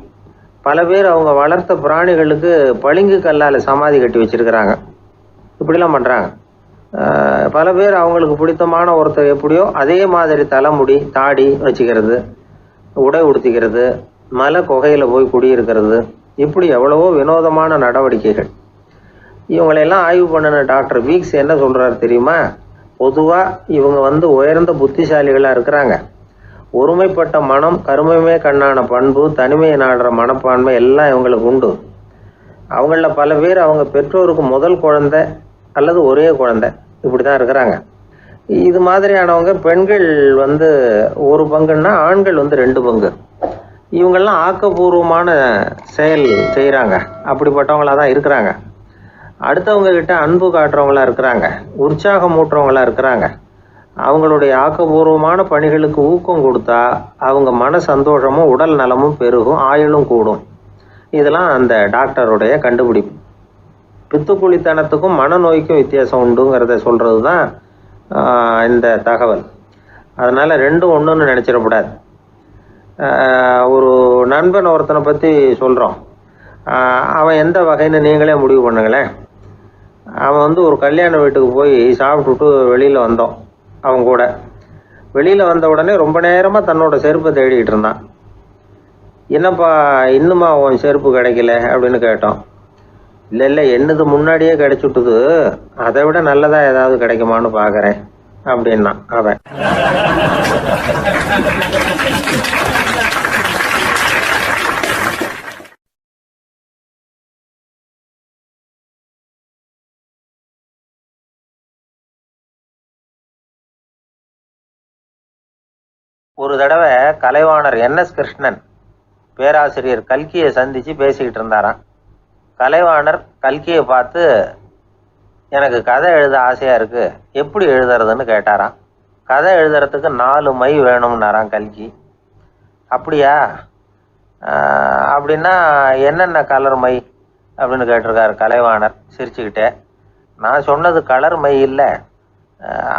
பல பேர் அவங்க வளர்த்த பிராணிகளுக்கு பளிங்கு கல்லால் சமாதி கட்டி வச்சிருக்கிறாங்க. இப்படிலாம் பண்ணுறாங்க. பல பேர் அவங்களுக்கு பிடித்தமான ஒருத்தர் எப்படியோ அதே மாதிரி தலைமுடி, தாடி வச்சுக்கிறது, உடை உடுத்திக்கிறது, மலை குகையில் போய் குடியிருக்கிறது, இப்படி எவ்வளவோ வினோதமான நடவடிக்கைகள். இவங்களையெல்லாம் ஆய்வு பண்ணின டாக்டர் வீக்ஸ் என்ன சொல்கிறாரு தெரியுமா? பொதுவாக இவங்க உயர்ந்த புத்திசாலிகளாக இருக்கிறாங்க. ஒருமைப்பட்ட மனம், கருமையுமே கண்ணான பண்பு, தனிமையை நாடுற மனப்பான்மை எல்லாம் இவங்களுக்கு உண்டு. அவங்களில் பல பேர் அவங்க பெற்றோருக்கு முதல் குழந்தை அல்லது ஒரே குழந்தை, இப்படி தான் இருக்கிறாங்க. இது மாதிரியானவங்க பெண்கள் 1 பங்குன்னா ஆண்கள் 2 பங்கு. இவங்கெல்லாம் ஆக்கப்பூர்வமான செயல் செய்கிறாங்க. அப்படிப்பட்டவங்களாக தான் இருக்கிறாங்க. அடுத்தவங்க கிட்ட அன்பு காட்டுறவங்களா இருக்கிறாங்க, உற்சாகம் ஊட்டுறவங்களா இருக்கிறாங்க. அவங்களுடைய ஆக்கப்பூர்வமான பணிகளுக்கு ஊக்கம் கொடுத்தா அவங்க மன சந்தோஷமும் உடல் நலமும் பெருகும், ஆயுளும் கூடும். இதெல்லாம் அந்த டாக்டருடைய கண்டுபிடிப்பு. பித்துக்குழித்தனத்துக்கும் மனநோய்க்கும் வித்தியாசம் உண்டுங்கிறத சொல்கிறது தான் இந்த தகவல். அதனால் ரெண்டும் ஒன்றுன்னு நினச்சிடக்கூடாது. ஒரு நண்பன் ஒருத்தனை பற்றி சொல்கிறோம். அவன் எந்த வகைன்னு நீங்களே முடிவு பண்ணுங்களேன். அவன் ஒரு கல்யாண வீட்டுக்கு போய் சாப்பிட்டுட்டு வெளியில் வந்தோம். அவன் கூட வெளியில் வந்த உடனே ரொம்ப நேரமாக தன்னோட செருப்பை தேடிக்கிட்டு இருந்தான். என்னப்பா இன்னுமா உன் செருப்பு கிடைக்கல அப்படின்னு கேட்டோம். இல்லை என்னது முன்னாடியே கிடைச்சுட்டுது, அதை விட நல்லதாக ஏதாவது கிடைக்குமான்னு பார்க்குறேன் அப்படின்னா அவன். ஒரு தடவை கலைவாணர் NS கிருஷ்ணன் பேராசிரியர் கல்கியை சந்தித்து பேசிக்கிட்டு இருந்தாராம். கலைவாணர் கல்கியை பார்த்து, எனக்கு கதை எழுத ஆசையாக இருக்குது, எப்படி எழுதுறதுன்னு கேட்டாராம். கதை எழுதுறதுக்கு 4 மை வேணும்னாராம் கல்கி. அப்படியா, அப்படின்னா என்னென்ன கலர் மை அப்படின்னு கேட்டிருக்காரு கலைவாணர் சிரிச்சுக்கிட்டே. நான் சொன்னது கலர் மை இல்லை,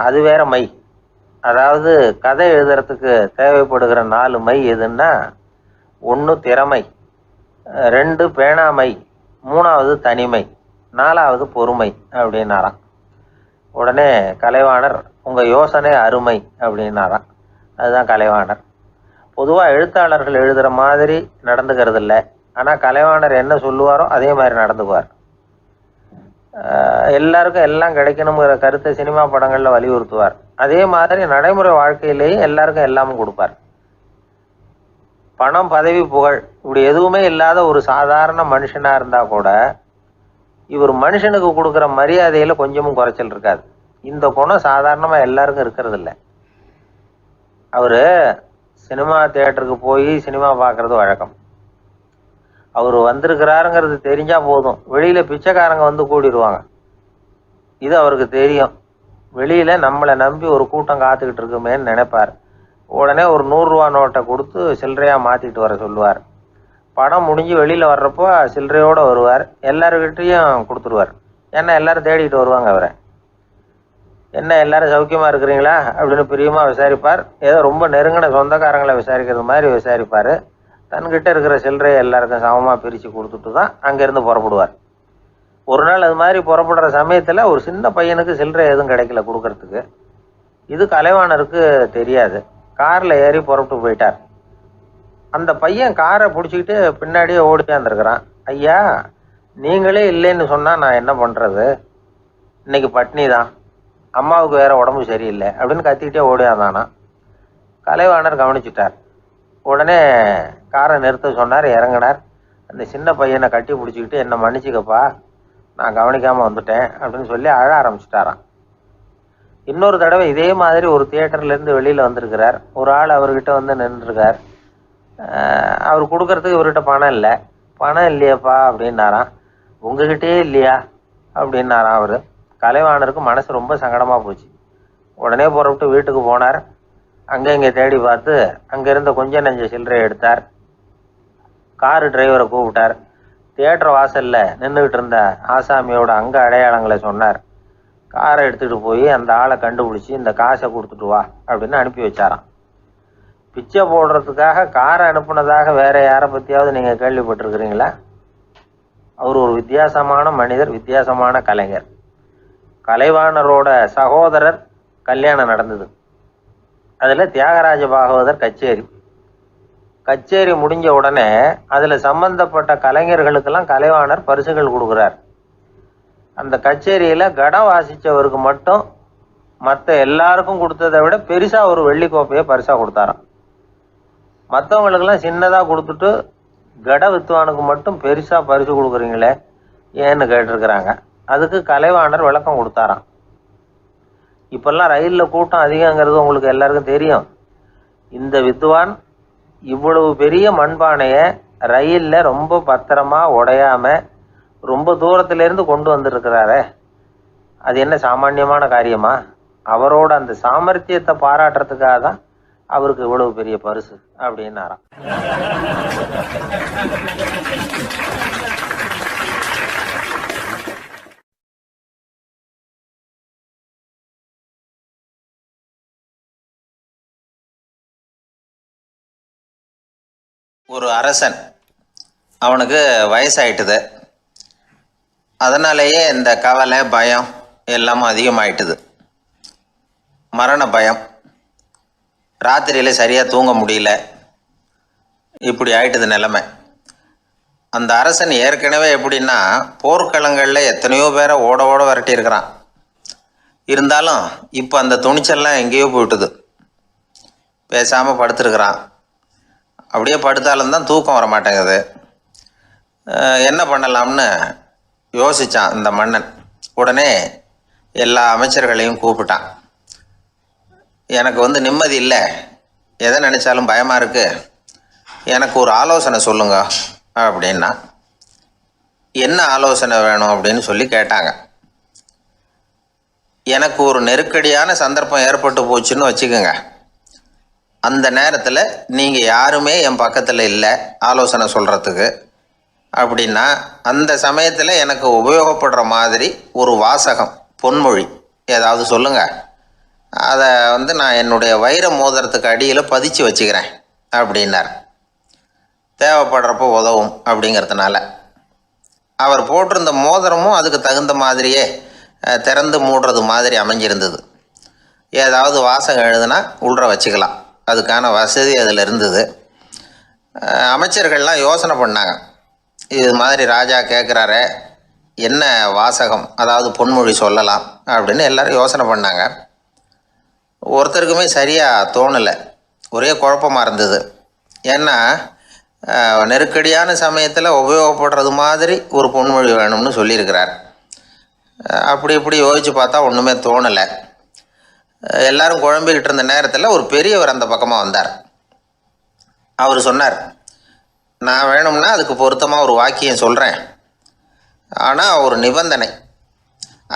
அது வேற மை. அதாவது கதை எழுதுறதுக்கு தேவைப்படுகிற 4 மை எதுன்னா, 1 திறமை, 2 பேணாமை, 3வது தனிமை, 4வது பொறுமை அப்படின்னாராம். உடனே கலைவாணர், உங்கள் யோசனை அருமை அப்படின்னாராம். அதுதான் கலைவாணர். பொதுவாக எழுத்தாளர்கள் எழுதுகிற மாதிரி நடந்துக்கிறது இல்லை. ஆனால் கலைவாணர் என்ன சொல்லுவாரோ அதே மாதிரி நடந்துக்குவார். எல்லாருக்கும் எல்லாம் கிடைக்கணுங்கிற கருத்தை சினிமா படங்களில் வலியுறுத்துவார். அதே மாதிரி நடைமுறை வாழ்க்கையிலேயும் எல்லாருக்கும் எல்லாமும் கொடுப்பார். பணம், பதவி, புகழ் இப்படி எதுவுமே இல்லாத ஒரு சாதாரண மனுஷனாக இருந்தால் கூட இவர் மனுஷனுக்கு கொடுக்குற மரியாதையில் கொஞ்சமும் குறைச்சல் இருக்காது. இந்த குணம் சாதாரணமாக எல்லாருக்கும் இருக்கிறது இல்லை. அவர் சினிமா தியேட்டருக்கு போய் சினிமா பார்க்குறது வழக்கம். அவர் வந்திருக்கிறாருங்கிறது தெரிஞ்சால் போதும், வெளியில் பிச்சைக்காரங்க கூடிடுவாங்க. இது அவருக்கு தெரியும். வெளியில் நம்மளை நம்பி ஒரு கூட்டம் காத்துக்கிட்டு இருக்குமேன்னு நினைப்பார். உடனே ஒரு 100 ரூபா நோட்டை கொடுத்து சில்லறையாக மாற்றிட்டு வர சொல்லுவார். படம் முடிஞ்சு வெளியில் வர்றப்போ சில்லறையோடு வருவார். எல்லாருக்கிட்டையும் கொடுத்துருவார். ஏன்னா எல்லோரும் தேடிட்டு வருவாங்க அவரை. என்ன எல்லோரும் சௌக்கியமாக இருக்கிறீங்களா அப்படின்னு பிரியமாக விசாரிப்பார். ஏதோ ரொம்ப நெருங்கின சொந்தக்காரங்களை விசாரிக்கிறது மாதிரி விசாரிப்பார். தன்கிட்ட இருக்கிற சில்லறையை எல்லாருக்கும் சமமாக பிரித்து கொடுத்துட்டு தான் அங்கேருந்து புறப்படுவார். ஒரு நாள் அது மாதிரி புறப்படுற சமயத்தில் ஒரு சின்ன பையனுக்கு சில்லறை எதுவும் கிடைக்கல கொடுக்கறதுக்கு. இது கலைவாணருக்கு தெரியாது. காரில் ஏறி புறப்பட்டு போயிட்டார். அந்த பையன் காரை பிடிச்சிக்கிட்டு பின்னாடியே ஓடியாந்துருக்கிறான். ஐயா, நீங்களே இல்லைன்னு சொன்னால் நான் என்ன பண்ணுறது, இன்னைக்கு பட்னி தான், அம்மாவுக்கு வேற உடம்பு சரியில்லை அப்படின்னு கத்திக்கிட்டே ஓடியாந்தானா. கலைவாணர் கவனிச்சிட்டார். உடனே காரை நிறுத்த சொன்னார். இறங்கினார். அந்த சின்ன பையனை கட்டி பிடிச்சிக்கிட்டு, என்னை மன்னிச்சுக்கப்பா, நான் கவனிக்காமல் வந்துட்டேன் அப்படின்னு சொல்லி அழ ஆரம்பிச்சிட்டாராம். இன்னொரு தடவை இதே மாதிரி ஒரு தியேட்டர்லேருந்து வெளியில் வந்திருக்கிறார். ஒரு ஆள் அவர்கிட்ட வந்து நின்றுருக்கார். அவர் கொடுக்கறதுக்கு இவர்கிட்ட பணம் இல்லை. பணம் இல்லையாப்பா அப்படின்னாராம். உங்ககிட்டயே இல்லையா அப்படின்னாராம் அவர். கலைவாணருக்கு மனசு ரொம்ப சங்கடமாக போச்சு. உடனே புறப்பட்டு வீட்டுக்கு போனார். அங்கே இங்கே தேடி பார்த்து அங்கே இருந்த கொஞ்சம் நெஞ்ச சில்லறை எடுத்தார். காரு டிரைவரை கூப்பிட்டார். தியேட்டர் வாசலில் நின்றுக்கிட்டு இருந்த ஆசாமியோட அங்க அடையாளங்களை சொன்னார். காரை எடுத்துகிட்டு போய் அந்த ஆளை கண்டுபிடிச்சி இந்த காசை கொடுத்துட்டு வா அப்படின்னு அனுப்பி வச்சாராம். பிச்சை போடுறதுக்காக காரை அனுப்புனதாக வேற யாரை பற்றியாவது நீங்கள் கேள்விப்பட்டிருக்கிறீங்களா? அவர் ஒரு வித்தியாசமான மனிதர், வித்தியாசமான கலைஞர். கலைவாணரோட சகோதரர் கல்யாணம் நடந்தது. அதில் தியாகராஜ பாகவதர் கச்சேரி முடிஞ்ச உடனே அதில் சம்பந்தப்பட்ட கலைஞர்களுக்கெல்லாம் கலைவாணர் பரிசுகள் கொடுக்குறார். அந்த கச்சேரியில் கடம் வாசித்தவருக்கு மட்டும் மற்ற எல்லாருக்கும் கொடுத்ததை விட பெருசாக ஒரு வெள்ளி கோப்பையை பரிசாக கொடுத்தாராம். மற்றவங்களுக்கெல்லாம் சின்னதாக கொடுத்துட்டு கட வித்துவானுக்கு மட்டும் பெருசாக பரிசு கொடுக்குறீங்களே ஏன்னு கேட்டிருக்கிறாங்க. அதுக்கு கலைவாணர் விளக்கம் கொடுத்தாராம். இப்பெல்லாம் ரயிலில் கூட்டம் அதிகங்கிறது உங்களுக்கு எல்லாருக்கும் தெரியும். இந்த வித்துவான் இவ்வளவு பெரிய மண்பானையை ரயிலில் ரொம்ப பத்திரமா உடையாம ரொம்ப தூரத்திலேருந்து கொண்டு வந்திருக்கிறாரே, அது என்ன சாமானியமான காரியமா? அவரோட அந்த சாமர்த்தியத்தை பாராட்டுறதுக்காக தான் அவருக்கு இவ்வளவு பெரிய பரிசு அப்படின்னாராம். ஒரு அரசன், அவனுக்கு வயசாயிட்டுது. அதனாலேயே இந்த கவலை பயம் எல்லாமும் அதிகமாயிட்டுது. மரண பயம், ராத்திரியில் சரியாக தூங்க முடியல, இப்படி ஆயிட்டுது நிலைமை. அந்த அரசன் ஏற்கனவே எப்படின்னா போர்க்களங்களில் எத்தனையோ பேரை ஓட ஓட விரட்டியிருக்கிறான். இருந்தாலும் இப்போ அந்த துணிச்சல்லாம் எங்கேயோ போயிட்டுது. பேசாமல் படுத்துருக்கிறான். அப்படியே படுத்தாலும் தான் தூக்கம் வர மாட்டேங்குது. என்ன பண்ணலாம்னு யோசித்தான் இந்த மன்னன். உடனே எல்லா அமைச்சர்களையும் கூப்பிட்டான். எனக்கு நிம்மதி இல்லை, எதை நினச்சாலும் பயமாக இருக்குது, எனக்கு ஒரு ஆலோசனை சொல்லுங்க அப்படின்னா. என்ன ஆலோசனை வேணும் அப்படின்னு சொல்லி கேட்டாங்க. எனக்கு ஒரு நெருக்கடியான சந்தர்ப்பம் ஏற்பட்டு போச்சுன்னு வச்சுக்கோங்க. அந்த நேரத்தில் நீங்கள் யாருமே என் பக்கத்தில் இல்லை ஆலோசனை சொல்கிறதுக்கு அப்படின்னா, அந்த சமயத்தில் எனக்கு உபயோகப்படுற மாதிரி ஒரு வாசகம், பொன்மொழி ஏதாவது சொல்லுங்கள். அதை நான் என்னுடைய வைர மோதிரத்துக்கு அடியில் பதிச்சு வச்சுக்கிறேன் அப்படின்னார். தேவைப்படுறப்போ உதவும் அப்படிங்கிறதுனால அவர் போட்டிருந்த மோதிரமும் அதுக்கு தகுந்த மாதிரியே திறந்து மூடுறது மாதிரி அமைஞ்சிருந்தது. ஏதாவது வாசகம் எழுதுனா உள்ற வச்சுக்கலாம், அதுக்கான வசதி அதில் இருந்தது. அமைச்சர்கள்லாம் யோசனை பண்ணாங்க. இது மாதிரி ராஜா கேட்குறாரு, என்ன வாசகம் அதாவது பொன்மொழி சொல்லலாம் அப்படின்னு எல்லாரும் யோசனை பண்ணாங்க. ஒருத்தருக்குமே சரியாக தோணலை, ஒரே குழப்பமாக இருந்தது. ஏன்னா நெருக்கடியான சமயத்தில் உபயோகப்படுறது மாதிரி ஒரு பொன்மொழி வேணும்னு சொல்லியிருக்கிறார். அப்படி இப்படி யோசித்து பார்த்தா ஒன்றுமே தோணலை. எல்லாரும் குழம்பிக்கிட்டு இருந்த நேரத்தில் ஒரு பெரியவர் அந்த பக்கமாக வந்தார். அவர் சொன்னார், நான் வேணும்னா அதுக்கு பொருத்தமாக ஒரு வாக்கியம் சொல்கிறேன், ஆனால் ஒரு நிபந்தனை.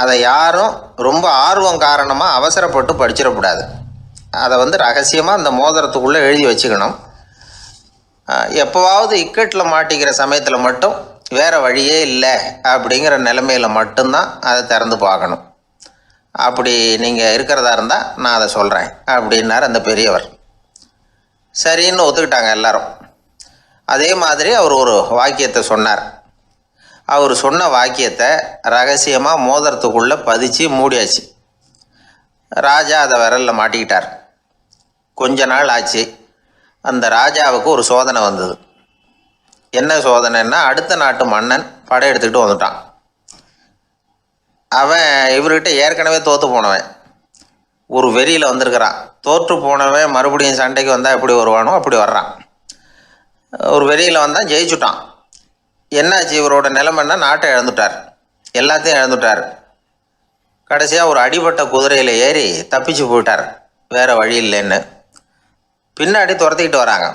அதை யாரும் ரொம்ப ஆர்வம் காரணமாக அவசரப்பட்டு படிச்சிடக்கூடாது. அதை ரகசியமாக அந்த மோதிரத்துக்குள்ளே எழுதி வச்சுக்கணும். எப்போவாவது இக்கட்டில் மாட்டிக்கிற சமயத்தில் மட்டும் வேறு வழியே இல்லை அப்படிங்கிற நிலைமையில் மட்டும்தான் அதை திறந்து பார்க்கணும். அப்படி நீங்கள் இருக்கிறதா இருந்தால் நான் அதை சொல்கிறேன் அப்படின்னார் அந்த பெரியவர். சரின்னு ஒத்துக்கிட்டாங்க எல்லாரும். அதே மாதிரி அவர் ஒரு வாக்கியத்தை சொன்னார். அவர் சொன்ன வாக்கியத்தை ரகசியமாக மோதிரத்துக்குள்ளே பதிச்சு மூடியாச்சு. ராஜா அதை விரலில் மாட்டிக்கிட்டார். கொஞ்ச நாள் ஆச்சு. அந்த ராஜாவுக்கு ஒரு சோதனை வந்தது. என்ன சோதனைன்னா, அடுத்த நாட்டு மன்னன் படையெடுத்துக்கிட்டு வந்துட்டான். அவன் இவர்கிட்ட ஏற்கனவே தோற்று போனவன், ஒரு வெறியில் வந்திருக்கிறான். தோற்று போனவன் மறுபடியும் சண்டைக்கு வந்தால் எப்படி வருவானோ அப்படி வர்றான். ஒரு வெறியில் வந்தால் ஜெயிச்சுட்டான். என்னாச்சு இவரோட நிலைமைன்னா, நாட்டை இழந்துட்டார், எல்லாத்தையும் இழந்துட்டார். கடைசியாக ஒரு அடிபட்ட குதிரையில் ஏறி தப்பிச்சு போயிட்டார், வேறு வழி இல்லைன்னு. பின்னாடி துரத்திக்கிட்டு வராங்க.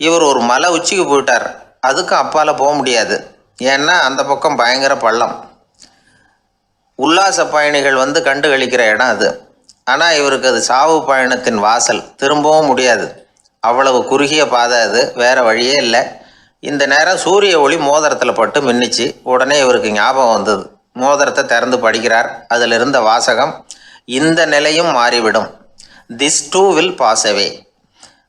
இவர் ஒரு மலை உச்சிக்கு போயிட்டார், அதுக்கும் அப்பால் போக முடியாது, ஏன்னா அந்த பக்கம் பயங்கர பள்ளம். உல்லாச பயணிகள் வந்து கண்டு கழிக்கிற இடம் அது. ஆனால் இவருக்கு அது சாவு பயணத்தின் வாசல், திரும்பவும் முடியாது, அவ்வளவு குறுகிய பாதை அது, வேறு வழியே இல்லை. இந்த நேரம் சூரிய ஒளி மோதிரத்தில் பட்டு மின்னிச்சு. உடனே இவருக்கு ஞாபகம் வந்தது. மோதிரத்தை திறந்து படிக்கிறார். அதில் இருந்த வாசகம், இந்த நிலையும் மாறிவிடும், this too will pass away.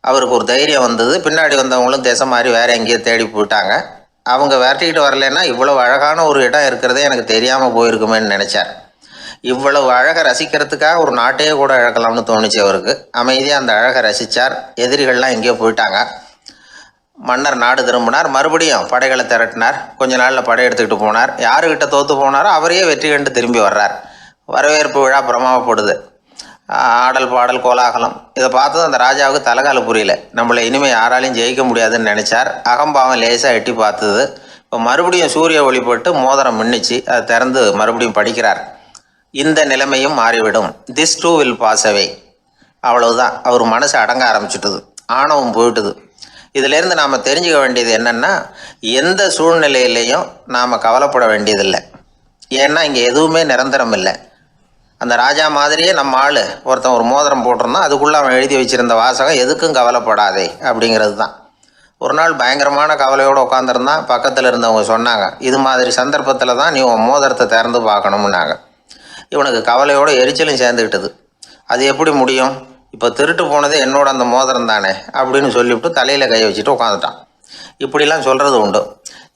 அவருக்கு ஒரு தைரியம் வந்தது. பின்னாடி வந்தவங்களும் திசை மாதிரி வேறு எங்கேயோ தேடி போயிட்டாங்க. அவங்க விரட்டிக்கிட்டு வரலன்னா இவ்வளவு அழகான ஒரு இடம் இருக்கிறதே எனக்கு தெரியாமல் போயிருக்குமேன்னு நினச்சார். இவ்வளவு அழகை ரசிக்கிறதுக்காக ஒரு நாட்டையே கூட இழக்கலாம்னு தோணுச்சு அவருக்கு. அமைதியாக அந்த அழகை ரசித்தார். எதிரிகள்லாம் எங்கேயோ போயிட்டாங்க. மன்னர் நாடு திரும்பினார். மறுபடியும் படைகளை திரட்டினார். கொஞ்ச நாளில் படை எடுத்துக்கிட்டு போனார். யாருக்கிட்ட தோற்று போனாரோ அவரையே வெற்றி கண்டு திரும்பி வர்றார். வரவேற்பு விழா பிரமாவப்படுது. ஆடல் பாடல் கோலாகலம். இதை பார்த்ததும் அந்த ராஜாவுக்கு தலைகால புரியல. நம்மளை இனிமேல் யாராலையும் ஜெயிக்க முடியாதுன்னு நினச்சார். அகம்பாவம் லேசாக எட்டி பார்த்தது. இப்போ மறுபடியும் சூரிய ஒளிப்பட்டு மோதிரம் மின்னிச்சு. அதை திறந்து மறுபடியும் படிக்கிறார். இந்த நிலைமையும் மாறிவிடும், this too will pass away. அவ்வளவுதான், அவர் மனசு அடங்க ஆரம்பிச்சுட்டுது, ஆணவம் போயிட்டுது. இதிலேருந்து நாம் தெரிஞ்சுக்க வேண்டியது என்னென்னா, எந்த சூழ்நிலையிலையும் நாம் கவலைப்பட வேண்டியதில்லை. ஏன்னா இங்கே எதுவுமே நிரந்தரம் இல்லை. அந்த ராஜா மாதிரியே நம்ம ஆள் ஒருத்தன் ஒரு மோதிரம் போட்டிருந்தான், அதுக்குள்ளே அவன் எழுதி வச்சுருந்த வாசகம் எதுக்கும் கவலைப்படாதே அப்படிங்கிறது தான். ஒரு நாள் பயங்கரமான கவலையோடு உட்காந்துருந்தான். பக்கத்தில் இருந்தவங்க சொன்னாங்க, இது மாதிரி சந்தர்ப்பத்தில் தான் நீ உன் மோதிரத்தை திறந்து பார்க்கணும்னாங்க. இவனுக்கு கவலையோடு எரிச்சலும் சேர்ந்துக்கிட்டது. அது எப்படி முடியும், இப்போ திருட்டு போனது என்னோட அந்த மோதிரம் தானே அப்படின்னு சொல்லிவிட்டு தலையில் கை வச்சுட்டு உட்காந்துட்டான். இப்படிலாம் சொல்கிறது உண்டு.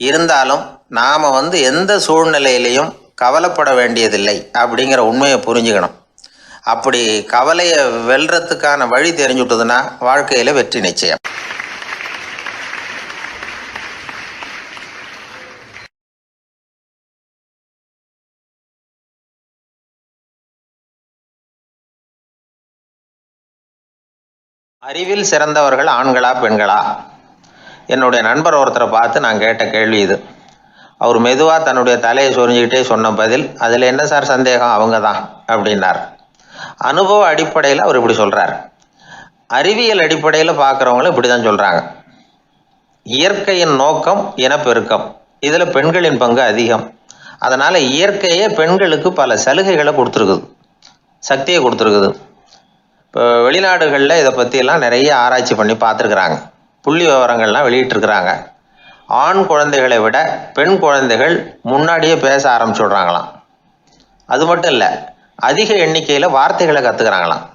இருந்தாலும் நாம் எந்த சூழ்நிலையிலையும் கவலைப்பட வேண்டியதில்லை அப்படிங்கிற உண்மையை புரிஞ்சுக்கணும். அப்படி கவலையை வெல்றதுக்கான வழி தெரிஞ்சுட்டதுன்னா வாழ்க்கையில் வெற்றி நிச்சயம். அறிவில் சிறந்தவர்கள் ஆண்களா பெண்களா? என்னுடைய நண்பர் ஒருத்தரை பார்த்து நான் கேட்ட கேள்வி இது. அவர் மெதுவாக தன்னுடைய தலையை சொரிஞ்சுக்கிட்டே சொன்ன பதில், அதில் என்ன சார் சந்தேகம், அவங்க தான் அப்படின்னார். அனுபவ அடிப்படையில் அவர் இப்படி சொல்கிறார். அறிவியல் அடிப்படையில் பார்க்குறவங்களும் இப்படி தான் சொல்கிறாங்க. இயற்கையின் நோக்கம் இனப்பெருக்கம், இதில் பெண்களின் பங்கு அதிகம். அதனால் இயற்கையே பெண்களுக்கு பல சலுகைகளை கொடுத்துருக்குது, சக்தியை கொடுத்துருக்குது. இப்போ வெளிநாடுகளில் இதை பற்றியெல்லாம் நிறைய ஆராய்ச்சி பண்ணி பார்த்துருக்குறாங்க. புள்ளி விவரங்கள்லாம் வெளியிட்டிருக்கிறாங்க. ஆண் குழந்தைகளை விட பெண் குழந்தைகள் முன்னாடியே பேச ஆரம்பிச்சுடுறாங்களாம். அது மட்டும் இல்லை, அதிக எண்ணிக்கையில் வார்த்தைகளை கற்றுக்கிறாங்களாம்.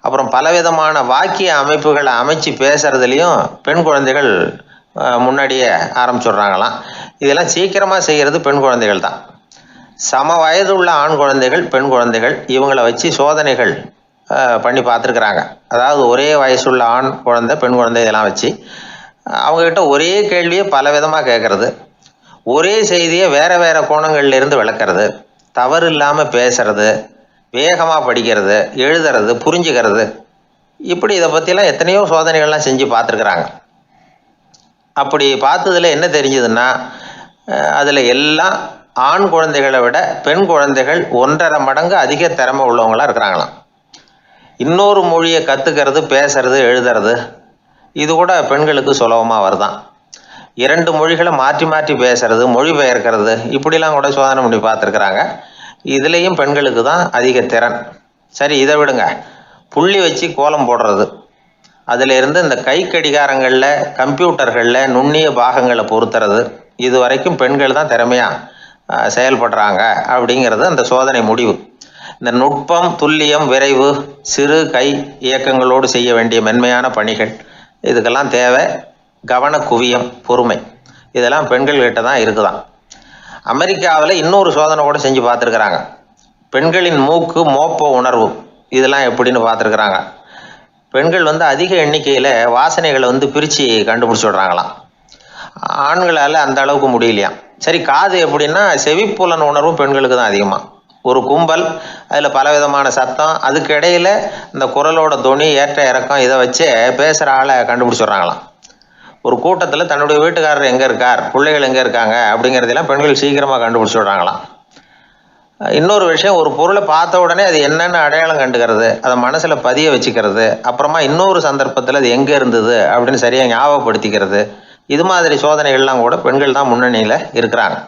அப்புறம் பலவிதமான வாக்கிய அமைப்புகளை அமைச்சு பேசுகிறதுலையும் பெண் குழந்தைகள் முன்னாடியே ஆரம்பிச்சுடுறாங்களாம். இதெல்லாம் சீக்கிரமாக செய்கிறது பெண் குழந்தைகள் தான். சம வயது உள்ள ஆண் குழந்தைகள் பெண் குழந்தைகள் இவங்களை வச்சு சோதனைகள் பண்ணி பார்த்துருக்குறாங்க. அதாவது ஒரே வயசுள்ள ஆண் குழந்தை பெண் குழந்தை இதெல்லாம் வச்சு அவங்கக்கிட்ட ஒரே கேள்வியை பல விதமாக கேட்குறது, ஒரே செய்தியை வேறு வேறு கோணங்கள்லேருந்து விளக்கிறது, தவறு இல்லாமல் பேசுறது, வேகமாக படிக்கிறது, எழுதுறது, புரிஞ்சுக்கிறது, இப்படி இதை பற்றிலாம் எத்தனையோ சோதனைகள்லாம் செஞ்சு பார்த்துருக்குறாங்க. அப்படி பார்த்ததில் என்ன தெரிஞ்சதுன்னா, அதில் எல்லாம் ஆண் குழந்தைகளை விட பெண் குழந்தைகள் 1.5 மடங்கு அதிக திறமை உள்ளவங்களாக இருக்கிறாங்களாம். இன்னொரு மொழியை கற்றுக்கிறது, பேசுறது, எழுதுறது, இது கூட பெண்களுக்கு சுலபமாக வருதான். 2 மொழிகளை மாற்றி மாற்றி பேசுறது, மொழிபெயர்க்கிறது, இப்படிலாம் கூட சோதனை பண்ணி பார்த்துருக்குறாங்க. இதுலேயும் பெண்களுக்கு தான் அதிக திறன். சரி, இதை விடுங்க. புள்ளி வச்சு கோலம் போடுறது, அதிலிருந்து இந்த கை கடிகாரங்களில் கம்ப்யூட்டர்களில் நுண்ணிய பாகங்களை பொருத்துறது, இது வரைக்கும் பெண்கள் தான் திறமையாக செயல்படுறாங்க அப்படிங்கிறது அந்த சோதனை முடிவு. இந்த நுட்பம், துல்லியம், விரைவு, சிறு கை இயக்கங்களோடு செய்ய வேண்டிய மென்மையான பணிகள், இதுக்கெல்லாம் தேவை கவன குவியம், பொறுமை. இதெல்லாம் பெண்கள்கிட்ட தான் இருக்குதான். அமெரிக்காவில் இன்னொரு சோதனை கூட செஞ்சு பார்த்துருக்குறாங்க. பெண்களின் மூக்கு மோப்ப உணர்வு, இதெல்லாம் எப்படின்னு பார்த்துருக்குறாங்க. பெண்கள் அதிக எண்ணிக்கையில் வாசனைகளை பிரித்து கண்டுபிடிச்சி விட்றாங்களாம். ஆண்களால் அந்த அளவுக்கு முடியலையாம். சரி, காது எப்படின்னா செவிப்புலன் உணர்வும் பெண்களுக்கு தான் அதிகமாக. ஒரு கும்பல், அதில் பலவிதமான சத்தம், அதுக்கு இடையில் இந்த குரலோட தொனி, ஏற்ற இறக்கம், இதை வச்சே பேசுகிற ஆளை கண்டுபிடிச்சிடுறாங்களாம். ஒரு கூட்டத்தில் தன்னுடைய வீட்டுக்காரர் எங்கே இருக்கார், பிள்ளைகள் எங்கே இருக்காங்க அப்படிங்கிறதெல்லாம் பெண்கள் சீக்கிரமாக கண்டுபிடிச்சி விட்றாங்களாம். இன்னொரு விஷயம், ஒரு பொருளை பார்த்த உடனே அது என்னென்னு அடையாளம் கண்டுக்கிறது, அதை மனசில் பதிய வச்சுக்கிறது, அப்புறமா இன்னொரு சந்தர்ப்பத்தில் அது எங்கே இருந்தது அப்படின்னு சரியாக ஞாபகப்படுத்திக்கிறது, இது மாதிரி சோதனைகள்லாம் கூட பெண்கள் தான் முன்னணியில் இருக்கிறாங்க.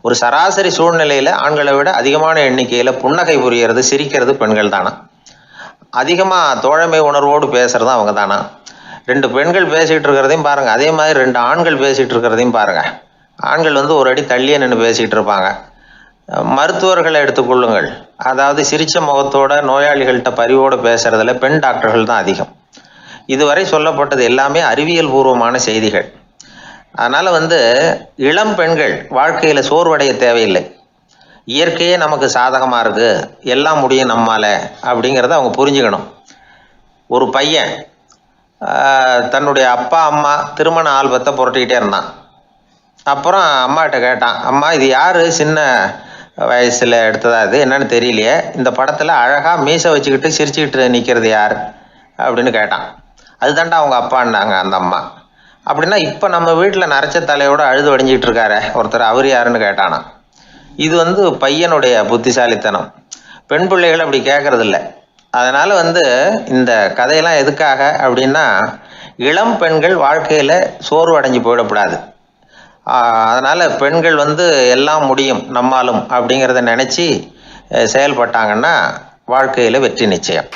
ஒரு சராசரி சூழ்நிலையில் ஆண்களை விட அதிகமான எண்ணிக்கையில் புன்னகை புரியறது, சிரிக்கிறது பெண்கள் தானா. அதிகமாக தோழமை உணர்வோடு பேசுகிறது அவங்க தானா. 2 பெண்கள் பேசிகிட்டு இருக்கிறதையும் பாருங்கள், அதே மாதிரி 2 ஆண்கள் பேசிகிட்டு இருக்கிறதையும் பாருங்கள். ஆண்கள் ஒரு அடி தள்ளியே நின்று பேசிகிட்டு இருப்பாங்க. மருத்துவர்களை எடுத்துக்கொள்ளுங்கள், அதாவது சிரிச்ச முகத்தோட நோயாளிகள்கிட்ட பரிவோடு பேசுறதுல பெண் டாக்டர்கள் தான் அதிகம். இதுவரை சொல்லப்பட்டது எல்லாமே அறிவியல் பூர்வமான செய்திகள். அதனால் இளம் பெண்கள் வாழ்க்கையில் சோர்வடைய தேவையில்லை. இயற்கையே நமக்கு சாதகமாக இருக்குது, எல்லாம் முடியும் நம்மால் அப்படிங்கிறத அவங்க புரிஞ்சுக்கணும். ஒரு பையன் தன்னுடைய அப்பா அம்மா திருமண ஆல்பத்தை புரட்டிக்கிட்டே இருந்தான். அப்புறம் அம்மாகிட்ட கேட்டான், அம்மா இது யார் சின்ன வயசில் எடுத்ததா, இது என்னன்னு தெரியலையே, இந்த படத்தில் அழகாக மீசை வச்சுக்கிட்டு சிரிச்சுக்கிட்டு நிற்கிறது யார் அப்படின்னு கேட்டான். அதுதாண்டா அவங்க அப்பான்னாங்க அந்த அம்மா. அப்படின்னா இப்போ நம்ம வீட்டில் நரைச்ச தலையோடு அழுது வடிஞ்சிக்கிட்டு இருக்காரு ஒருத்தர், அவர் யாருன்னு கேட்டானா. இது பையனுடைய புத்திசாலித்தனம். பெண் பிள்ளைகள் அப்படி கேட்கறதில்ல. அதனால் இந்த கதையெல்லாம் எதுக்காக அப்படின்னா, இளம் பெண்கள் வாழ்க்கையில் சோர்வு அடைஞ்சு போயிடக்கூடாது. அதனால் பெண்கள் எல்லாம் முடியும் நம்மாலும் அப்படிங்கிறத நினச்சி செயல்பட்டாங்கன்னா வாழ்க்கையில் வெற்றி நிச்சயம்.